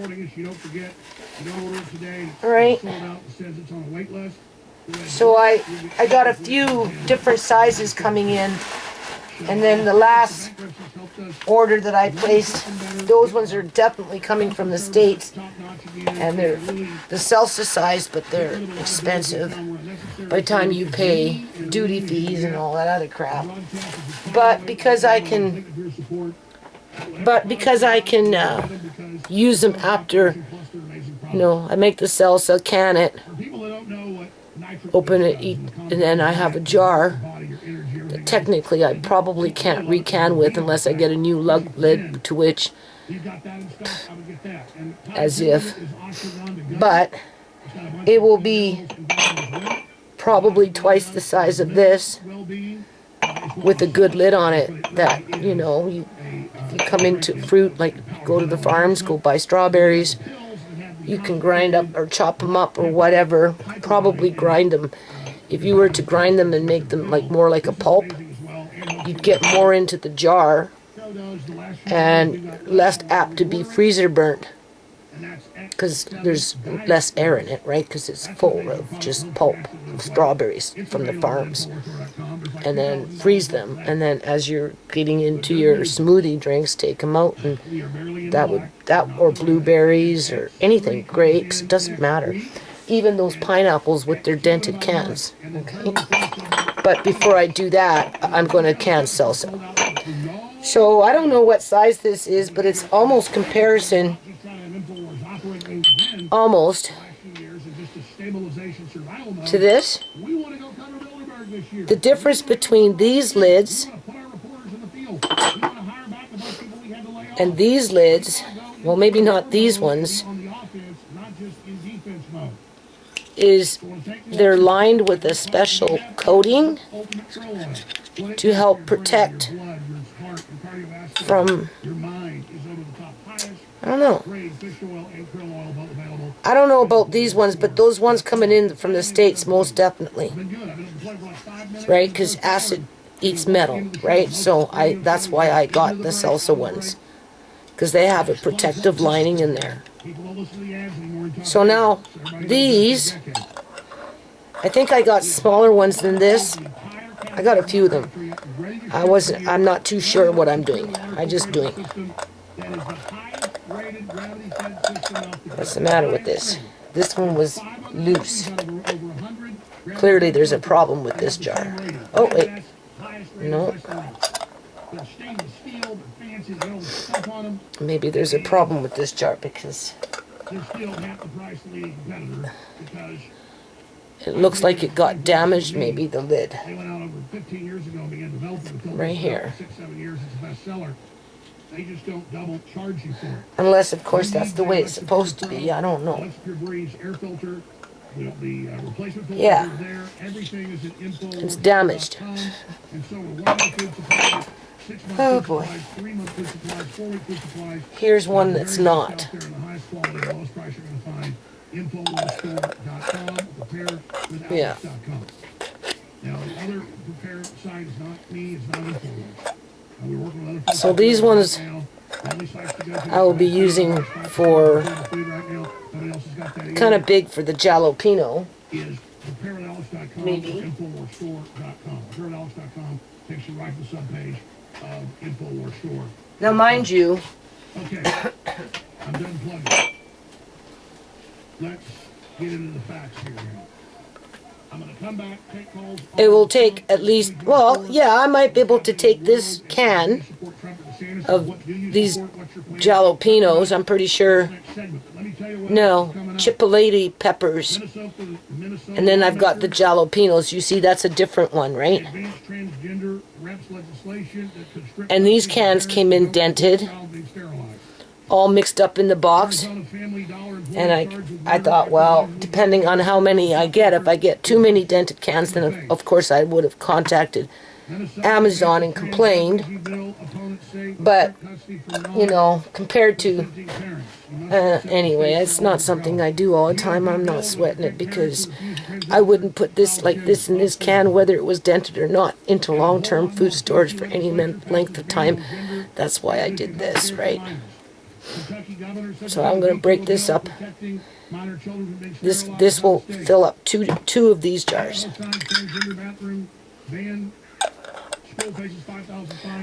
[SPEAKER 3] You don't order it today.
[SPEAKER 1] All right.
[SPEAKER 3] It's sold out. It says it's on a wait list. Go ahead.
[SPEAKER 1] So I got a few different sizes coming in, and then the last
[SPEAKER 3] Bankruptcy's helped us
[SPEAKER 1] order that I placed, those ones are definitely coming from the States,
[SPEAKER 3] top notch again.
[SPEAKER 1] and they're the salsa size, but they're expensive by the time you pay duty fees and all that other crap. But because I can use them after, you know, I make the salsa, can it, open it, eat, and then I have a jar that technically I probably can't recan with unless I get a new lid, to which, as if, but it will be probably twice the size of this with a good lid on it that, you know, you come into fruit, like go to the farms, go buy strawberries, you can grind up or chop them up or whatever, probably grind them. If you were to grind them and make them like more like a pulp, you'd get more into the jar and less apt to be freezer burnt because there's less air in it, right? Because it's full of just pulp of strawberries from the farms. And then freeze them, and then as you're getting into your smoothie drinks, take them out, and that or blueberries or anything, grapes, it doesn't matter. Even those pineapples with their dented cans. Okay. But before I do that, I'm going to can salsa. So I don't know what size this is, but it's almost comparison. Almost to this. The difference between these lids and these lids, well, maybe not these ones, is they're lined with a special coating to help protect from, I don't know. I don't know about these ones, but those ones coming in from the States, most definitely. Right? Because acid eats metal, right? So that's why I got the salsa ones. Because they have a protective lining in there. So now, these, I think I got smaller ones than this. I got a few of them. I'm not too sure what I'm doing. I'm just doing it. What's the matter with this? This one was loose. Clearly there's a problem with this jar. Oh, wait. No. Maybe there's a problem with this jar because it looks like it got damaged, maybe the lid. Right here.
[SPEAKER 3] They just don't double charge you for it.
[SPEAKER 1] Unless, of course, that's the way it's supposed to be. I don't know.
[SPEAKER 3] Air filter, the replacement filter
[SPEAKER 1] Yeah.
[SPEAKER 3] is there. Everything is at info.
[SPEAKER 1] It's damaged.
[SPEAKER 3] And so we're 1 month food supplies, 6 months
[SPEAKER 1] Oh,
[SPEAKER 3] food
[SPEAKER 1] boy.
[SPEAKER 3] supplies, 3 month food supplies, 4-week food supplies.
[SPEAKER 1] Here's one that's not.
[SPEAKER 3] Out there in the highest quality, lowest price you're going to find. Infowellstore.com, preparewithout.com. Now, the other prepare site is not me, it's not Infowell. We're working with other folks
[SPEAKER 1] So these ones I will be using for kind of big for the jalapeno.
[SPEAKER 3] Is preparewithout.com
[SPEAKER 1] Maybe.
[SPEAKER 3] or InfoWarsStore.com. Preparewithout.com takes you right to the subpage of InfoWars Store.
[SPEAKER 1] Now, mind you,
[SPEAKER 3] Okay, I'm done plugging. Let's get into the facts here now. I'm going to come back, take calls.
[SPEAKER 1] it will take at least, well, yeah, I might be able to take this can of these jalapenos, I'm pretty sure. No, Chipolata peppers. And then I've got the jalapenos. You see, that's a different one, right? And these cans came in dented, all mixed up in the box. And I thought, well, depending on how many I get, if I get too many dented cans, then of course I would have contacted Amazon and complained. But, you know, compared to, anyway, it's not something I do all the time. I'm not sweating it because I wouldn't put this like this in this can, whether it was dented or not, into long-term food storage for any length of time. That's why I did this, right? So I'm going to break this up. This will fill up two of these jars.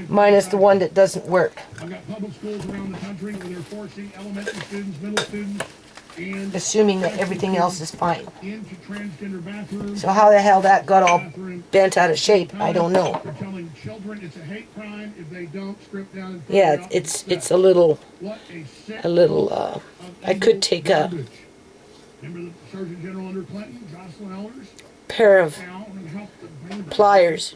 [SPEAKER 1] Minus the one that doesn't work.
[SPEAKER 3] I've got public schools around the country where they're forcing elementary students, middle students, and
[SPEAKER 1] Assuming that everything else is fine.
[SPEAKER 3] into transgender bathrooms.
[SPEAKER 1] So how the hell that got all bent out of shape, I don't know.
[SPEAKER 3] They're telling children it's a hate crime if they don't strip down and
[SPEAKER 1] Yeah,
[SPEAKER 3] cover up
[SPEAKER 1] it's
[SPEAKER 3] with
[SPEAKER 1] a little,
[SPEAKER 3] what a sick
[SPEAKER 1] I could take a
[SPEAKER 3] garbage. Remember the Surgeon General under Clinton, Jocelyn Elders?
[SPEAKER 1] pair of
[SPEAKER 3] Now, and helped them bring it back.
[SPEAKER 1] pliers,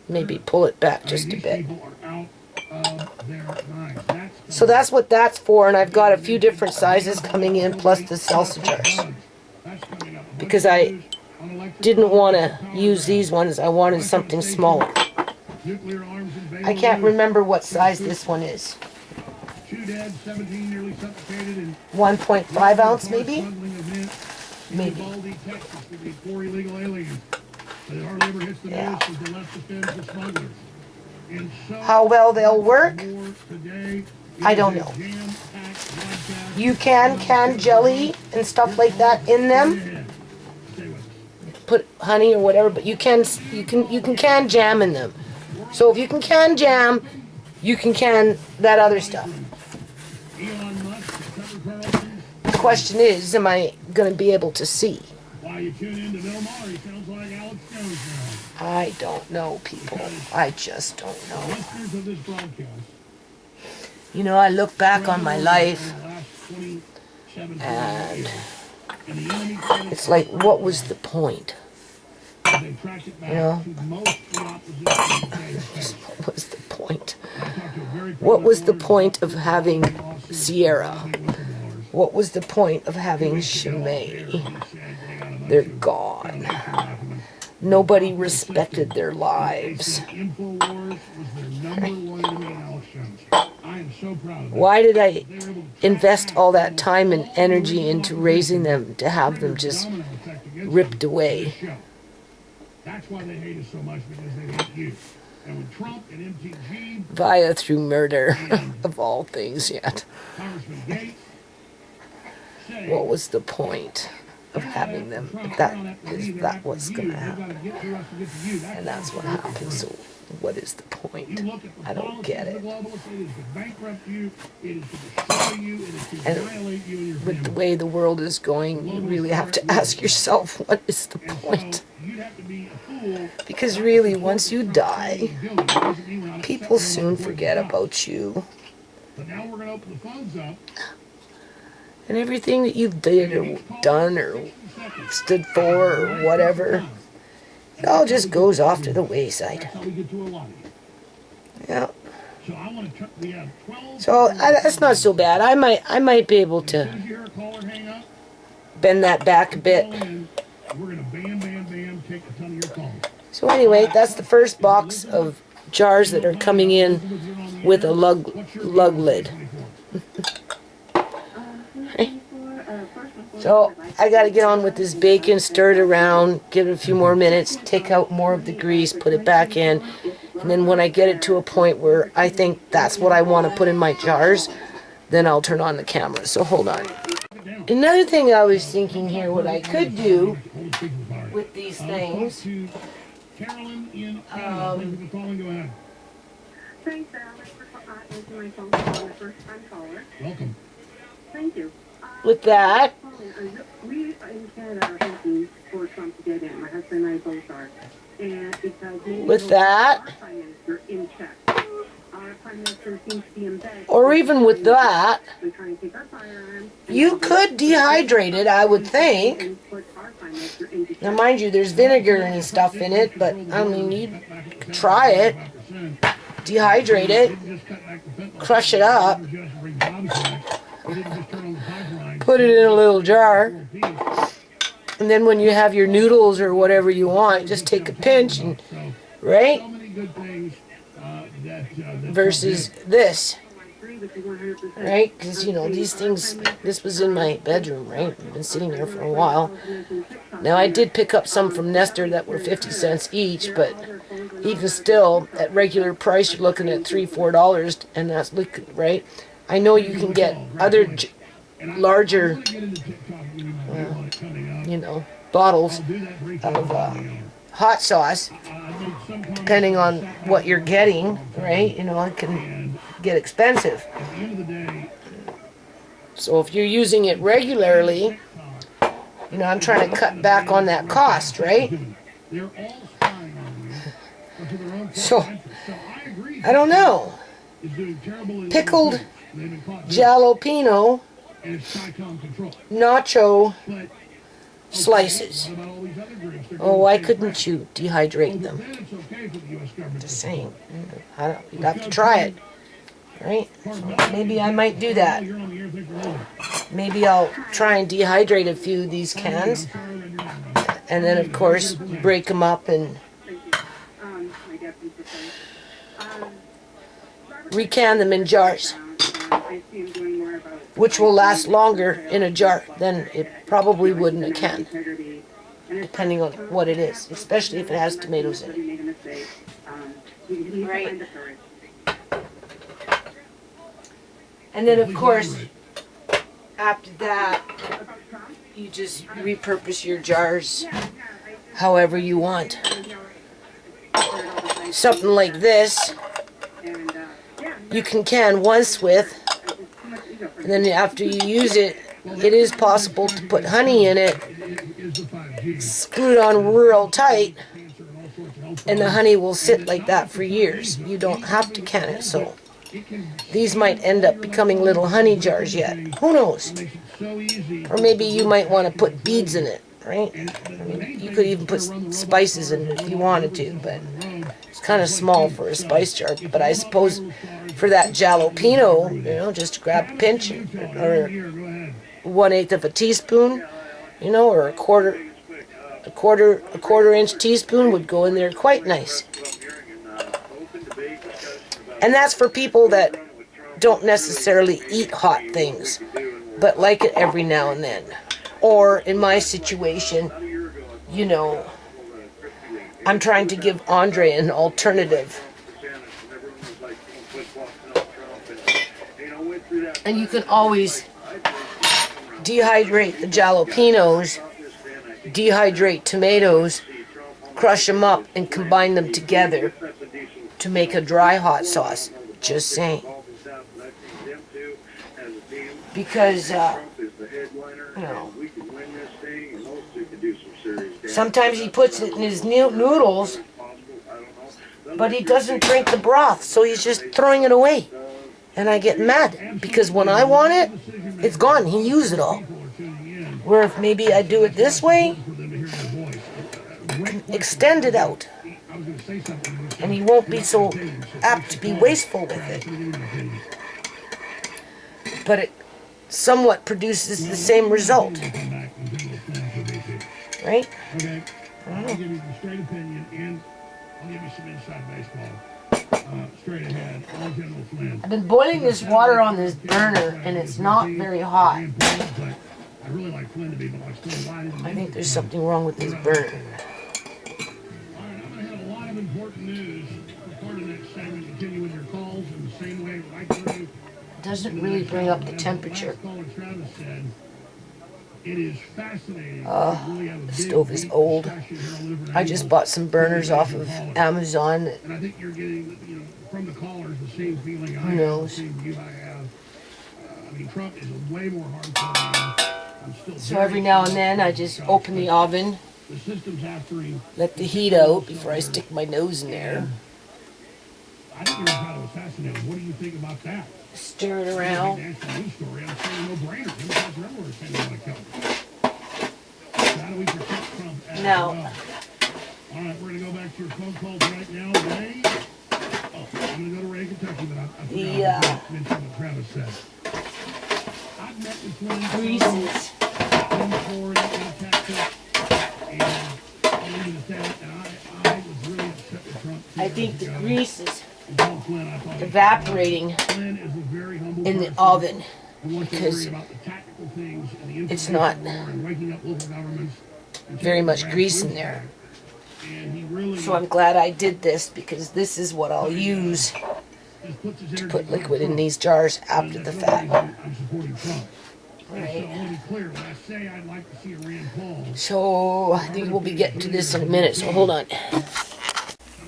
[SPEAKER 1] maybe pull it back
[SPEAKER 3] I mean,
[SPEAKER 1] just a
[SPEAKER 3] these
[SPEAKER 1] bit.
[SPEAKER 3] people are out of their minds.
[SPEAKER 1] So that's what that's for, and I've got a few different sizes coming in, plus the salsa jars. Because I didn't want to use these ones, I wanted something smaller. I can't remember what size this one is. 1.5 ounce maybe? Maybe. Yeah. How well they'll work? I don't know. You can jelly and stuff like that in them. Put honey or whatever, but you can can jam in them. So if you can jam, you can that other stuff. The question is, am I going to be able to see?
[SPEAKER 3] While you tune in to Bill Maher, he sounds like Alex Jones now.
[SPEAKER 1] I don't know, people. I just don't know.
[SPEAKER 3] Listeners of this broadcast.
[SPEAKER 1] You know, I look back on my life,
[SPEAKER 3] and
[SPEAKER 1] and it's like, what was the point?
[SPEAKER 3] they tracked it back
[SPEAKER 1] You know?
[SPEAKER 3] to most of the opposition in the United States.
[SPEAKER 1] What was the point?
[SPEAKER 3] I talked to a very
[SPEAKER 1] What was the
[SPEAKER 3] prominent
[SPEAKER 1] point of having
[SPEAKER 3] lawsuit
[SPEAKER 1] Sierra?
[SPEAKER 3] involving whistleblowers.
[SPEAKER 1] What was the point of having
[SPEAKER 3] He said
[SPEAKER 1] Chimay?
[SPEAKER 3] they got a bunch
[SPEAKER 1] They're
[SPEAKER 3] of
[SPEAKER 1] gone.
[SPEAKER 3] foundation documents.
[SPEAKER 1] Nobody respected their
[SPEAKER 3] They
[SPEAKER 1] lives.
[SPEAKER 3] said InfoWars was their number one enemy in Alex Jones. I am so proud of them.
[SPEAKER 1] Why did I
[SPEAKER 3] They were able to track
[SPEAKER 1] invest
[SPEAKER 3] back
[SPEAKER 1] all that time and
[SPEAKER 3] all
[SPEAKER 1] energy
[SPEAKER 3] the
[SPEAKER 1] into
[SPEAKER 3] original
[SPEAKER 1] raising them to have them
[SPEAKER 3] Triggered
[SPEAKER 1] just
[SPEAKER 3] domino effect against
[SPEAKER 1] ripped
[SPEAKER 3] them
[SPEAKER 1] away?
[SPEAKER 3] this show. That's why they hate us so much, because they hate you. And when Trump and MTG,
[SPEAKER 1] via through murder of all things yet?
[SPEAKER 3] Congressman Gates say,
[SPEAKER 1] What was the point of having them if that was going to happen? And that's what happened. So what is the point? I don't get it.
[SPEAKER 3] It is to bankrupt you. It is to destroy you. It is to
[SPEAKER 1] And
[SPEAKER 3] annihilate you and your
[SPEAKER 1] with the
[SPEAKER 3] family.
[SPEAKER 1] way the world is going, you really have to ask yourself, what is the
[SPEAKER 3] And
[SPEAKER 1] point?
[SPEAKER 3] so you'd have to be a fool.
[SPEAKER 1] Because really, once you die,
[SPEAKER 3] It doesn't mean we're not
[SPEAKER 1] people
[SPEAKER 3] accepting
[SPEAKER 1] soon
[SPEAKER 3] them for
[SPEAKER 1] forget
[SPEAKER 3] the job.
[SPEAKER 1] about you
[SPEAKER 3] But now we're going to open the phones up.
[SPEAKER 1] and everything that you've did or done or stood for or whatever. It all just goes off to the wayside.
[SPEAKER 3] That's how we get to a lot of you.
[SPEAKER 1] Yeah.
[SPEAKER 3] So I want to. We have 12.
[SPEAKER 1] So that's not so bad. I might be able
[SPEAKER 3] As soon
[SPEAKER 1] to
[SPEAKER 3] as you hear a caller hang up,
[SPEAKER 1] bend that back a bit.
[SPEAKER 3] call in. We're going to bam, bam, bam, take a ton of your calls.
[SPEAKER 1] So anyway, that's the first box of jars that are coming in with a lug lid. So I got to get on with this bacon, stir it around, give it a few more minutes, take out more of the grease, put it back in, and then when I get it to a point where I think that's what I want to put in my jars, then I'll turn on the camera. So hold on. Another thing I was thinking here, what I could do with these things.
[SPEAKER 3] To Carolyn in Canada. Thank you for calling. Go ahead.
[SPEAKER 4] Thanks, Alex, for answering my phone call. I'm a first-time caller.
[SPEAKER 3] Welcome.
[SPEAKER 4] Thank you.
[SPEAKER 1] With that,
[SPEAKER 4] We in Canada are hoping for Trump to get in. My husband and I both are. And because maybe
[SPEAKER 1] With that,
[SPEAKER 4] our prime minister in check. Our prime minister seems to be in bed.
[SPEAKER 1] or even with that,
[SPEAKER 4] We're trying to take our firearms.
[SPEAKER 1] you could dehydrate it, I would think.
[SPEAKER 4] And put our prime minister into check.
[SPEAKER 1] Now, mind you, there's vinegar and stuff in it, but I mean, you could try it, dehydrate it, crush it up, put it in a little jar, and then when you have your noodles or whatever you want, just take a pinch and, right? Versus this, right? Because, you know, these things, this was in my bedroom, right? I've been sitting there for a while. Now, I did pick up some from Nestor that were 50 cents each, but even still, at regular price, you're looking at $3-4, and that's liquid, right? I know you can get other larger, bottles of hot sauce, depending on what you're getting, right? It can get expensive. So if you're using it regularly, I'm trying to cut back on that cost, right? So, I don't know. Pickled jalapeno nacho slices. Oh, why couldn't you dehydrate them? Just saying. You'd have to try it, right? So maybe I might do that. Maybe I'll try and dehydrate a few of these cans, and then of course break them up and recan them in jars, which will last longer in a jar than it probably would in a can, depending on what it is, especially if it has tomatoes in it. Right. And then of course, after that, you just repurpose your jars however you want. Something like this, you can once with, and then after you use it, it is possible to put honey in it, screw it on real tight, and the honey will sit like that for years. You don't have to can it, so these might end up becoming little honey jars yet. Who knows? Or maybe you might want to put beads in it, right? You could even put spices in it if you wanted to, but it's kind of small for a spice jar. But I suppose for that jalapeno, just grab a pinch, or 1/8 of a teaspoon, or a quarter inch teaspoon would go in there quite nice. And that's for people that don't necessarily eat hot things, but like it every now and then. Or in my situation, I'm trying to give Andre an alternative. And you can always dehydrate the jalapenos, dehydrate tomatoes, crush them up and combine them together to make a dry hot sauce. Just saying. Because, sometimes he puts it in his noodles, but he doesn't drink the broth, so he's just throwing it away. And I get mad, because when I want it, it's gone. He used it all. Where if maybe I do it this way, extend it out, and he won't be so apt to be wasteful with it. But it somewhat produces the same result. Right?
[SPEAKER 3] Okay. I'll give you the straight opinion, and I'll give you some inside baseball. Straight ahead, all General Flynn.
[SPEAKER 1] I've been boiling this water on this burner, and it's not very hot.
[SPEAKER 3] I really like Flynn to be, but
[SPEAKER 1] I think there's something wrong with this burner.
[SPEAKER 3] All right, I'm going to have a lot of important news for part of next segment. Continue with your calls in the same way right through.
[SPEAKER 1] It doesn't really bring up the temperature.
[SPEAKER 3] It is fascinating.
[SPEAKER 1] The stove is old. I just bought some burners off of Amazon.
[SPEAKER 3] And I think you're getting, from the callers, the same feeling I have.
[SPEAKER 1] Who knows?
[SPEAKER 3] The same view I have. Trump is a way more hardcore man.
[SPEAKER 1] So every now and then I just open the oven,
[SPEAKER 3] The system's after him.
[SPEAKER 1] let the heat out before I stick my nose in there.
[SPEAKER 3] I think you're kind of fascinated. What do you think about that?
[SPEAKER 1] Stir it around.
[SPEAKER 3] National news story. I'm saying no-brainer. Democrats are everywhere saying they want to kill him. So how do we protect Trump as
[SPEAKER 1] No.
[SPEAKER 3] well? All right, we're going to go back to your phone calls right now. Ray? Oh, I'm going to go to Ray, Kentucky, but I forgot to mention what Travis said. I've met with Flynn.
[SPEAKER 1] Greases.
[SPEAKER 3] In Florida, in Texas, and I'll leave it at that. And I was really upset with Trump.
[SPEAKER 1] I think the grease is
[SPEAKER 3] Until Flynn, I thought
[SPEAKER 1] evaporating
[SPEAKER 3] Flynn is a very humble
[SPEAKER 1] in the
[SPEAKER 3] person.
[SPEAKER 1] oven
[SPEAKER 3] Because
[SPEAKER 1] because it's not very much grease in there. So I'm glad I did this, because this is what I'll use
[SPEAKER 3] just puts his energy
[SPEAKER 1] put
[SPEAKER 3] where
[SPEAKER 1] liquid in
[SPEAKER 3] it's
[SPEAKER 1] these jars
[SPEAKER 3] from.
[SPEAKER 1] after the
[SPEAKER 3] Nobody
[SPEAKER 1] fact.
[SPEAKER 3] says I'm supporting Trump. And
[SPEAKER 1] Right.
[SPEAKER 3] so I want to be clear, when I say I'd like to see a Rand Paul,
[SPEAKER 1] So I think we'll be getting to this in a minute, so hold on.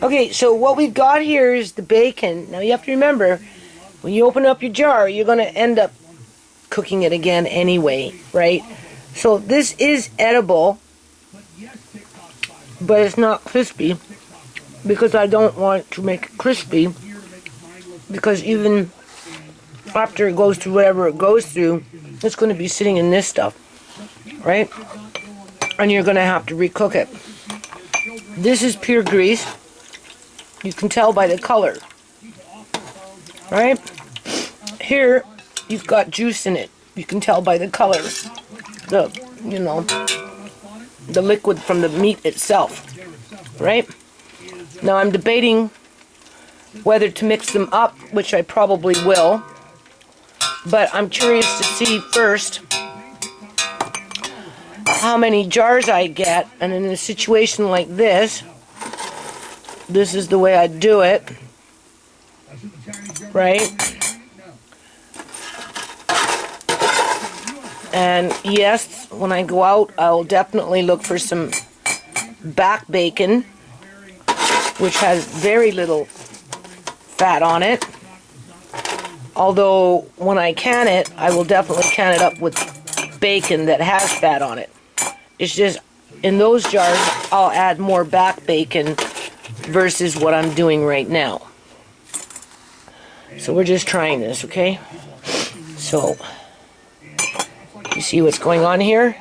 [SPEAKER 1] Okay, so what we've got here is the bacon. Now you have to remember, when you open up your jar, you're going to end up cooking it again anyway, right? So this is edible, but it's not crispy because I don't want to make it crispy, because even after it goes through whatever it goes through, it's going to be sitting in this stuff, right? And you're going to have to recook it. This is pure grease. You can tell by the color, right? Here, you've got juice in it. You can tell by the color, the liquid from the meat itself, right? Now I'm debating whether to mix them up, which I probably will, but I'm curious to see first how many jars I get, and in a situation like this, this is the way I do it, right? And yes, when I go out, I'll definitely look for some back bacon, which has very little fat on it. Although when I can it, I will definitely can it up with bacon that has fat on it. It's just, in those jars, I'll add more back bacon versus what I'm doing right now. So we're just trying this, okay? So, you see what's going on here?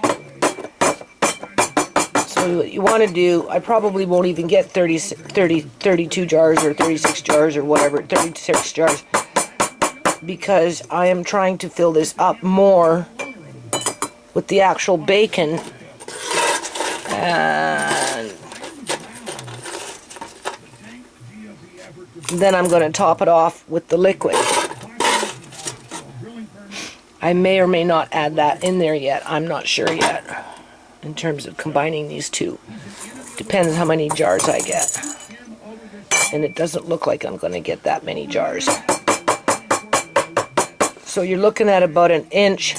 [SPEAKER 1] So what you want to do, I probably won't even get 32 jars or 36 jars or whatever, 36 jars, because I am trying to fill this up more with the actual bacon. And then I'm going to top it off with the liquid. I may or may not add that in there yet. I'm not sure yet in terms of combining these two. Depends how many jars I get. And it doesn't look like I'm going to get that many jars. So you're looking at about an inch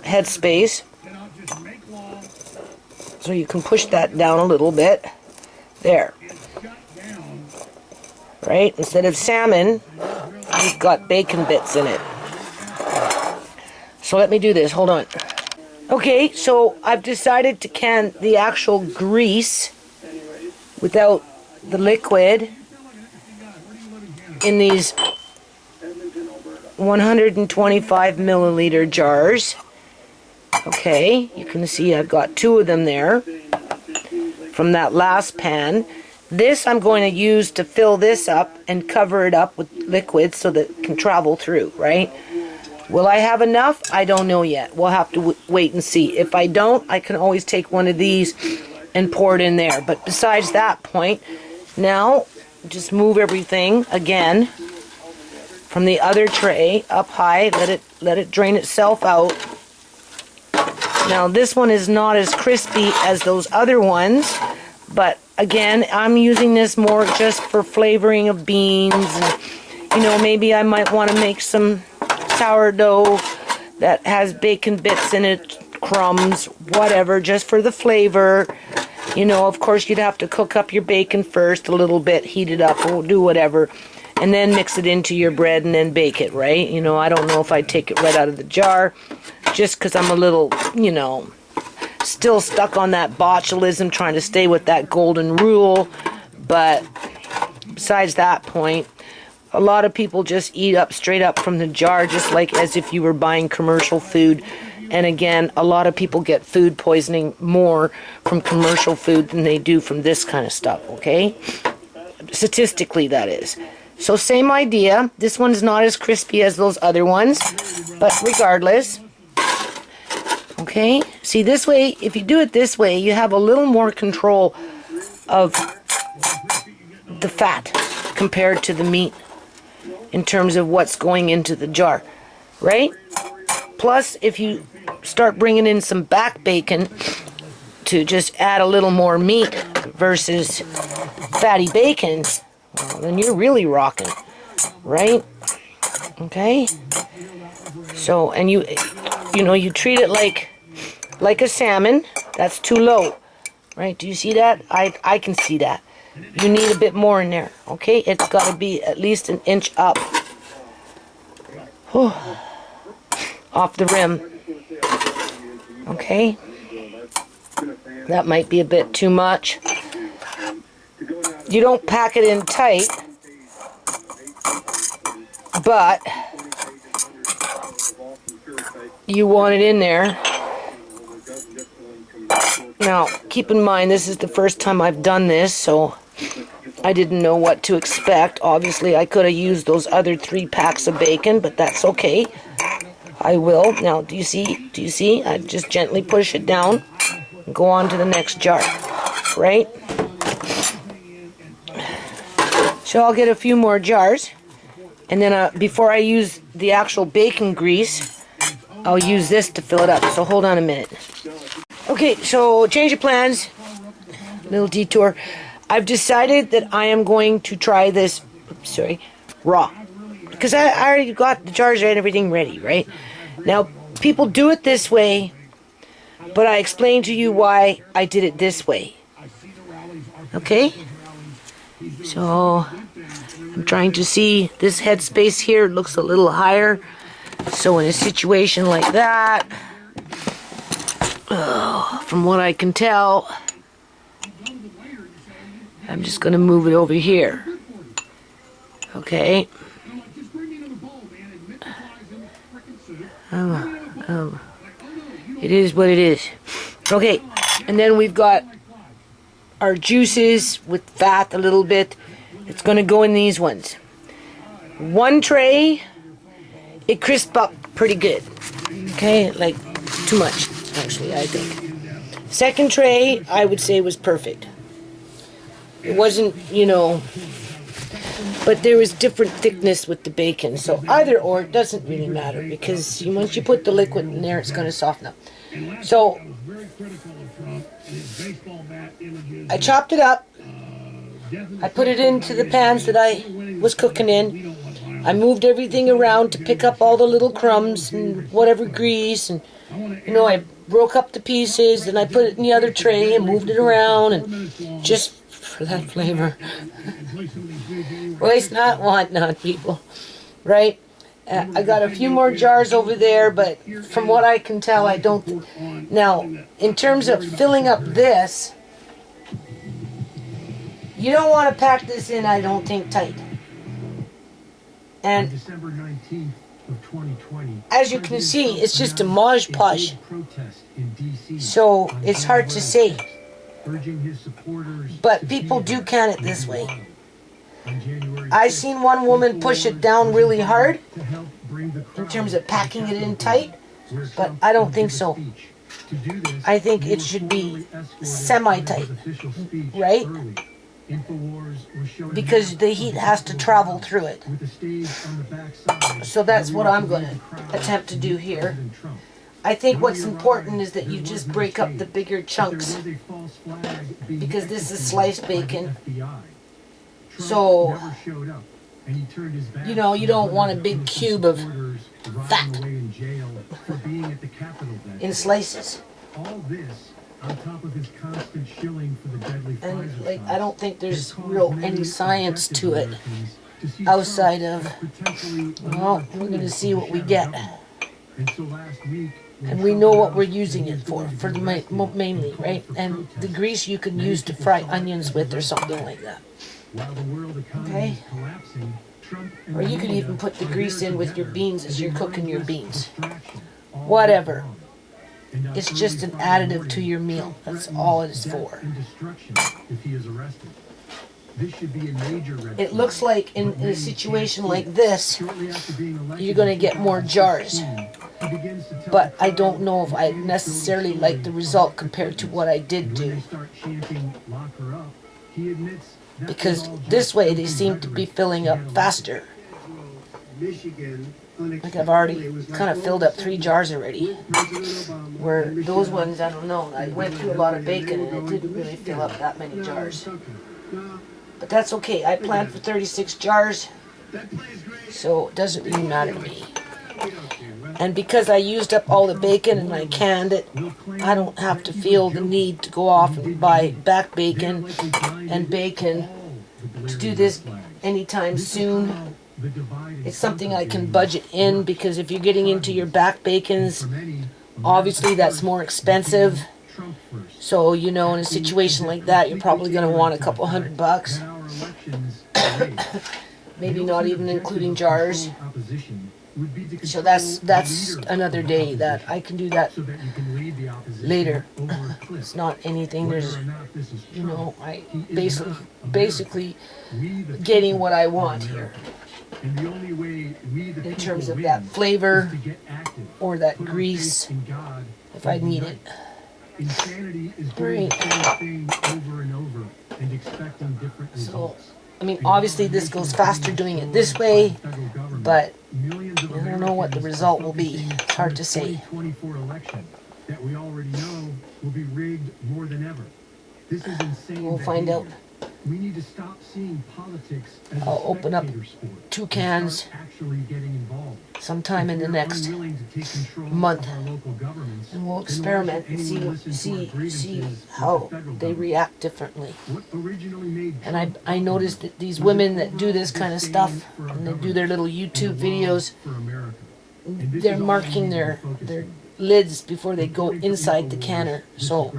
[SPEAKER 1] head space. So you can push that down a little bit. There. Right? Instead of salmon, you've got bacon bits in it. So let me do this. Hold on. Okay, so I've decided to can the actual grease without the liquid in these 125 milliliter jars. Okay, you can see I've got 2 of them there from that last pan. This I'm going to use to fill this up and cover it up with liquid so that it can travel through, right? Will I have enough? I don't know yet. We'll have to wait and see. If I don't, I can always take one of these and pour it in there. But besides that point, now just move everything again from the other tray up high. Let it drain itself out. Now this one is not as crispy as those other ones, but again, I'm using this more just for flavoring of beans, and maybe I might want to make some sourdough that has bacon bits in it, crumbs, whatever, just for the flavor. Of course you'd have to cook up your bacon first a little bit, heat it up, or do whatever, and then mix it into your bread and then bake it, right? I don't know if I'd take it right out of the jar, just because I'm a little, still stuck on that botulism, trying to stay with that golden rule. But besides that point, a lot of people just eat up straight up from the jar, just like as if you were buying commercial food. And again, a lot of people get food poisoning more from commercial food than they do from this kind of stuff, okay? Statistically, that is. So same idea. This one's not as crispy as those other ones, but regardless. Okay, see, this way, if you do it this way, you have a little more control of the fat compared to the meat in terms of what's going into the jar, right? Plus, if you start bringing in some back bacon to just add a little more meat versus fatty bacon, well, then you're really rocking. right? Okay. So, and you know, you treat it like a salmon. That's too low, right? Do you see that? I can see that. You need a bit more in there, okay? It's got to be at least an inch up. Whew. Off the rim. Okay. That might be a bit too much. You don't pack it in tight, but you want it in there. Now, keep in mind, this is the first time I've done this, so I didn't know what to expect. Obviously, I could have used those other 3 packs of bacon, but that's okay. I will. Now, do you see? Do you see? I just gently push it down and go on to the next jar, right? So I'll get a few more jars, and then before I use the actual bacon grease, I'll use this to fill it up. So hold on a minute. Okay, so change of plans. Little detour. I've decided that I am going to try this, raw. Because I already got the jars and everything ready, right? Now, people do it this way, but I explained to you why I did it this way. Okay? So, I'm trying to see this headspace here. It looks a little higher. So in a situation like that, from what I can tell, I'm just going to move it over here. Okay. It is what it is. Okay, and then we've got our juices with fat a little bit. It's going to go in these ones. One tray, it crisps up pretty good. Okay, like too much, actually, I think. Second tray, I would say was perfect. It wasn't, you know, but there was different thickness with the bacon. So either or, it doesn't really matter because once you put the liquid in there, it's going to soften up. So I chopped it up. I put it into the pans that I was cooking in. I moved everything around to pick up all the little crumbs and whatever grease, and you know, I broke up the pieces and I put it in the other tray and moved it around, and just for that flavor. Waste not, want not, people. Right? I got a few more jars over there, but from what I can tell, I don't. Now, in terms of filling up this, you don't want to pack this in, I don't think, tight. And
[SPEAKER 3] December 19th of 2020,
[SPEAKER 1] as you can see, it's just a Mod Podge. So it's hard to say. But people do can it this way. I seen one woman push it down really hard in terms of packing it in tight, but I don't think so. I think it should be semi-tight, right? Because the heat has to travel through it. So that's what I'm going to attempt to do here. I think what's important is that you just break up the bigger chunks, because this is sliced bacon. So, you know, you don't want a big cube of fat in slices. And like, I don't think there's any science to it outside of, well, we're going to see what we get. And we know what we're using it for the mainly, right? And the grease you can use to fry onions with or something like that. Okay? Or you could even put the grease in with your beans as you're cooking your beans. Whatever. It's just an additive to your meal. That's all it is for. It looks like in a situation like this, you're going to get more jars. But I don't know if I necessarily like the result compared to what I did do. Because this way they seem to be filling up faster. Like I've already kind of filled up 3 jars already. Where those ones, I don't know. I went through a lot of bacon and it didn't really fill up that many jars. But that's okay. I planned for 36 jars. So it doesn't really matter to me. And because I used up all the bacon and I canned it, I don't have to feel the need to go off and buy back bacon and bacon to do this anytime soon. It's something I can budget in, because if you're getting into your back bacons, obviously that's more expensive. So, you know, in a situation like that, you're probably going to want a couple $100. Maybe not even including jars. So that's another day that I can do that later. It's not anything. There's, you know, I basically getting what I want here in terms of that flavor or that grease if I need it. Right. So, I mean, obviously this goes faster doing it this way, but I don't know what the result will be. It's hard to say.
[SPEAKER 5] That we already know will be rigged more than ever. This is insane.
[SPEAKER 1] We'll find out.
[SPEAKER 5] We need to stop seeing politics as
[SPEAKER 1] I'll open up
[SPEAKER 5] sport.
[SPEAKER 1] 2 cans
[SPEAKER 5] Actually getting involved.
[SPEAKER 1] sometime in the next month, and we'll experiment and see how they react differently. And I noticed that these women that do this kind of stuff, and they do their little YouTube videos, they're marking their lids before they go inside the canner. So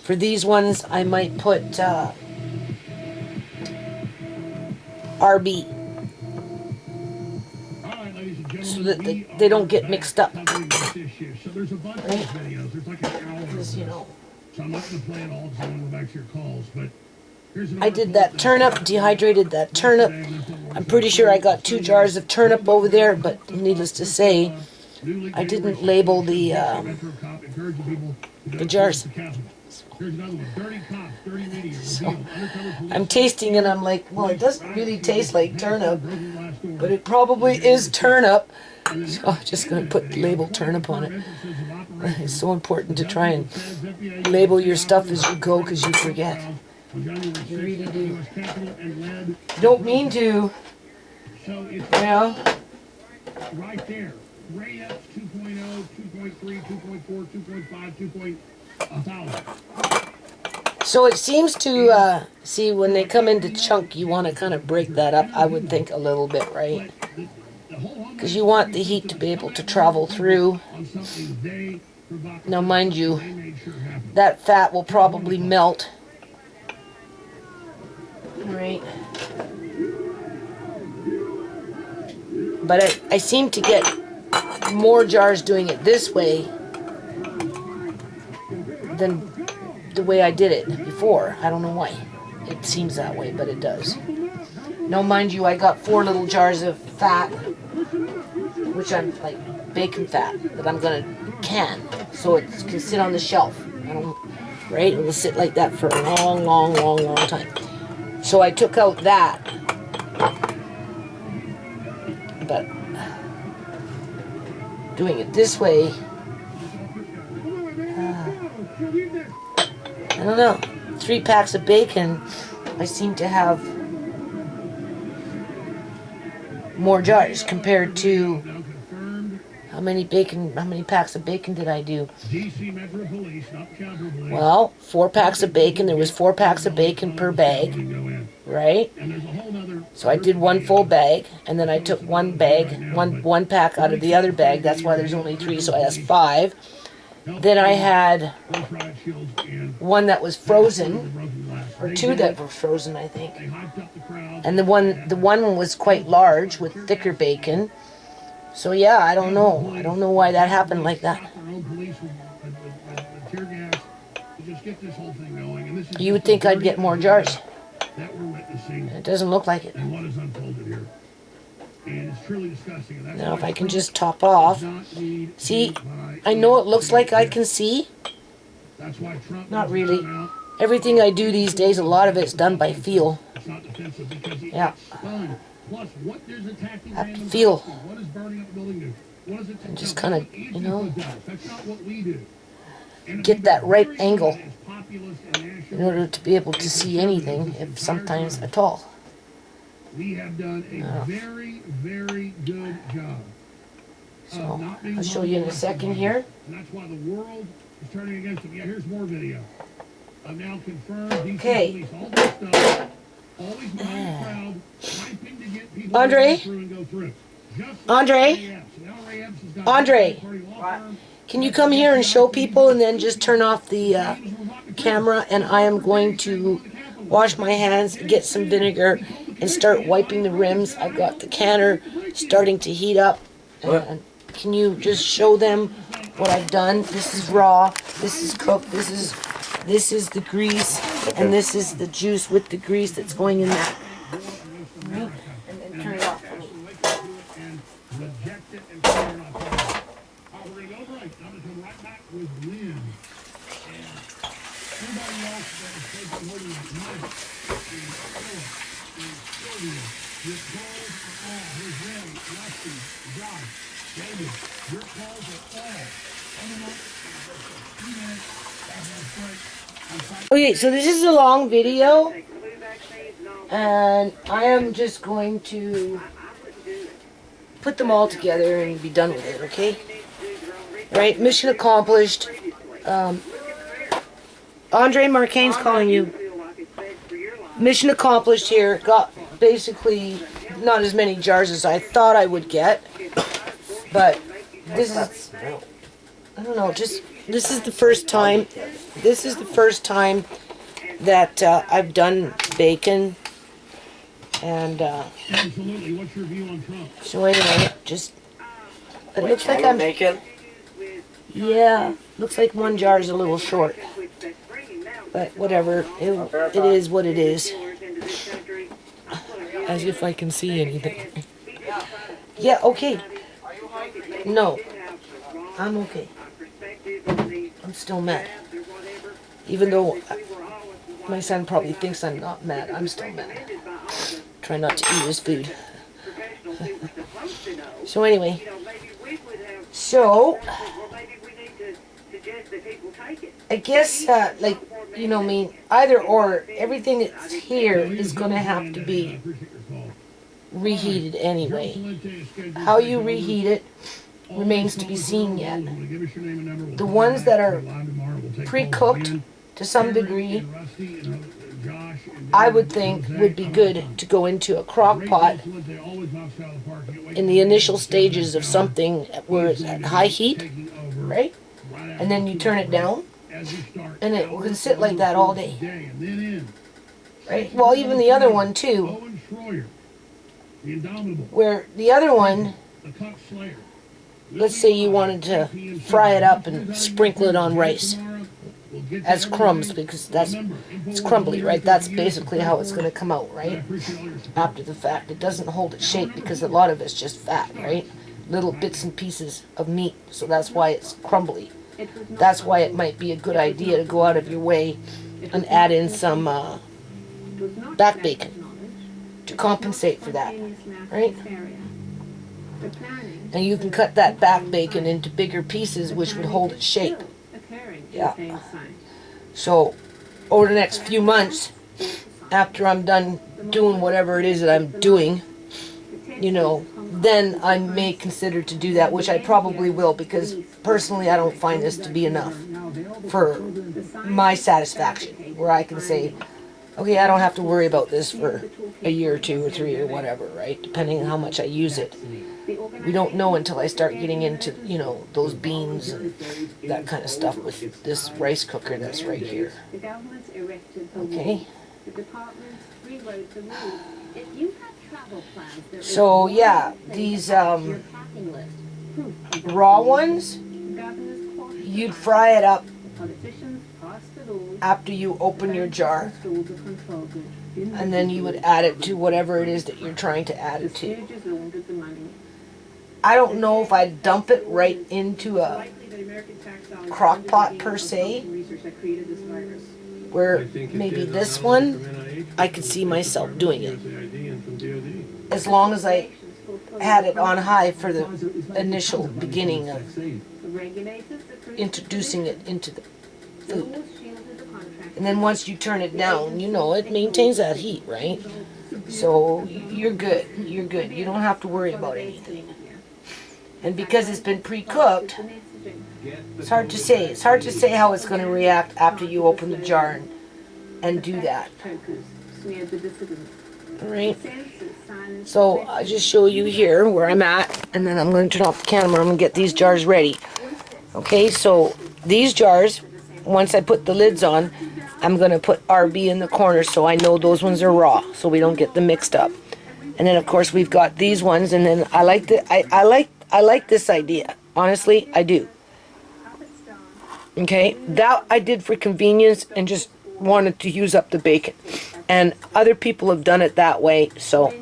[SPEAKER 1] for these ones, I might put RB, so that they don't get mixed up. Right? Because, you know,
[SPEAKER 3] So I'm not going to play it all because I want to go back to your calls, but
[SPEAKER 1] I did that turnip, dehydrated that turnip. I'm pretty sure I got 2 jars of turnip over there, but needless to say, I didn't label the jars. So I'm tasting and I'm like, well, it doesn't really taste like turnip, but it probably is turnip. So I'm just going to put the label turnip on it. It's so important to try and label your stuff as you go, because you forget. You really do. Don't mean to. Well,
[SPEAKER 3] right there. Ray Epps 2.0, 2.3, 2.4, 2.5, 2.1,000.
[SPEAKER 1] so it seems to, see, when they come into chunk, you want to kind of break that up, I would think, a little bit, right? Because you want the heat to be able to travel through. Now, mind you, that fat will probably melt. Right. But I seem to get more jars doing it this way than the way I did it before. I don't know why. It seems that way, but it does. Now, mind you, I got 4 little jars of fat, which I'm like bacon fat, that I'm gonna can, so it can sit on the shelf. Right? It will sit like that for a long, long, long, long time. So I took out that, but doing it this way, I don't know. 3 packs of bacon, I seem to have more jars compared to how many packs of bacon did I do? Well, 4 packs of bacon. There was 4 packs of bacon per bag, right? So I did 1 full bag, and then I took 1 pack out of the other bag. That's why there's only 3, so that's 5. Then I had 1 that was frozen, or 2 that were frozen, I think. And the one was quite large with thicker bacon. So yeah, I don't know. I don't know why that happened like that. You would think I'd get more jars. It doesn't look like it. Now if I can just top off. See, I know it looks like I can see. Not really. Everything I do these days, a lot of it's done by feel. Yeah. I have to feel. And just kind of, you know, get that right angle in order to be able to see anything, if sometimes at all.
[SPEAKER 3] we have done a very, very good job.
[SPEAKER 1] So,
[SPEAKER 3] not being
[SPEAKER 1] I'll show you in a second here.
[SPEAKER 3] And that's why the world is turning against them. Yeah, here's more video. I've now confirmed DC
[SPEAKER 1] Okay.
[SPEAKER 3] police, all this stuff, always behind the crowd, typing to get people
[SPEAKER 1] Andre?
[SPEAKER 3] to go through and go through. Just
[SPEAKER 1] Andre?
[SPEAKER 3] like Ray Epps. Now Ray Epps has got
[SPEAKER 1] Andre?
[SPEAKER 3] a third-party law firm.
[SPEAKER 1] Can you come here and show people and then just turn off the camera, and I am going to wash my hands, get some vinegar, and start wiping the rims. I've got the canner starting to heat up. And can you just show them what I've done? This is raw, this is cooked, this is the grease, and this is the juice with the grease that's going in that. And then turn it off for me.
[SPEAKER 3] And reject it and turn it off. We're going to go right. I'm going to come right back with Lynn. And everybody else that is taking hold of that knife, and Philip, and Sylvia, your calls are all, here's Ray, Rusty, Josh, David, your calls are all coming up in just a few minutes after the break.
[SPEAKER 1] Okay, so this is a long video, and I am just going to put them all together and be done with it, okay? Right, mission accomplished. Andre Marcane's calling you. Mission accomplished here. Got basically not as many jars as I thought I would get, but this is, I don't know, just, this is the first time, that I've done bacon, and
[SPEAKER 3] Absolutely. What's your view on Trump?
[SPEAKER 1] so anyway, just, it looks like I'm,
[SPEAKER 2] Bacon?
[SPEAKER 1] yeah, looks like one jar is a little short, but whatever, it is what it is. As if I can see anything. Yeah, okay. No, I'm okay. I'm still mad. Even though my son probably thinks I'm not mad, I'm still mad. Try not to eat his food. So anyway, so I guess like, you know, I mean, either or, everything that's here is gonna have to be reheated anyway. How you reheat it remains to be seen yet. The ones that are pre-cooked to some degree, I would think would be good to go into a crock pot in the initial stages of something where it's at high heat, right? And then you turn it down, and it can sit like that all day, right? Well, even the other one too, where the other one, let's say you wanted to fry it up and sprinkle it on rice as crumbs, because it's crumbly, right? That's basically how it's going to come out, right? After the fact, it doesn't hold its shape because a lot of it's just fat, right? Little bits and pieces of meat, so that's why it's crumbly. That's why it might be a good idea to go out of your way and add in some back bacon to compensate for that, right? And you can cut that back bacon into bigger pieces, which would hold its shape. Yeah. So, over the next few months, after I'm done doing whatever it is that I'm doing, you know, then I may consider to do that, which I probably will, because personally I don't find this to be enough for my satisfaction, where I can say, okay, I don't have to worry about this for a year or 2 or 3 or whatever, right? Depending on how much I use it. We don't know until I start getting into, you know, those beans and that kind of stuff with this rice cooker that's right here. Okay. So yeah, these raw ones, you'd fry it up after you open your jar, and then you would add it to whatever it is that you're trying to add it to. I don't know if I'd dump it right into a crock pot per se, where maybe this one, I could see myself doing it. As long as I had it on high for the initial beginning of introducing it into the food. And then once you turn it down, you know, it maintains that heat, right? So you're good. You're good. You don't have to worry about anything. And because it's been pre-cooked, it's hard to say. It's hard to say how it's going to react after you open the jar and do that. Alright. So I'll just show you here where I'm at, and then I'm going to turn off the camera. I'm going to get these jars ready. Okay, so these jars, once I put the lids on, I'm going to put RB in the corner so I know those ones are raw, so we don't get them mixed up. And then of course we've got these ones, and then I like this idea. Honestly, I do. Okay, that I did for convenience and just wanted to use up the bacon. And other people have done it that way, so.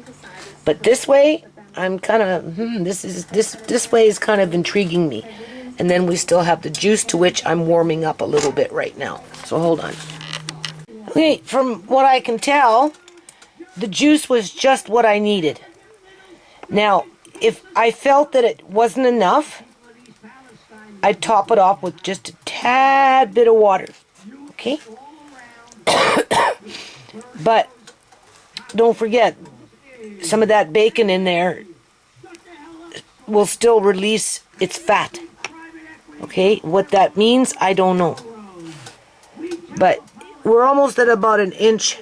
[SPEAKER 1] But this way, I'm kind of, this way is kind of intriguing me. And then we still have the juice, to which I'm warming up a little bit right now. So hold on. Okay, from what I can tell, the juice was just what I needed. Now, if I felt that it wasn't enough, I'd top it off with just a tad bit of water. Okay? But don't forget, some of that bacon in there will still release its fat. Okay? What that means, I don't know. But we're almost at about an inch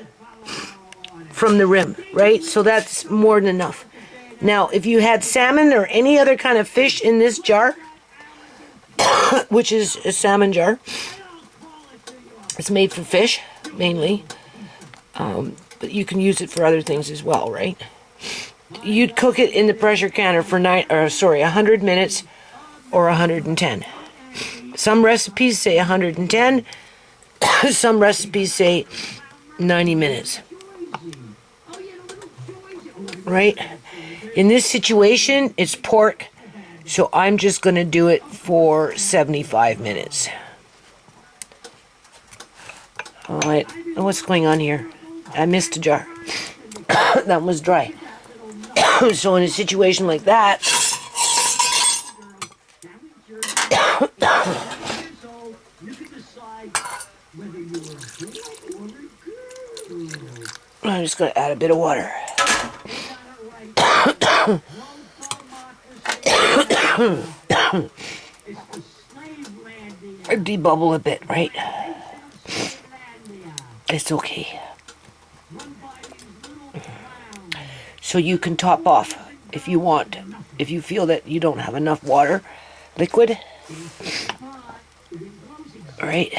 [SPEAKER 1] from the rim, right? So that's more than enough. Now, if you had salmon or any other kind of fish in this jar, which is a salmon jar, it's made for fish, mainly. But you can use it for other things as well, right? You'd cook it in the pressure canner for 100 minutes or 110. Some recipes say 110. Some recipes say 90 minutes. Right? In this situation, it's pork, so I'm just going to do it for 75 minutes. Alright, what's going on here? I missed a jar. That was dry. So in a situation like that, I'm just going to add a bit of water. Debubble a bit, right? It's okay. So you can top off if you want. If you feel that you don't have enough water, liquid. Alright.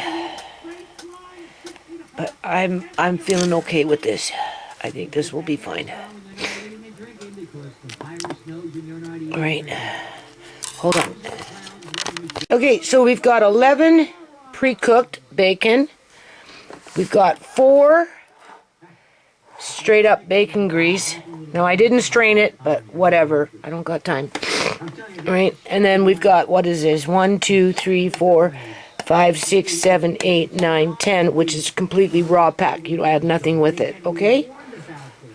[SPEAKER 1] But I'm feeling okay with this. I think this will be fine. Alright. Hold on. Okay, so we've got 11 pre-cooked bacon. We've got 4 straight up bacon grease. Now I didn't strain it, but whatever. I don't got time. Alright, and then we've got, what is this? 1, 2, 3, 4, 5, 6, 7, 8, 9, 10, which is completely raw pack. You add nothing with it, okay?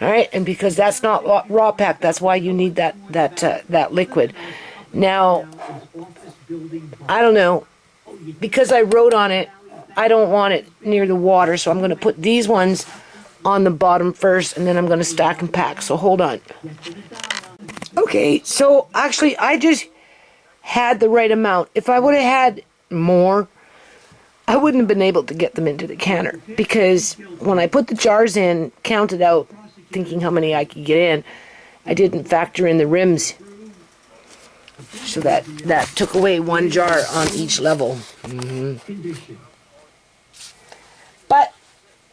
[SPEAKER 1] Alright, and because that's not raw pack, that's why you need that liquid. Now, I don't know, because I wrote on it, I don't want it near the water, so I'm going to put these ones on the bottom first, and then I'm going to stack and pack, so hold on. Okay, so actually I just had the right amount. If I would have had more, I wouldn't have been able to get them into the canner, because when I put the jars in, counted out, thinking how many I could get in, I didn't factor in the rims, so that took away 1 jar on each level. But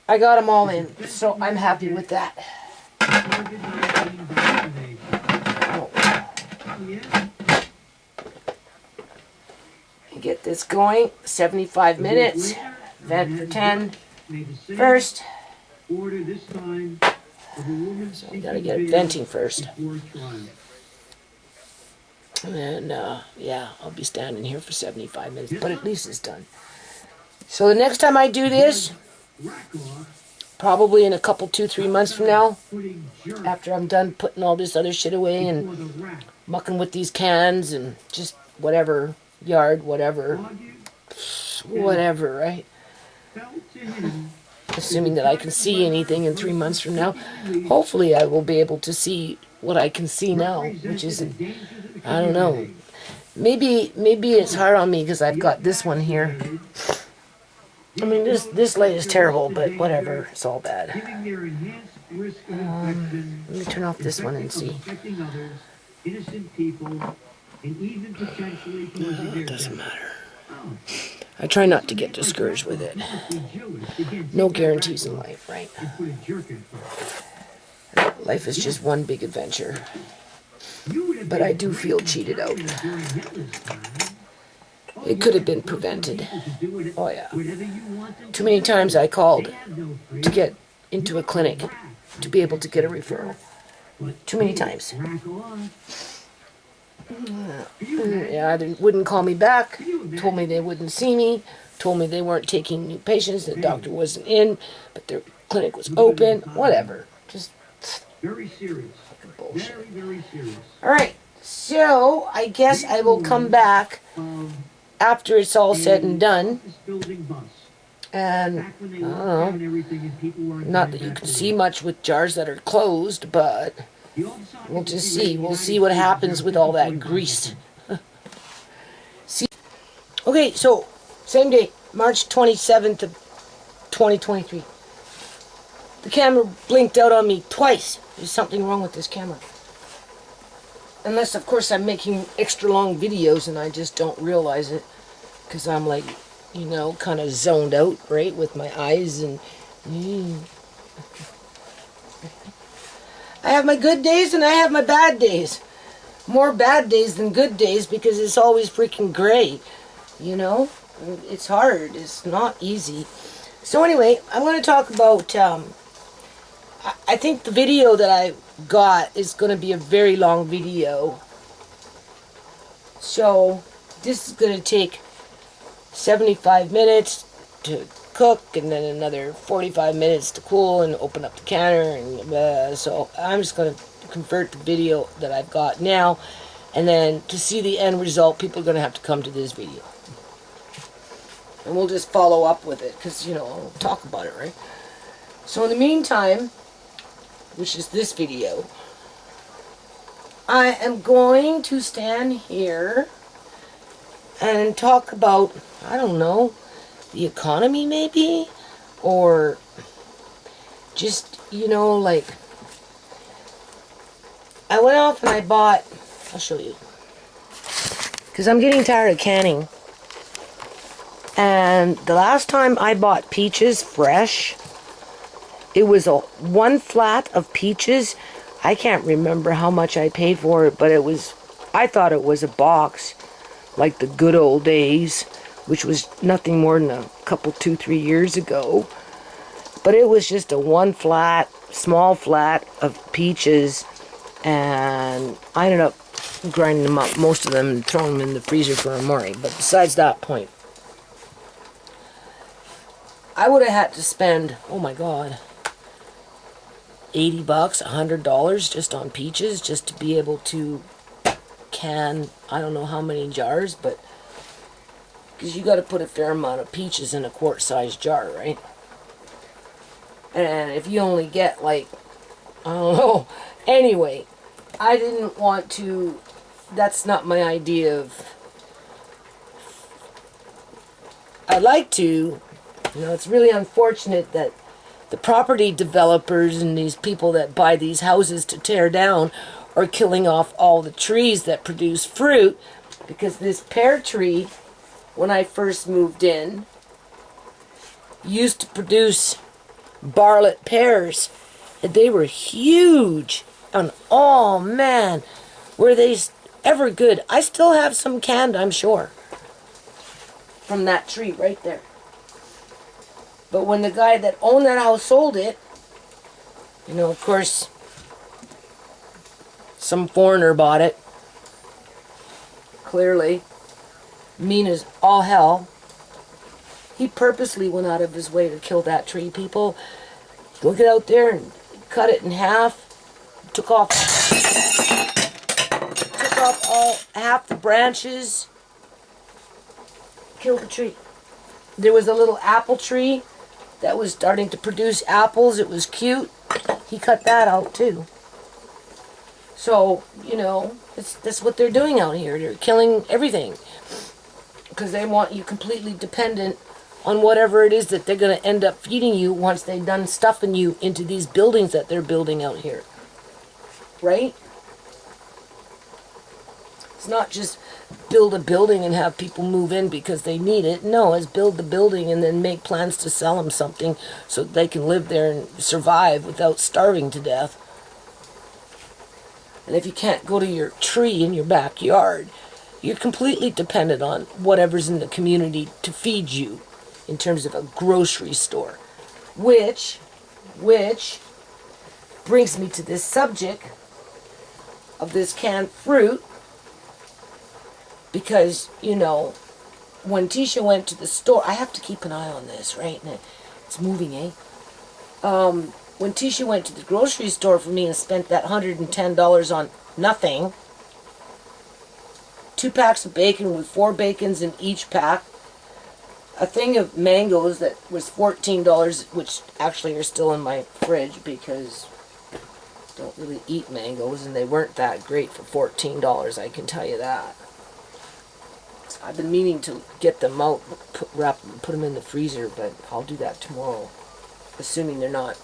[SPEAKER 1] I got them all in, so I'm happy with that. Get this going. 75 minutes. Vent for 10. First. So we gotta get it venting first. And then, yeah, I'll be standing here for 75 minutes, but at least it's done. So the next time I do this, probably in a couple, 2-3 months from now, after I'm done putting all this other shit away and mucking with these cans and just whatever, yard, whatever, right? assuming that I can see anything in 3 months from now. Hopefully I will be able to see what I can see now, which isn't, I don't know. Maybe it's hard on me because I've got this one here. I mean, this light is terrible, but whatever, it's all bad. Let me turn off this one and see.
[SPEAKER 5] Innocent people, and even potentially causing their
[SPEAKER 1] It doesn't
[SPEAKER 5] death.
[SPEAKER 1] matter. I try not to get discouraged with it. No guarantees in life, right?
[SPEAKER 5] Put a jerk in front.
[SPEAKER 1] Life is just one big adventure.
[SPEAKER 5] You would have
[SPEAKER 1] But I do feel cheated out.
[SPEAKER 5] during Hitler's time.
[SPEAKER 1] It could have been prevented.
[SPEAKER 5] To do it
[SPEAKER 1] Oh yeah.
[SPEAKER 5] whenever you want them
[SPEAKER 1] Too many times I called
[SPEAKER 5] to have no free.
[SPEAKER 1] to get into a clinic to be able to get a referral. Too many times.
[SPEAKER 5] Rack on.
[SPEAKER 1] Yeah, they wouldn't call me back. Told me they wouldn't see me. Told me they weren't taking new patients. The doctor wasn't in, but their clinic was open. Whatever. Just
[SPEAKER 5] Very serious.
[SPEAKER 1] bullshit.
[SPEAKER 5] Very, very serious.
[SPEAKER 1] All right. So I guess I will come back after it's all said and done.
[SPEAKER 5] This building bus.
[SPEAKER 1] And
[SPEAKER 5] Back when they
[SPEAKER 1] I don't
[SPEAKER 5] locked
[SPEAKER 1] know.
[SPEAKER 5] down everything and people weren't
[SPEAKER 1] Not
[SPEAKER 5] going
[SPEAKER 1] that you
[SPEAKER 5] back
[SPEAKER 1] can
[SPEAKER 5] to
[SPEAKER 1] see
[SPEAKER 5] work.
[SPEAKER 1] much with jars that are closed, but
[SPEAKER 5] The old socket
[SPEAKER 1] we'll just
[SPEAKER 5] was
[SPEAKER 1] see.
[SPEAKER 5] the
[SPEAKER 1] We'll
[SPEAKER 5] United
[SPEAKER 1] see what
[SPEAKER 5] States
[SPEAKER 1] happens with all that
[SPEAKER 5] 55
[SPEAKER 1] grease. See. Okay, so same date, March 27th of 2023. The camera blinked out on me twice. There's something wrong with this camera. Unless, of course, I'm making extra long videos and I just don't realize it. Because I'm like, you know, kind of zoned out, right? With my eyes and... I have my good days and I have my bad days. More bad days than good days because it's always freaking gray. You know? It's hard. It's not easy. So anyway, I'm going to talk about... I think the video that I got is going to be a very long video. So this is going to take 75 minutes to cook and then another 45 minutes to cool and open up the counter. And so I'm just going to convert the video that I've got now. And then to see the end result, people are going to have to come to this video. And we'll just follow up with it because, you know, I'll talk about it, right? So in the meantime, which is this video, I am going to stand here and talk about, I don't know, the economy maybe? Or just, you know, like, I went off and I bought, I'll show you, because I'm getting tired of canning. And the last time I bought peaches fresh, it was one flat of peaches. I can't remember how much I paid for it, but it was, I thought it was a box, like the good old days, which was nothing more than a couple, 2-3 years ago. But it was just a one flat, small flat of peaches, and I ended up grinding them up, most of them, and throwing them in the freezer for a morning. But besides that point, I would have had to spend, oh my God, $80, $100 just on peaches, just to be able to can, I don't know how many jars, but because you got to put a fair amount of peaches in a quart-sized jar, right? And if you only get like, I don't know, anyway, I didn't want to, that's not my idea of, I'd like to, you know, it's really unfortunate that the property developers and these people that buy these houses to tear down are killing off all the trees that produce fruit, because this pear tree, when I first moved in, used to produce Bartlett pears, and they were huge. And oh man, were they ever good. I still have some canned, I'm sure, from that tree right there. But when the guy that owned that house sold it, you know, of course, some foreigner bought it. Clearly. Mean as all hell. He purposely went out of his way to kill that tree, people. Look it out there and cut it in half. Took off all half the branches. Killed the tree. There was a little apple tree that was starting to produce apples. It was cute. He cut that out too. So, you know, that's what they're doing out here. They're killing everything because they want you completely dependent on whatever it is that they're going to end up feeding you once they've done stuffing you into these buildings that they're building out here. Right? It's not just build a building and have people move in because they need it. No, it's build the building and then make plans to sell them something so that they can live there and survive without starving to death. And if you can't go to your tree in your backyard, you're completely dependent on whatever's in the community to feed you in terms of a grocery store. Which brings me to this subject of this canned fruit. Because, you know, when Tisha went to the store, I have to keep an eye on this, right? And it's moving, eh? When Tisha went to the grocery store for me and spent that $110 on nothing, 2 packs of bacon with 4 bacons in each pack, a thing of mangoes that was $14, which actually are still in my fridge because I don't really eat mangoes and they weren't that great for $14, I can tell you that. I've been meaning to get them out, put them in the freezer, but I'll do that tomorrow. Assuming they're not,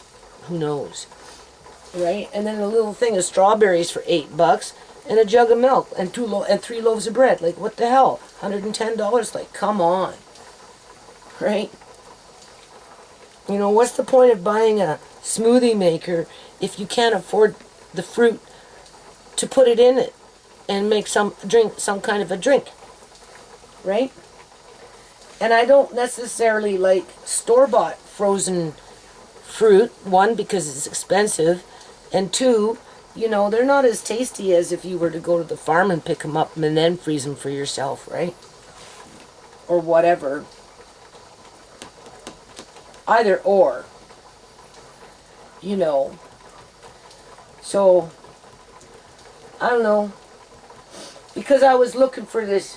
[SPEAKER 1] who knows, right? And then a little thing of strawberries for $8, and a jug of milk, and 3 loaves of bread. Like, what the hell? $110? Like, come on, right? You know, what's the point of buying a smoothie maker if you can't afford the fruit to put it in it and make some kind of a drink? Right? And I don't necessarily like store-bought frozen fruit. 1, because it's expensive. And 2, you know, they're not as tasty as if you were to go to the farm and pick them up and then freeze them for yourself, right? Or whatever. Either or. You know. So, I don't know. Because I was looking for this.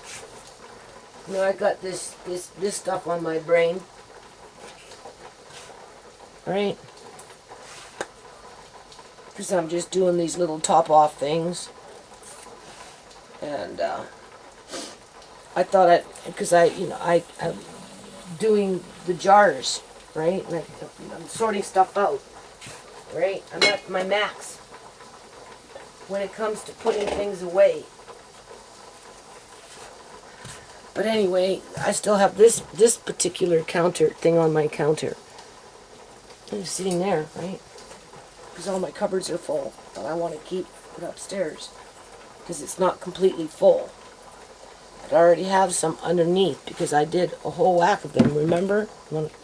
[SPEAKER 1] You know, I got this stuff on my brain. Right? Because I'm just doing these little top-off things. And, I thought because I'm doing the jars, right? And I'm sorting stuff out, right? I'm at my max when it comes to putting things away. But anyway, I still have this particular counter thing on my counter. It's sitting there, right? Because all my cupboards are full, but I want to keep it upstairs because it's not completely full. But I already have some underneath because I did a whole whack of them, remember?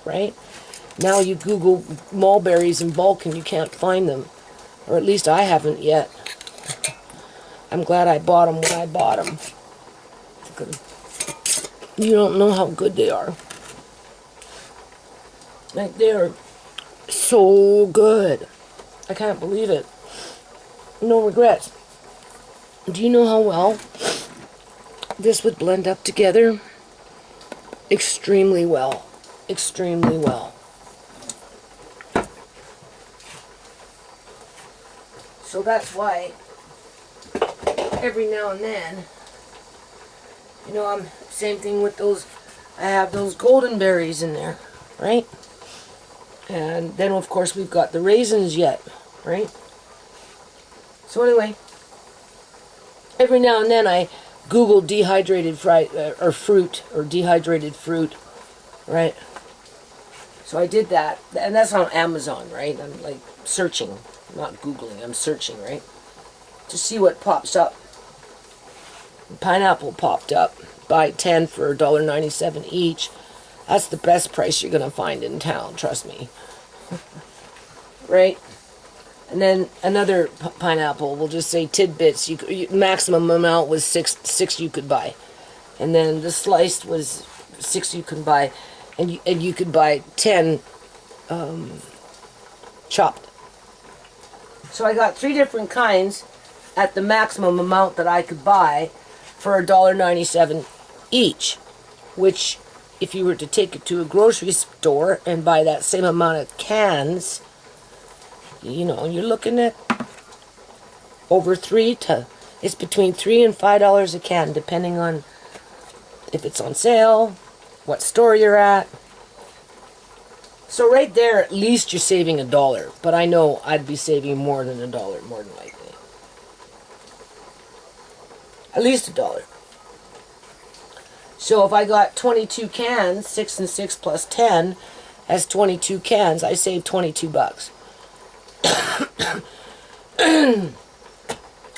[SPEAKER 1] Right? Now you Google mulberries in bulk and you can't find them. Or at least I haven't yet. I'm glad I bought them when I bought them. You don't know how good they are. Like, they are so good. I can't believe it. No regrets. Do you know how well this would blend up together? Extremely well. Extremely well. So that's why every now and then, you know, same thing with those, I have those golden berries in there, right? And then of course we've got the raisins yet, right? So anyway, every now and then I Google dehydrated fruit, right? So I did that, and that's on Amazon, right? I'm like searching, not Googling, I'm searching, right? To see what pops up. Pineapple popped up. Buy 10 for $1.97 each. That's the best price you're going to find in town, trust me. Right? And then another pineapple, we'll just say tidbits. Maximum amount was six you could buy. And then the sliced was 6 you can buy. And you could buy 10 chopped. So I got 3 different kinds at the maximum amount that I could buy for $1.97 each, which if you were to take it to a grocery store and buy that same amount of cans, you know, you're looking at over it's between $3 and $5 a can, depending on if it's on sale, what store you're at. So right there, at least you're saving $1. But I know I'd be saving more than $1, more than likely. At least $1. So if I got 22 cans, 6 and 6 plus 10, as 22 cans, I saved $22.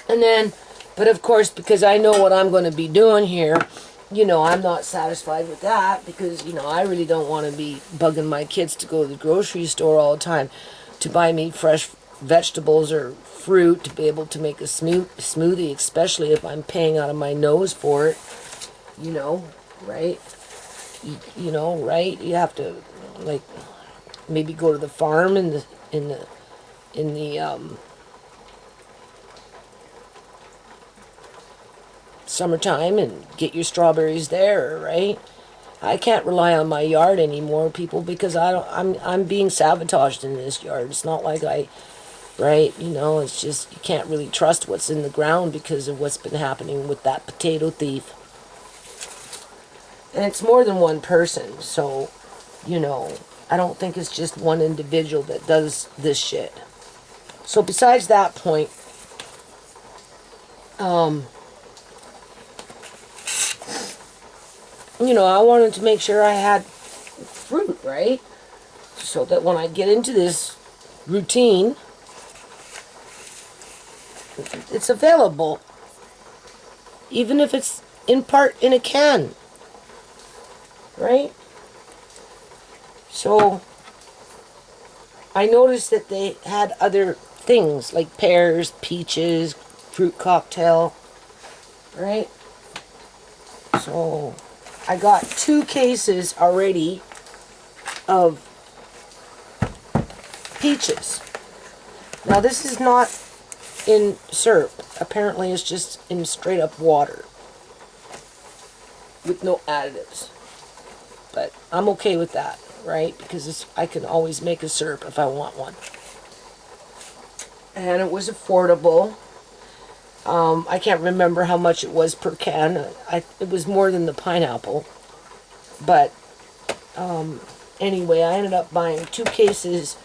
[SPEAKER 1] And then, but of course, because I know what I'm going to be doing here, you know, I'm not satisfied with that, because, you know, I really don't want to be bugging my kids to go to the grocery store all the time to buy me fresh vegetables or fruit to be able to make a smoothie, especially if I'm paying out of my nose for it, you know, right? You know, right? You have to, like, maybe go to the farm in the summertime and get your strawberries there, right? I can't rely on my yard anymore, people, because I'm being sabotaged in this yard. It's not like right? You know, it's just, you can't really trust what's in the ground because of what's been happening with that potato thief. And it's more than one person, so, you know, I don't think it's just one individual that does this shit. So besides that point, you know, I wanted to make sure I had fruit, right? So that when I get into this routine, it's available. Even if it's in part in a can. Right? So, I noticed that they had other things, like pears, peaches, fruit cocktail. Right? So, I got 2 cases already of peaches. Now this is not in syrup. Apparently it's just in straight up water with no additives. But I'm okay with that, right? Because I can always make a syrup if I want one. And it was affordable. I can't remember how much it was per can. It was more than the pineapple. But anyway, I ended up buying 2 cases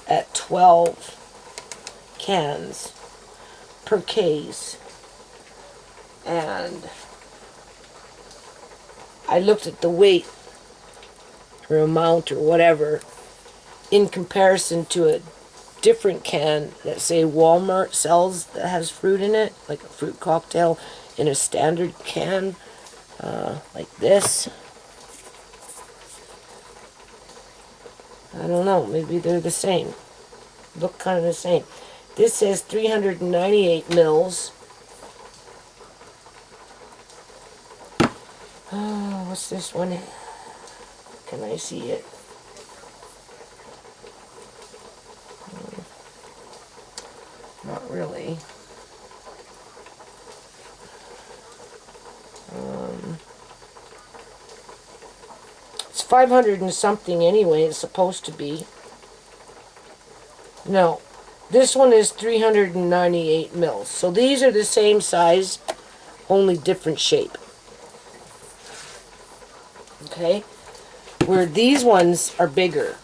[SPEAKER 1] at 12 cans per case. And I looked at the weight or amount or whatever in comparison to a different can that, say, Walmart sells that has fruit in it, like a fruit cocktail in a standard can, like this. I don't know, maybe they're the same. Look kind of the same. This says 398 mils. Oh, what's this one? Can I see it? Not really. It's 500 and something anyway, it's supposed to be. No, this one is 398 mils. So these are the same size, only different shape. Okay? Where these ones are bigger.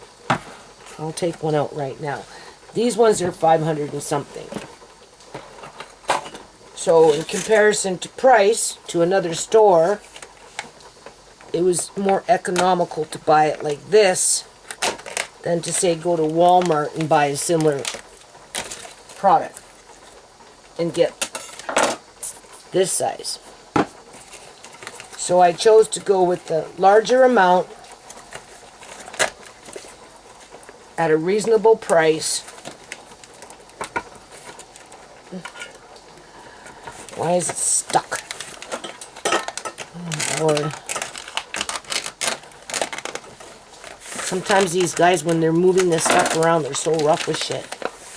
[SPEAKER 1] I'll take one out right now. These ones are 500 and something. So in comparison to price to another store, it was more economical to buy it like this than to, say, go to Walmart and buy a similar product and get this size. So I chose to go with the larger amount at a reasonable price. Why is it stuck? Oh, Lord. Sometimes these guys, when they're moving this stuff around, they're so rough with shit.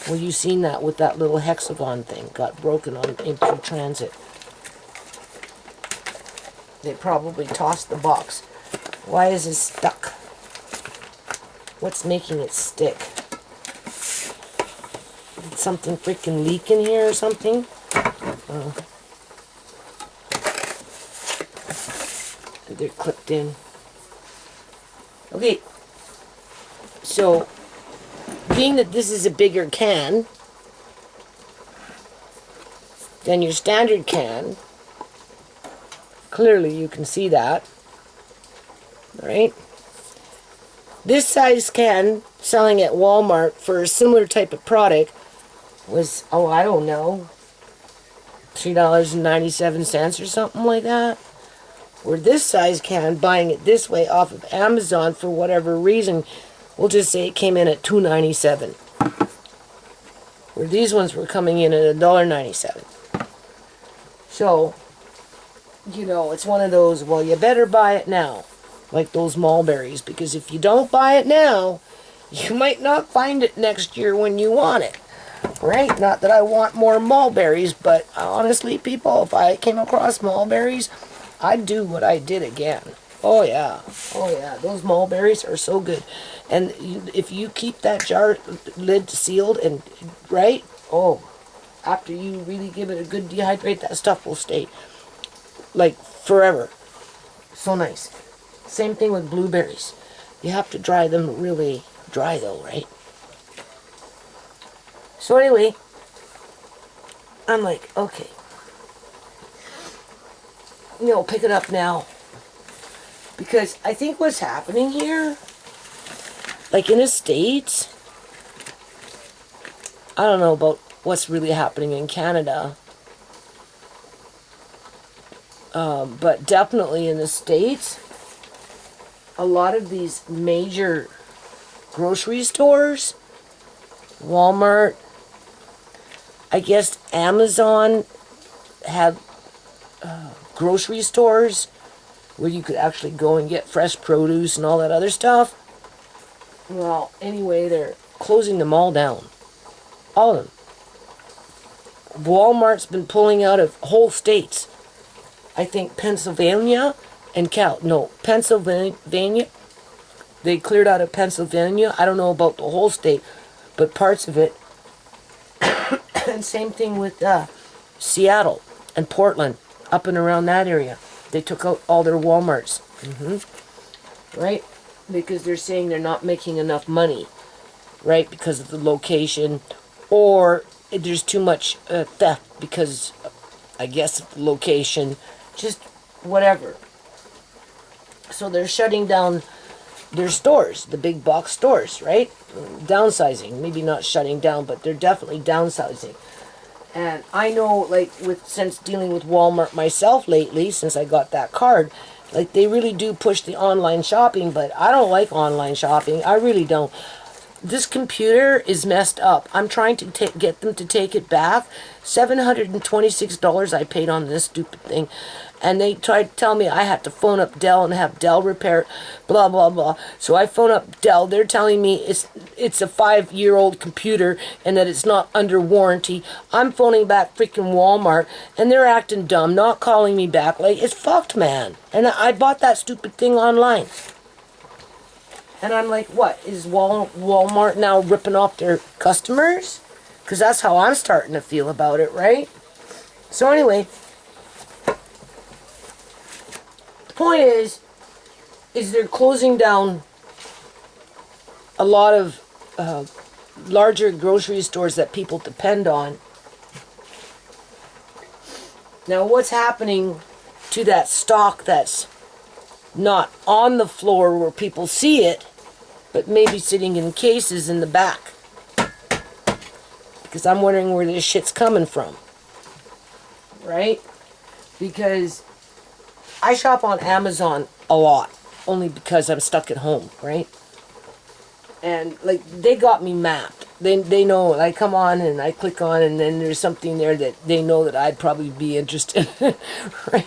[SPEAKER 1] Well, you've seen that with that little hexagon thing. Got broken into transit. They probably tossed the box Why is it stuck? What's making it stick? Did something freaking leak in here or something? They're clipped in. Okay. So, being that this is a bigger can than your standard can, clearly you can see that, right? This size can selling at Walmart for a similar type of product was, oh, I don't know, $3.97 or something like that. Where this size can, buying it this way off of Amazon for whatever reason, we'll just say it came in at $2.97. Where these ones were coming in at $1.97. So, you know, it's one of those, well, you better buy it now. Like those mulberries, because if you don't buy it now, you might not find it next year when you want it. Right? Not that I want more mulberries, but honestly, people, if I came across mulberries, I'd do what I did again. Oh yeah. Oh yeah. Those mulberries are so good. And if you keep that jar lid sealed and, right? Oh, after you really give it a good dehydrate, that stuff will stay like forever. So nice. Same thing with blueberries. You have to dry them really dry though, right? So anyway, I'm like, okay. You know, pick it up now. Because I think what's happening here, like in the States, I don't know about what's really happening in Canada, but definitely in the States, a lot of these major grocery stores, Walmart, I guess Amazon have grocery stores where you could actually go and get fresh produce and all that other stuff. Well, anyway, they're closing them all down. All of them. Walmart's been pulling out of whole states. I think Pennsylvania and Pennsylvania. They cleared out of Pennsylvania. I don't know about the whole state, but parts of it. And same thing with Seattle and Portland, up and around that area. They took out all their Walmarts. Right? Because they're saying they're not making enough money. Right? Because of the location. Or there's too much theft because, I guess, of the location. Just whatever. So they're shutting down their stores, the big box stores, right? Downsizing. Maybe not shutting down, but they're definitely downsizing. And I know, like, since dealing with Walmart myself lately, since I got that card, like, they really do push the online shopping, but I don't like online shopping. I really don't. This computer is messed up. I'm trying to get them to take it back. $726 I paid on this stupid thing. And they tried to tell me I had to phone up Dell and have Dell repair it, blah, blah, blah. So I phone up Dell. They're telling me it's a 5-year-old computer and that it's not under warranty. I'm phoning back freaking Walmart, and they're acting dumb, not calling me back. Like, it's fucked, man. And I bought that stupid thing online. And I'm like, what? Is Walmart now ripping off their customers? Because that's how I'm starting to feel about it, right? So anyway, the point is they're closing down a lot of larger grocery stores that people depend on. Now, what's happening to that stock that's not on the floor where people see it, but maybe sitting in cases in the back? Because I'm wondering where this shit's coming from. Right? Because I shop on Amazon a lot. Only because I'm stuck at home, right? And, like, they got me mapped. They know, I come on and I click on, and then there's something there that they know that I'd probably be interested in, right?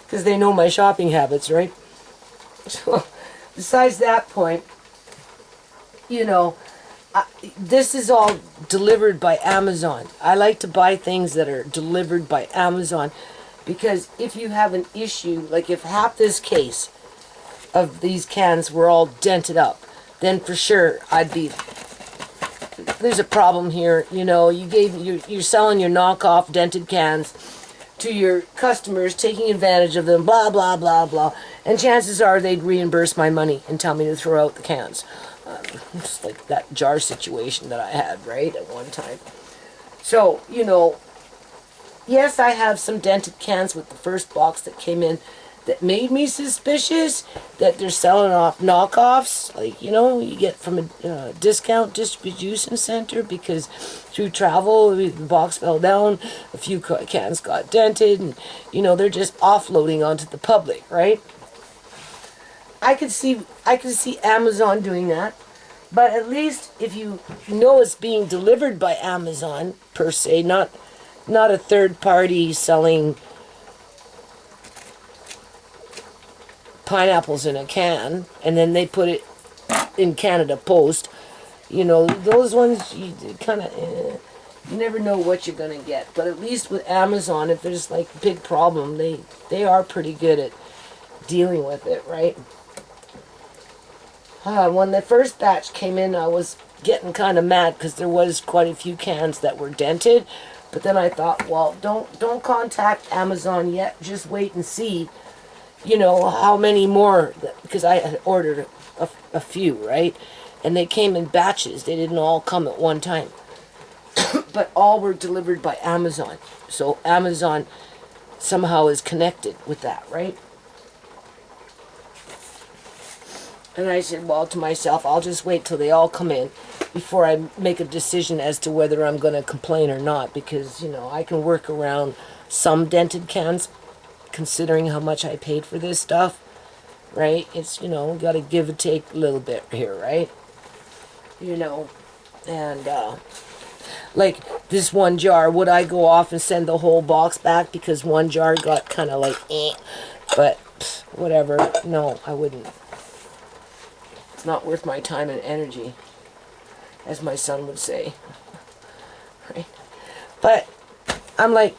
[SPEAKER 1] Because they know my shopping habits, right? So, besides that point, you know, this is all delivered by Amazon. I like to buy things that are delivered by Amazon, because if you have an issue, like if half this case of these cans were all dented up, then for sure there's a problem here. You know, you're selling your knockoff dented cans to your customers, taking advantage of them, blah, blah, blah, blah. And chances are they'd reimburse my money and tell me to throw out the cans. Just like that jar situation that I had, right, at one time. So, you know, yes, I have some dented cans with the first box that came in that made me suspicious that they're selling off knockoffs, like, you know, you get from a discount distribution center, because through travel, the box fell down, a few cans got dented, and, you know, they're just offloading onto the public, right? I could see Amazon doing that, but at least if you know it's being delivered by Amazon, per se, not a third party selling pineapples in a can, and then they put it in Canada Post. You know, those ones, you kind of, you never know what you're going to get. But at least with Amazon, if there's like a big problem, they are pretty good at dealing with it, right? When the first batch came in, I was getting kind of mad because there was quite a few cans that were dented. But then I thought, well, don't contact Amazon yet. Just wait and see, you know, how many more, because I had ordered a few, right? And they came in batches. They didn't all come at one time. But all were delivered by Amazon. So Amazon somehow is connected with that, right? And I said, well, to myself, I'll just wait till they all come in before I make a decision as to whether I'm going to complain or not. Because, you know, I can work around some dented cans, considering how much I paid for this stuff, right? It's, you know, got to give and take a little bit here, right? You know, and like this one jar, would I go off and send the whole box back because one jar got kind of like, but whatever. No, I wouldn't. It's not worth my time and energy, as my son would say, right? But I'm like,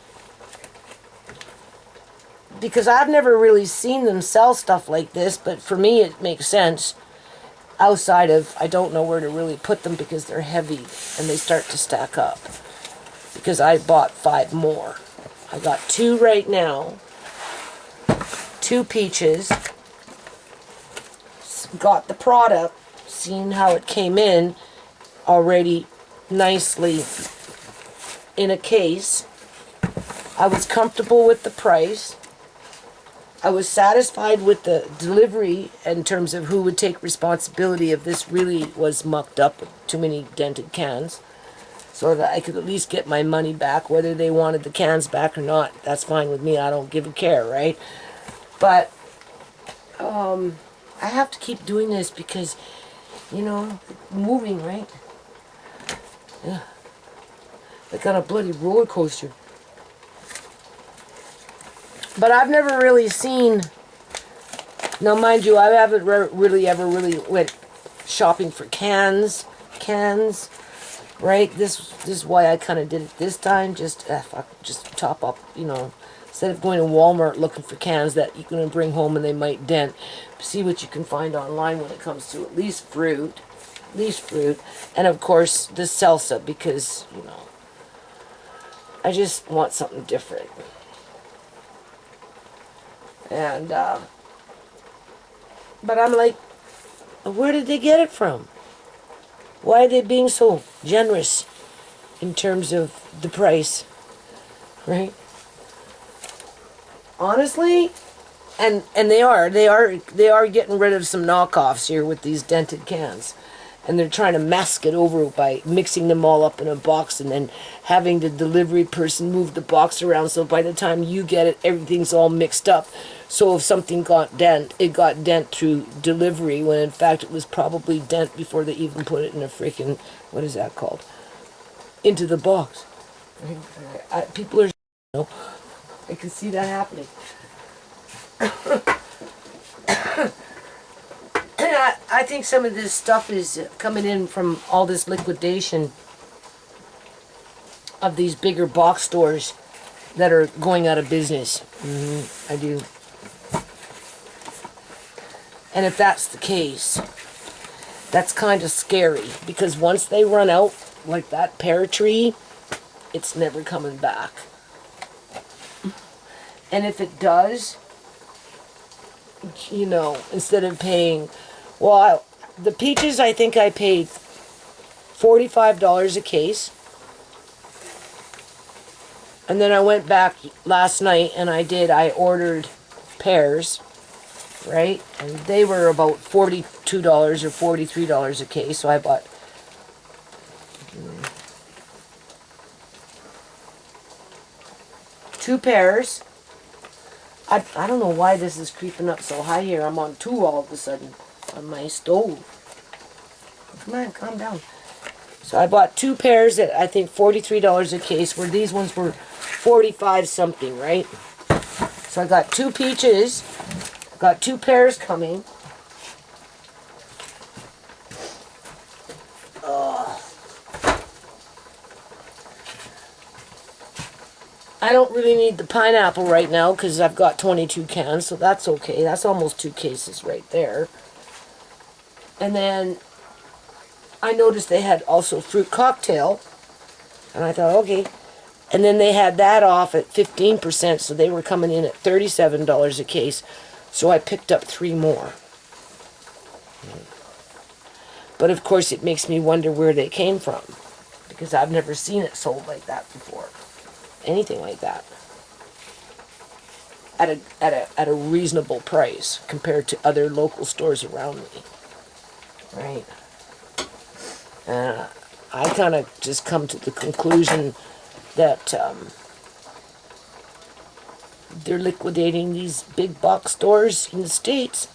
[SPEAKER 1] because I've never really seen them sell stuff like this, but for me it makes sense. Outside of, I don't know where to really put them because they're heavy and they start to stack up. Because I bought 5 more. I got 2 right now. 2 peaches. Got the product, seen how it came in already nicely in a case. I was comfortable with the price. I was satisfied with the delivery in terms of who would take responsibility if this really was mucked up with too many dented cans, so that I could at least get my money back. Whether they wanted the cans back or not, that's fine with me. I don't give a care, right? But I have to keep doing this because, you know, moving, right? Yeah. Like on a bloody roller coaster. But I've never really seen, now mind you, I haven't really ever went shopping for cans, right? This is why I kind of did it this time, just top up, you know, instead of going to Walmart looking for cans that you're going to bring home and they might dent, see what you can find online when it comes to at least fruit, and of course the salsa, because, you know, I just want something different. And, but I'm like, where did they get it from? Why are they being so generous in terms of the price, right? Honestly, and they are getting rid of some knockoffs here with these dented cans. And they're trying to mask it over by mixing them all up in a box and then having the delivery person move the box around, so by the time you get it, everything's all mixed up. So if something got dent, it got dent through delivery, when in fact it was probably dent before they even put it in a freaking, what is that called? Into the box. People are, you know, I can see that happening. I think some of this stuff is coming in from all this liquidation of these bigger box stores that are going out of business. I do. And if that's the case, that's kind of scary, because once they run out, like that pear tree, it's never coming back. And if it does, you know, instead of paying, well, the peaches, I think I paid $45 a case. And then I went back last night and I ordered pears, right? And they were about $42 or $43 a case, so I bought two pears. I don't know why this is creeping up so high here. I'm on 2 all of a sudden on my stove. Come on, calm down. So I bought 2 pears at I think $43 a case, where these ones were 45 something, right? So I got 2 peaches, got 2 pears coming. I don't really need the pineapple right now because I've got 22 cans, so that's okay. That's almost 2 cases right there. And then I noticed they had also fruit cocktail, and I thought, okay. And then they had that off at 15%, so they were coming in at $37 a case. So I picked up 3 more. But of course it makes me wonder where they came from, because I've never seen it sold like that before. Anything like that. At a reasonable price compared to other local stores around me. Right? I kind of just come to the conclusion that they're liquidating these big box stores in the States.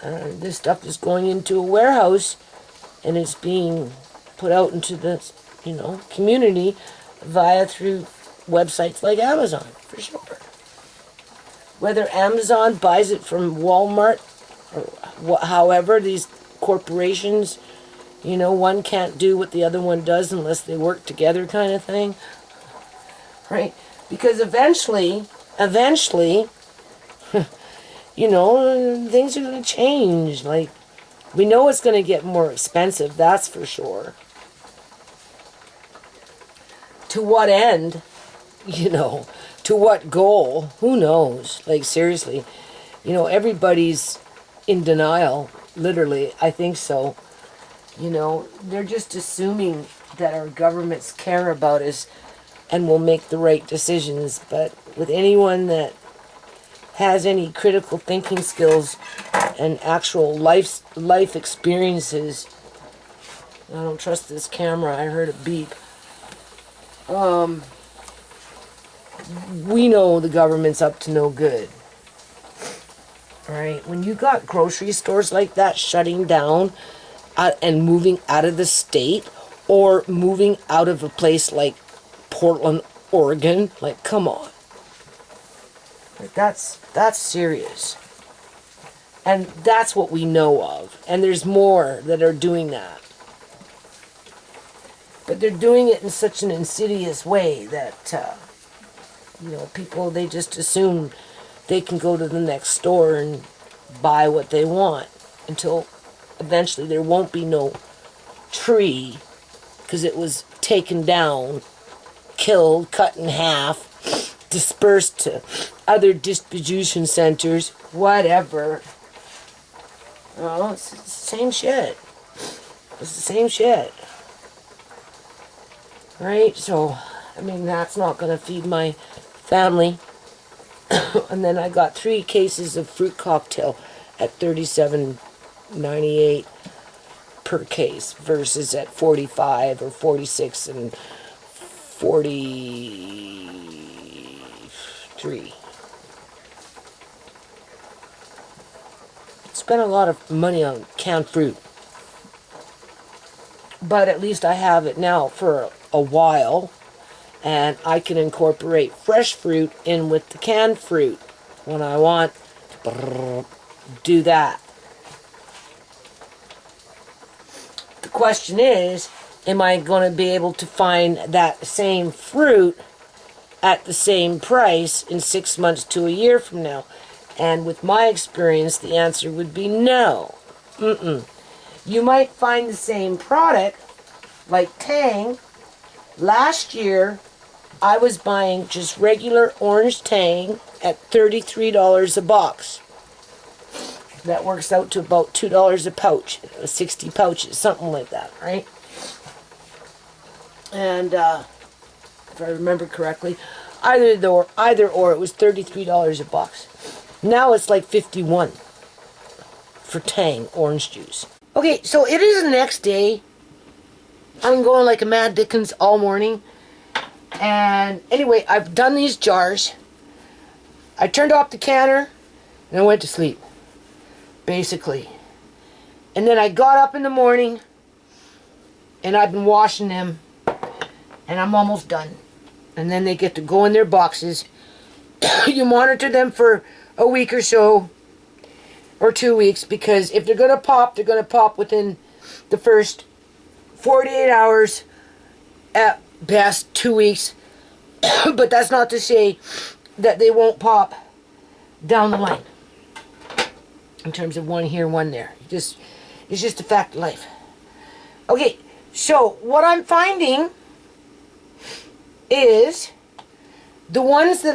[SPEAKER 1] This stuff is going into a warehouse and it's being put out into the, you know, community through websites like Amazon, for sure. Whether Amazon buys it from Walmart or however, these corporations, you know, one can't do what the other one does unless they work together, kind of thing. Right? Because eventually, you know, things are going to change. Like, we know it's going to get more expensive, that's for sure. To what end? You know, to what goal? Who knows? Like, seriously. You know, everybody's in denial, literally. I think so. You know, they're just assuming that our governments care about us and will make the right decisions. But with anyone that has any critical thinking skills and actual life experiences, I don't trust this camera. I heard a beep. We know the government's up to no good. Alright, when you got grocery stores like that shutting down and moving out of the state, or moving out of a place like Portland, Oregon, like, come on. Like, that's serious. And that's what we know of. And there's more that are doing that. But they're doing it in such an insidious way that, you know, people, they just assume they can go to the next store and buy what they want until eventually there won't be no tree because it was taken down, killed, cut in half, dispersed to other distribution centers, whatever. Oh, it's the same shit. It's the same shit. Right? So, I mean, that's not going to feed my family. And then I got 3 cases of fruit cocktail at $37.98 per case versus at 45 or 46 and 43. Spent a lot of money on canned fruit. But at least I have it now for a while. And I can incorporate fresh fruit in with the canned fruit when I want to do that. The question is, am I going to be able to find that same fruit at the same price in 6 months to a year from now? And with my experience, the answer would be no. You might find the same product, like Tang. Last year, I was buying just regular orange Tang at $33 a box. That works out to about $2 a pouch, 60 pouches, something like that, right? And if I remember correctly, either or, it was $33 a box. Now it's like $51 for Tang orange juice. Okay, so it is the next day. I'm going like a mad Dickens all morning. And anyway, I've done these jars. I turned off the canner and I went to sleep, basically. And then I got up in the morning and I've been washing them and I'm almost done. And then they get to go in their boxes. You monitor them for a week or so, or 2 weeks, because if they're going to pop, they're going to pop within the first 48 hours, at best 2 weeks. But that's not to say that they won't pop down the line, in terms of one here, one there. It's just a fact of life. Okay, so what I'm finding is the ones that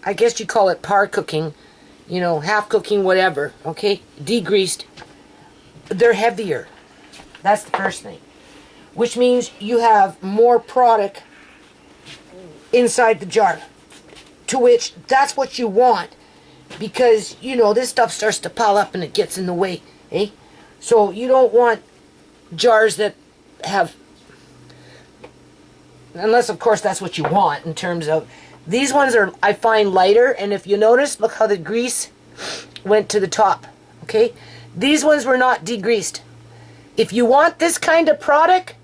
[SPEAKER 1] I guess you call it par cooking, you know, half cooking, whatever, okay, degreased, they're heavier. That's the first thing. Which means you have more product inside the jar. To which, that's what you want. Because, you know, this stuff starts to pile up and it gets in the way, eh? So you don't want jars that have, unless of course that's what you want in terms of, these ones are, I find, lighter, and if you notice, look how the grease went to the top, okay? These ones were not degreased. If you want this kind of product,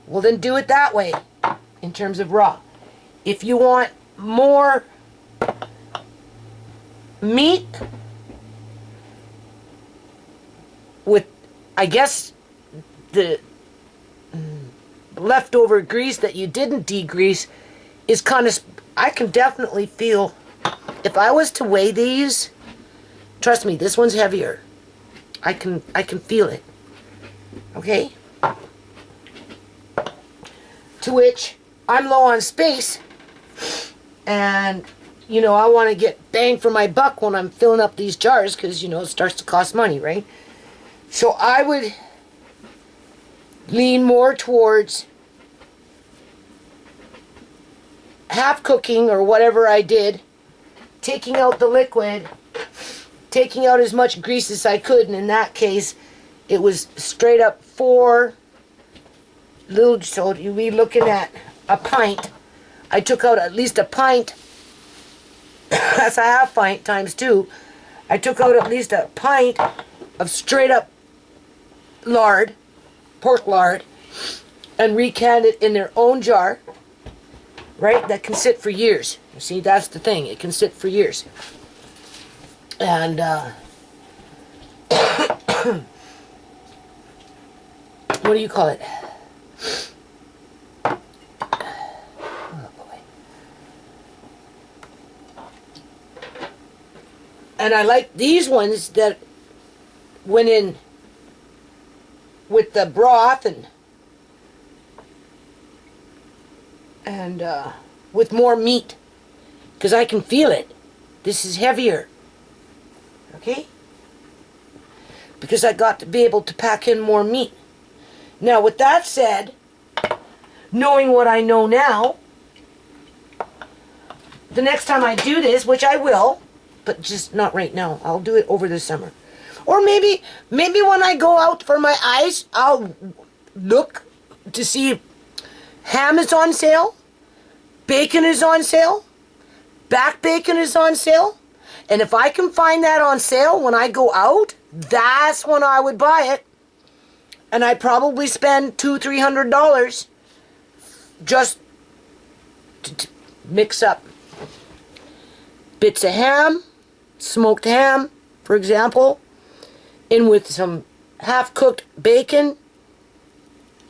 [SPEAKER 1] well then do it that way, in terms of raw. If you want more meat with, I guess, the leftover grease that you didn't degrease, is kind of, I can definitely feel, if I was to weigh these, trust me, this one's heavier. I can feel it. Okay? To which, I'm low on space, and, you know, I want to get bang for my buck when I'm filling up these jars, because, you know, it starts to cost money, right? So I would lean more towards half cooking, or whatever I did, taking out the liquid, taking out as much grease as I could, and in that case, it was straight up 4 little, so you'd be looking at a pint. I took out at least a pint. That's a half pint times 2. I took out at least a pint of straight up lard, pork lard, and recanned it in their own jar, right? That can sit for years. You see, that's the thing. It can sit for years. And, what do you call it? Oh, boy. And I like these ones that went in with the broth and with more meat, because I can feel it. This is heavier. Okay? Because I got to be able to pack in more meat. Now, with that said, knowing what I know now, the next time I do this, which I will, but just not right now, I'll do it over the summer. Or maybe when I go out for my ice, I'll look to see if ham is on sale, bacon is on sale, back bacon is on sale, and if I can find that on sale when I go out, that's when I would buy it. And I'd probably spend $200-300 just to mix up bits of ham, smoked ham, for example, in with some half-cooked bacon.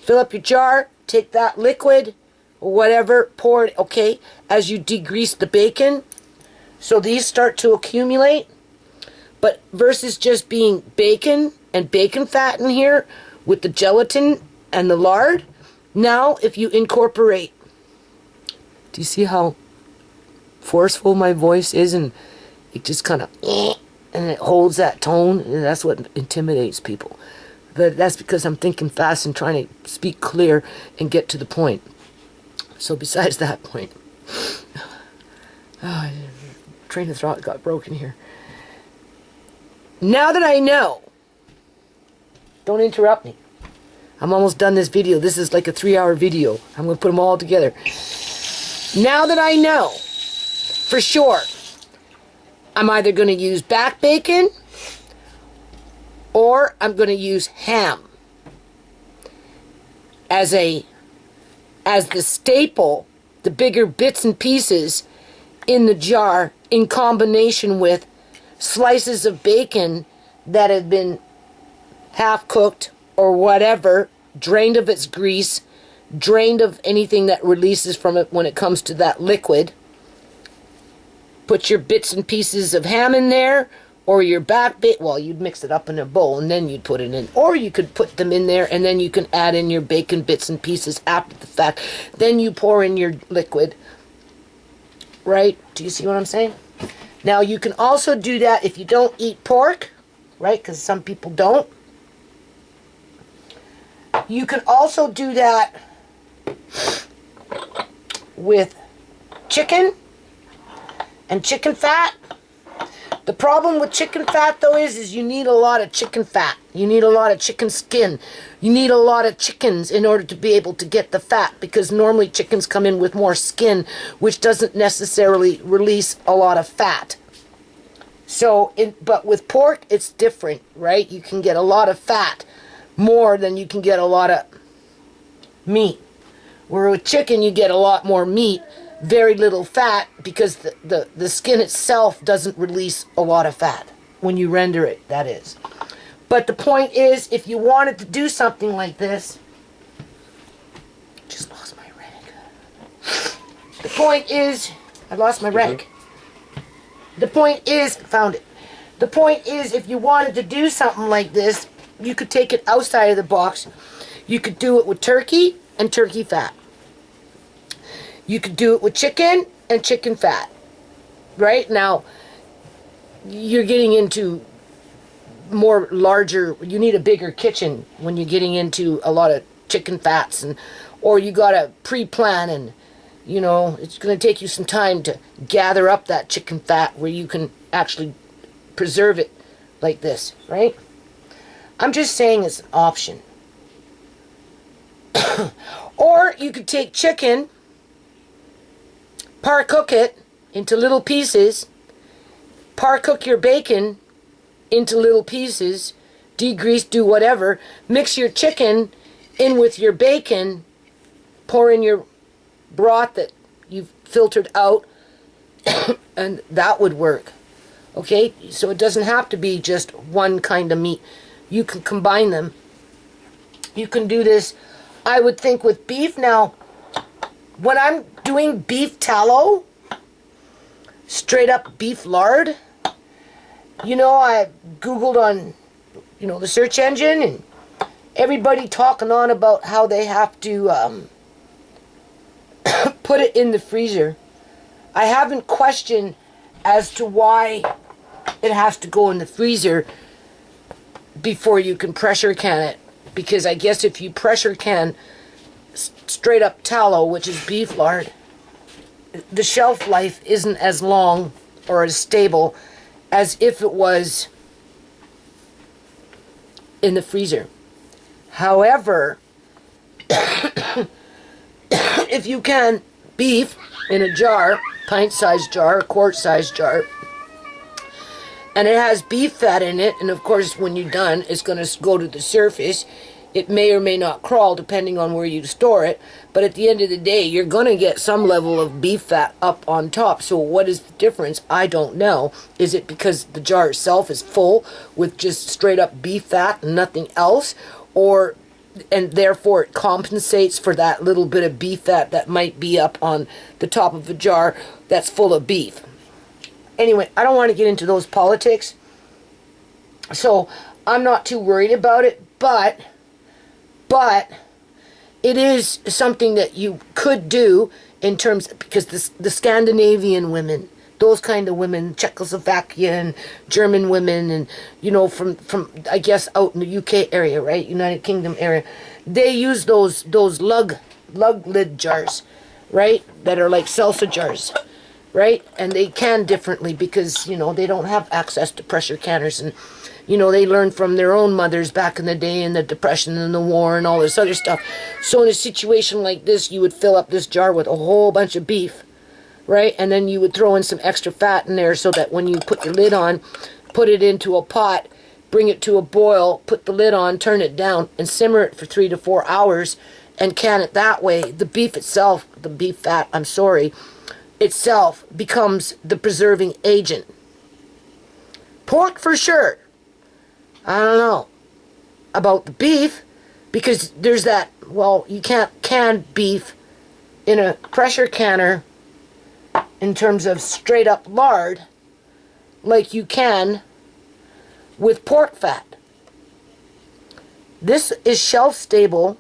[SPEAKER 1] Fill up your jar, take that liquid or whatever, pour it, okay, as you degrease the bacon. So these start to accumulate. But versus just being bacon and bacon fat in here with the gelatin and the lard, now if you incorporate, do you see how forceful my voice is? And it just kind of, and it holds that tone. And that's what intimidates people. But that's because I'm thinking fast and trying to speak clear and get to the point. So besides that point, train of thought got broken here. Now that I know, don't interrupt me. I'm almost done this video. This is like a 3-hour video. I'm going to put them all together. Now that I know, for sure, I'm either going to use back bacon or I'm going to use ham as the staple, the bigger bits and pieces in the jar in combination with slices of bacon that have been half cooked or whatever, drained of its grease, drained of anything that releases from it when it comes to that liquid. Put your bits and pieces of ham in there, or your back bacon. Well, you'd mix it up in a bowl and then you'd put it in. Or you could put them in there and then you can add in your bacon bits and pieces after the fact. Then you pour in your liquid. Right? Do you see what I'm saying? Now, you can also do that if you don't eat pork, right? Because some people don't. You can also do that with chicken and chicken fat. The problem with chicken fat, though, is you need a lot of chicken fat. You need a lot of chicken skin. You need a lot of chickens in order to be able to get the fat, because normally chickens come in with more skin, which doesn't necessarily release a lot of fat. So, but with pork, it's different, right? You can get a lot of fat more than you can get a lot of meat. Where with chicken, you get a lot more meat, very little fat, because the skin itself doesn't release a lot of fat when you render it, that is. But the point is, if you wanted to do something like this, just lost my rag. The point is, I lost my rag. The point is, found it. The point is, if you wanted to do something like this, you could take it outside of the box. You could do it with turkey and turkey fat. You could do it with chicken and chicken fat. Right? Now, you're getting into more larger, you need a bigger kitchen when you're getting into a lot of chicken fats, and or you got to pre-plan, and you know, it's going to take you some time to gather up that chicken fat where you can actually preserve it like this, right? I'm just saying it's an option. Or you could take chicken, par-cook it into little pieces, par-cook your bacon into little pieces, degrease, do whatever, mix your chicken in with your bacon, pour in your broth that you've filtered out, and that would work. Okay, so it doesn't have to be just one kind of meat. You can combine them. You can do this, I would think, with beef. Now, when I'm doing beef tallow, straight up beef lard, you know, I Googled on, you know, the search engine, and everybody talking on about how they have to put it in the freezer. I haven't questioned as to why it has to go in the freezer before you can pressure can it, because I guess if you pressure can straight up tallow, which is beef lard, the shelf life isn't as long or as stable as if it was in the freezer. However, if you can beef in a jar, pint-sized jar, quart-sized jar, and it has beef fat in it, and of course when you're done, it's going to go to the surface. It may or may not crawl depending on where you store it, but at the end of the day, you're going to get some level of beef fat up on top. So what is the difference? I don't know. Is it because the jar itself is full with just straight up beef fat and nothing else? Or, and therefore it compensates for that little bit of beef fat that might be up on the top of a jar that's full of beef? Anyway, I don't want to get into those politics. So I'm not too worried about it, but it is something that you could do in terms, because the Scandinavian women, those kind of women, Czechoslovakia and German women, and you know, from I guess out in the UK area, right, United Kingdom area, they use those lug lid jars, right, that are like salsa jars, right, and they can differently because, you know, they don't have access to pressure canners, and you know, they learned from their own mothers back in the day in the Depression and the war and all this other stuff. So in a situation like this, you would fill up this jar with a whole bunch of beef, right? And then you would throw in some extra fat in there so that when you put your lid on, put it into a pot, bring it to a boil, put the lid on, turn it down, and simmer it for 3 to 4 hours and can it that way. The beef itself, the beef fat, itself becomes the preserving agent. Pork for sure. I don't know about the beef, because there's that, well, you can't can beef in a pressure canner in terms of straight up lard like you can with pork fat. This is shelf stable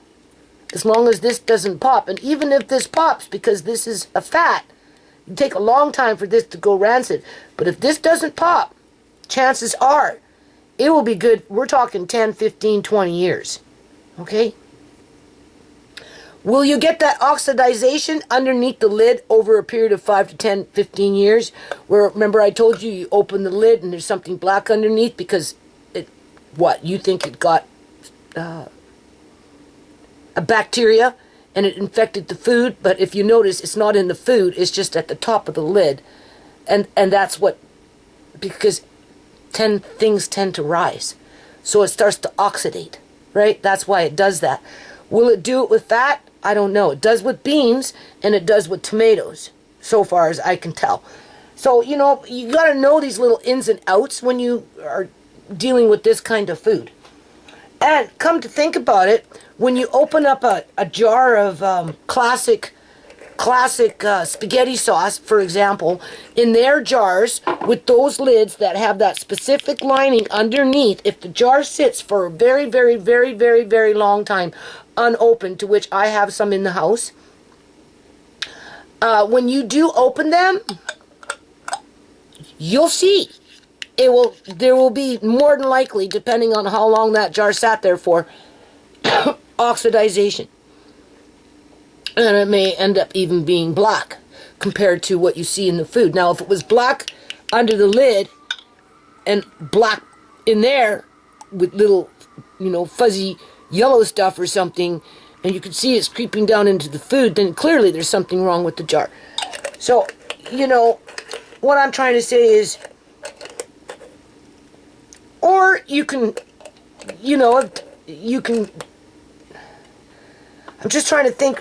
[SPEAKER 1] as long as this doesn't pop. And even if this pops, because this is a fat, it'd take a long time for this to go rancid. But if this doesn't pop, chances are it will be good. We're talking 10, 15, 20 years. Okay? Will you get that oxidization underneath the lid over a period of 5 to 10, 15 years? Where, remember I told you, you open the lid and there's something black underneath because you think it got a bacteria and it infected the food, but if you notice, it's not in the food, it's just at the top of the lid. And that's what, because things tend to rise. So it starts to oxidate, right? That's why it does that. Will it do it with fat? I don't know. It does with beans and it does with tomatoes, so far as I can tell. So, you know, you got to know these little ins and outs when you are dealing with this kind of food. And come to think about it, when you open up a jar of classic spaghetti sauce, for example, in their jars with those lids that have that specific lining underneath, if the jar sits for a very, very, very, very, very long time unopened, to which I have some in the house, when you do open them, you'll see there will be more than likely, depending on how long that jar sat there for, oxidization. And it may end up even being black compared to what you see in the food. Now, if it was black under the lid and black in there with little, you know, fuzzy yellow stuff or something, and you can see it's creeping down into the food, then clearly there's something wrong with the jar. So, you know, what I'm trying to say is, or you can, you know, I'm just trying to think.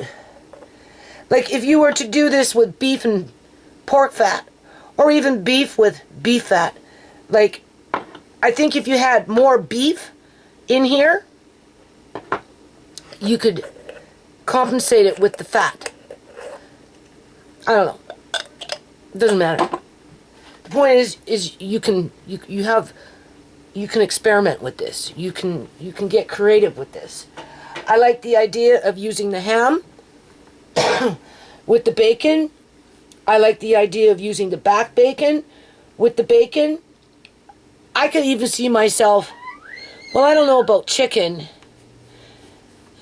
[SPEAKER 1] Like, if you were to do this with beef and pork fat, or even beef with beef fat, like, I think if you had more beef in here, you could compensate it with the fat. I don't know. It doesn't matter. The point is you can experiment with this. You can get creative with this. I like the idea of using the ham with the bacon. I like the idea of using the back bacon with the bacon. I could even see myself, well, I don't know about chicken.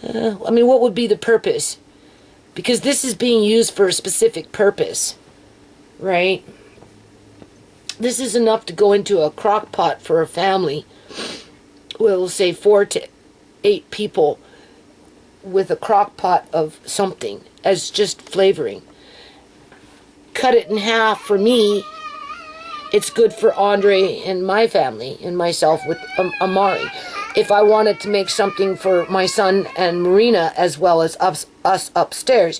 [SPEAKER 1] I mean, what would be the purpose? Because this is being used for a specific purpose, right? This is enough to go into a crock pot for a family. We'll say 4 to 8 people with a crock pot of something as just flavoring. Cut it in half for me. It's good for Andre and my family and myself with Amari. If I wanted to make something for my son and Marina as well as us upstairs,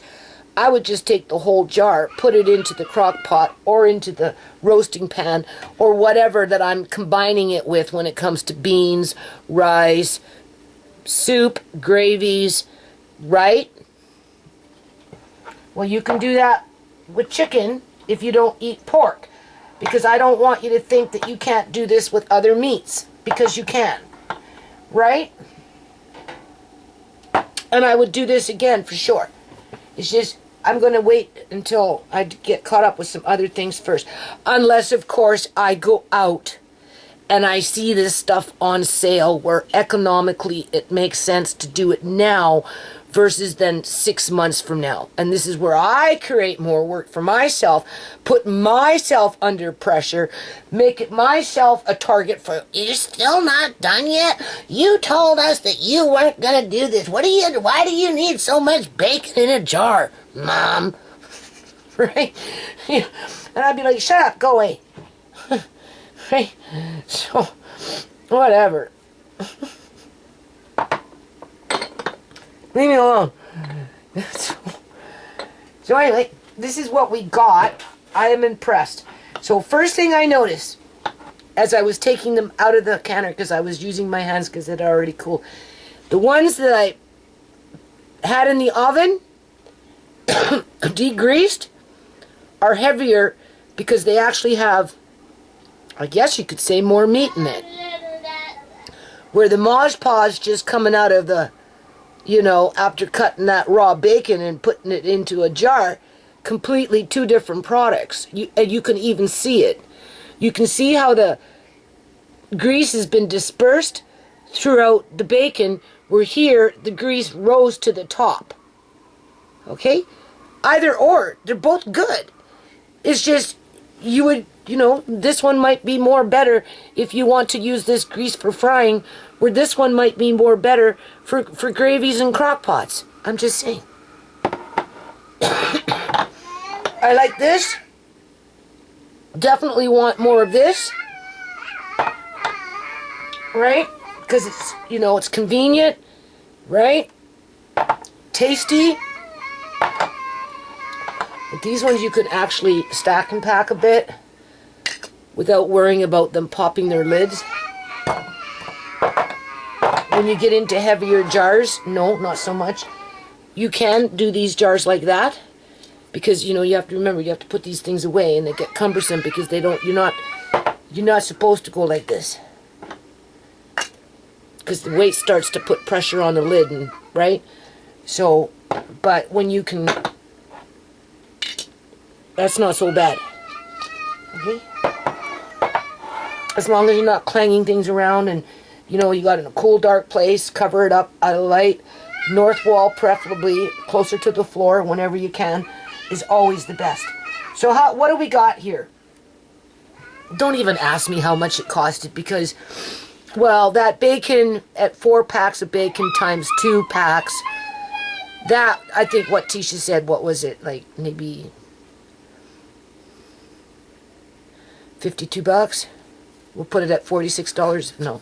[SPEAKER 1] I would just take the whole jar, put it into the crock pot or into the roasting pan or whatever that I'm combining it with when it comes to beans, rice, soup, gravies, right? Well, you can do that with chicken if you don't eat pork. Because I don't want you to think that you can't do this with other meats. Because you can. Right? And I would do this again for sure. It's just, I'm going to wait until I get caught up with some other things first. Unless, of course, I go out and I see this stuff on sale where economically it makes sense to do it now versus then 6 months from now. And this is where I create more work for myself, put myself under pressure, make it myself a target for, you're still not done yet? You told us that you weren't going to do this. Why do you need so much bacon in a jar, Mom? Right? And I'd be like, shut up, go away. Right? So, whatever. Leave me alone. So anyway, this is what we got. I am impressed. So first thing I noticed, as I was taking them out of the canner, because I was using my hands because it had already cooled, the ones that I had in the oven, degreased, are heavier because they actually have, I guess you could say, more meat in it. Where the Mod Podge just coming out of the, you know, after cutting that raw bacon and putting it into a jar, completely two different products. And you can even see it. You can see how the grease has been dispersed throughout the bacon, where here the grease rose to the top. Okay? Either or, they're both good. It's just, you would, you know, this one might be more better if you want to use this grease for frying, where this one might be more better for gravies and crock pots. I'm just saying. I like this. Definitely want more of this. Right? Because it's, you know, it's convenient. Right? Tasty. But these ones you could actually stack and pack a bit without worrying about them popping their lids. When you get into heavier jars, no, not so much. You can do these jars like that, because, you know, you have to remember, you have to put these things away, and they get cumbersome because they don't, you're not supposed to go like this. Because the weight starts to put pressure on the lid, and right? So, but when you can, that's not so bad. Okay? As long as you're not clanging things around, and, you know, you got it in a cool, dark place, cover it up out of light. North wall, preferably closer to the floor whenever you can, is always the best. So what do we got here? Don't even ask me how much it costed, because, well, that bacon at 4 packs of bacon times 2 packs, that, I think what Tisha said, what was it, like maybe $52? We'll put it at $46. No,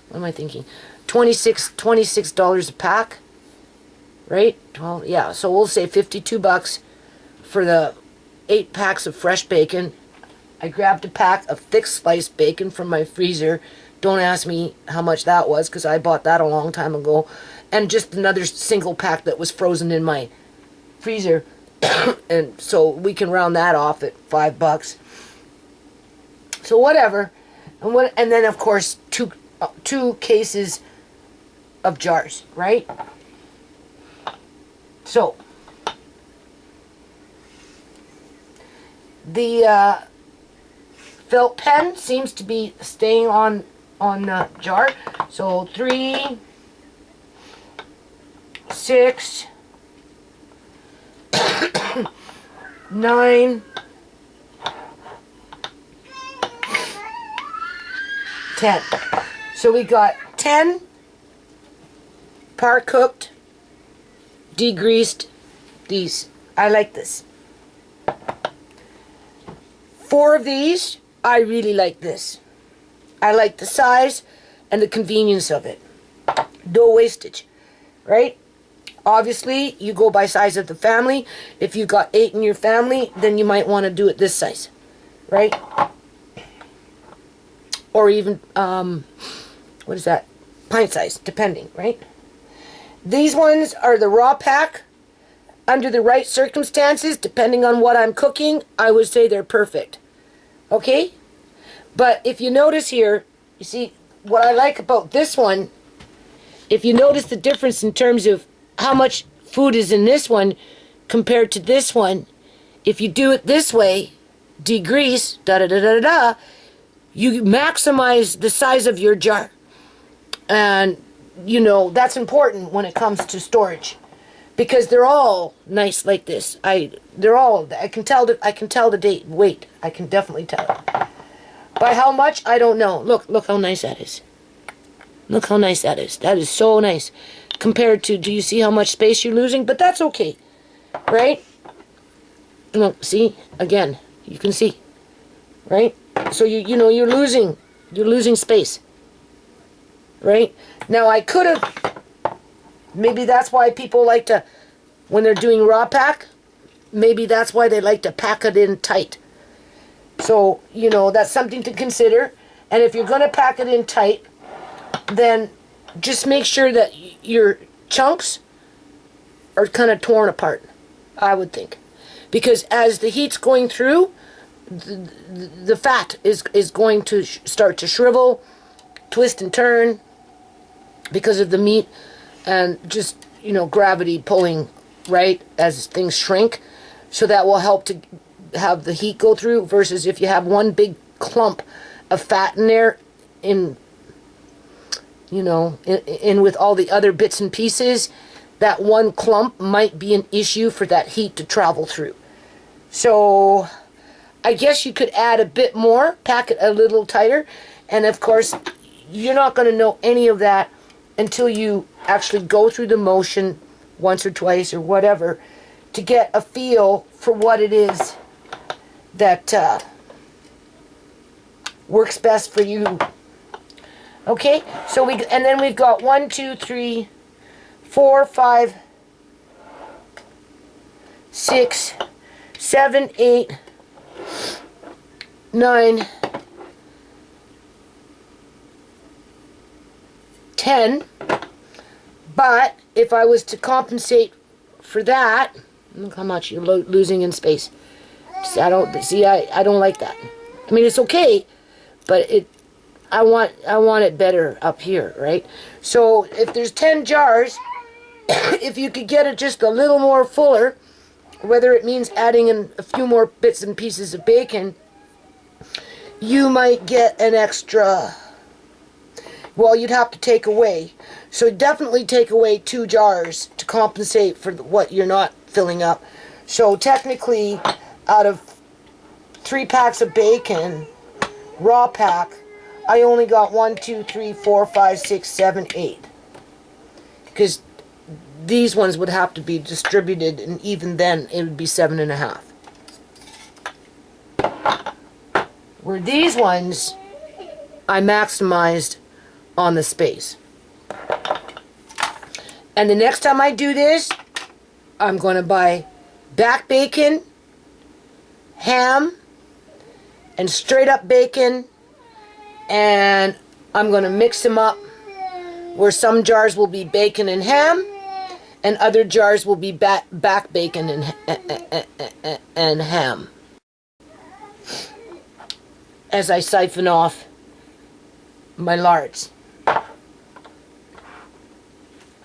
[SPEAKER 1] what am I thinking? $26 a pack, right? Well, yeah, so we'll say $52 for the 8 packs of fresh bacon. I grabbed a pack of thick sliced bacon from my freezer. Don't ask me how much that was, because I bought that a long time ago. And just another single pack that was frozen in my freezer. And so we can round that off at $5. So whatever. And then, of course, two cases of jars, right? So, the felt pen seems to be staying on the jar. So 3, 6, 9, 10. So we got 10 par cooked, degreased, these. I like this. 4 of these, I really like this. I like the size and the convenience of it. No wastage, right? Obviously, you go by size of the family. If you've got 8 in your family, then you might want to do it this size, right? Or even, what is that? Pint size, depending, right? These ones are the raw pack. Under the right circumstances, depending on what I'm cooking, I would say they're perfect. Okay? But if you notice here, you see, what I like about this one, if you notice the difference in terms of how much food is in this one compared to this one, if you do it this way, degrease, da-da-da-da-da, you maximize the size of your jar. And, you know, that's important when it comes to storage. Because they're all nice like this. I can tell the date. Weight, I can definitely tell it. By how much, I don't know. Look how nice that is. Look how nice that is. That is so nice. Compared to, do you see how much space you're losing? But that's okay. Right? Look, see? Again, you can see. Right? So you know you're losing space. Right? Now I could have, maybe that's why people like to, when they're doing raw pack, maybe that's why they like to pack it in tight. So, you know, that's something to consider. And if you're going to pack it in tight, then just make sure that your chunks are kind of torn apart, I would think. Because as the heat's going through, the fat is going to start to shrivel, twist and turn because of the meat and just, you know, gravity pulling, right, as things shrink. So that will help to have the heat go through, versus if you have one big clump of fat in there, in with all the other bits and pieces, that one clump might be an issue for that heat to travel through. So I guess you could add a bit more, pack it a little tighter, and of course you're not going to know any of that until you actually go through the motion once or twice or whatever to get a feel for what it is that works best for you. Okay, so then we've got 1, 2, 3, 4, 5, 6, 7, 8, 9, 10. But if I was to compensate for that, look how much you're losing in space. I don't like that. I mean, it's okay, but I want it better up here, right? So if there's 10 jars, if you could get it just a little more fuller, whether it means adding in a few more bits and pieces of bacon, you might get an extra. Well, you'd have to take away. So definitely take away 2 jars to compensate for what you're not filling up. So technically, out of 3 packs of bacon, raw pack, I only got 1, 2, 3, 4, 5, 6, 7, 8. Because these ones would have to be distributed, and even then it would be 7.5. Where these ones, I maximized on the space. And the next time I do this, I'm going to buy back bacon, ham, and straight up bacon, and I'm going to mix them up where some jars will be bacon and ham, and other jars will be back bacon and ham. As I siphon off my lards.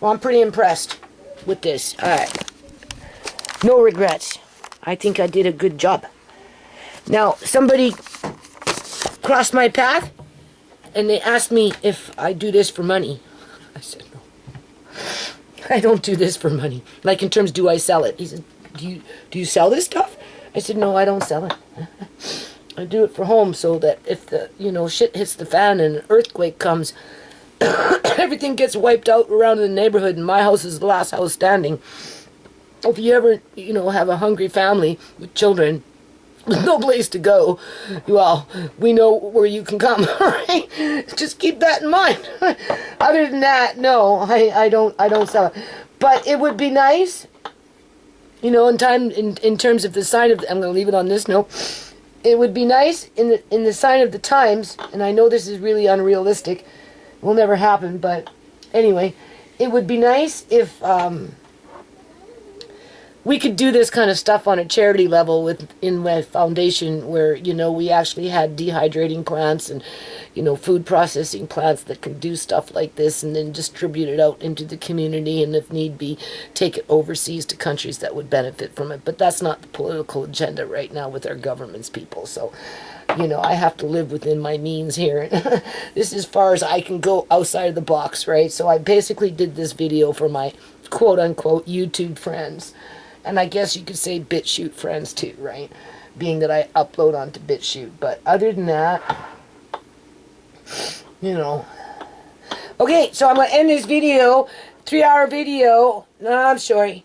[SPEAKER 1] Well, I'm pretty impressed with this. Alright. No regrets. I think I did a good job. Now, somebody crossed my path and they asked me if I do this for money. I said no. I don't do this for money. Like, in terms, do I sell it? He said, do you sell this stuff? I said, no, I don't sell it. I do it for home, so that if the, shit hits the fan and an earthquake comes, everything gets wiped out around the neighborhood and my house is the last house standing. If you ever, have a hungry family with children with no place to go, well, we know where you can come, alright? Just keep that in mind. Other than that, no, I don't sell it. But it would be nice, in terms of the sign of, I'm going to leave it on this note. It would be nice in the sign of the times, and I know this is really unrealistic, it will never happen, but anyway, it would be nice if we could do this kind of stuff on a charity level in my foundation where, you know, we actually had dehydrating plants and, you know, food processing plants that can do stuff like this and then distribute it out into the community and if need be, take it overseas to countries that would benefit from it. But that's not the political agenda right now with our government's people. So, you know, I have to live within my means here. This is as far as I can go outside of the box, right? So I basically did this video for my quote-unquote YouTube friends. And I guess you could say BitChute friends too, right? Being that I upload onto BitChute. But other than that, you know. Okay, so I'm going to end this video. 3-hour video. No, I'm sorry.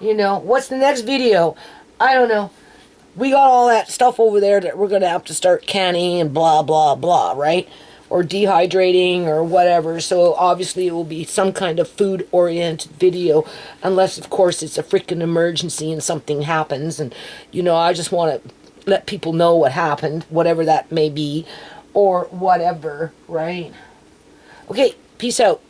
[SPEAKER 1] You know, what's the next video? I don't know. We got all that stuff over there that we're going to have to start canning and blah, blah, blah, right? Or dehydrating or whatever. So obviously it will be some kind of food-oriented video. Unless, of course, it's a freaking emergency and something happens. And, you know, I just want to let people know what happened. Whatever that may be. Or whatever, right? Okay, peace out.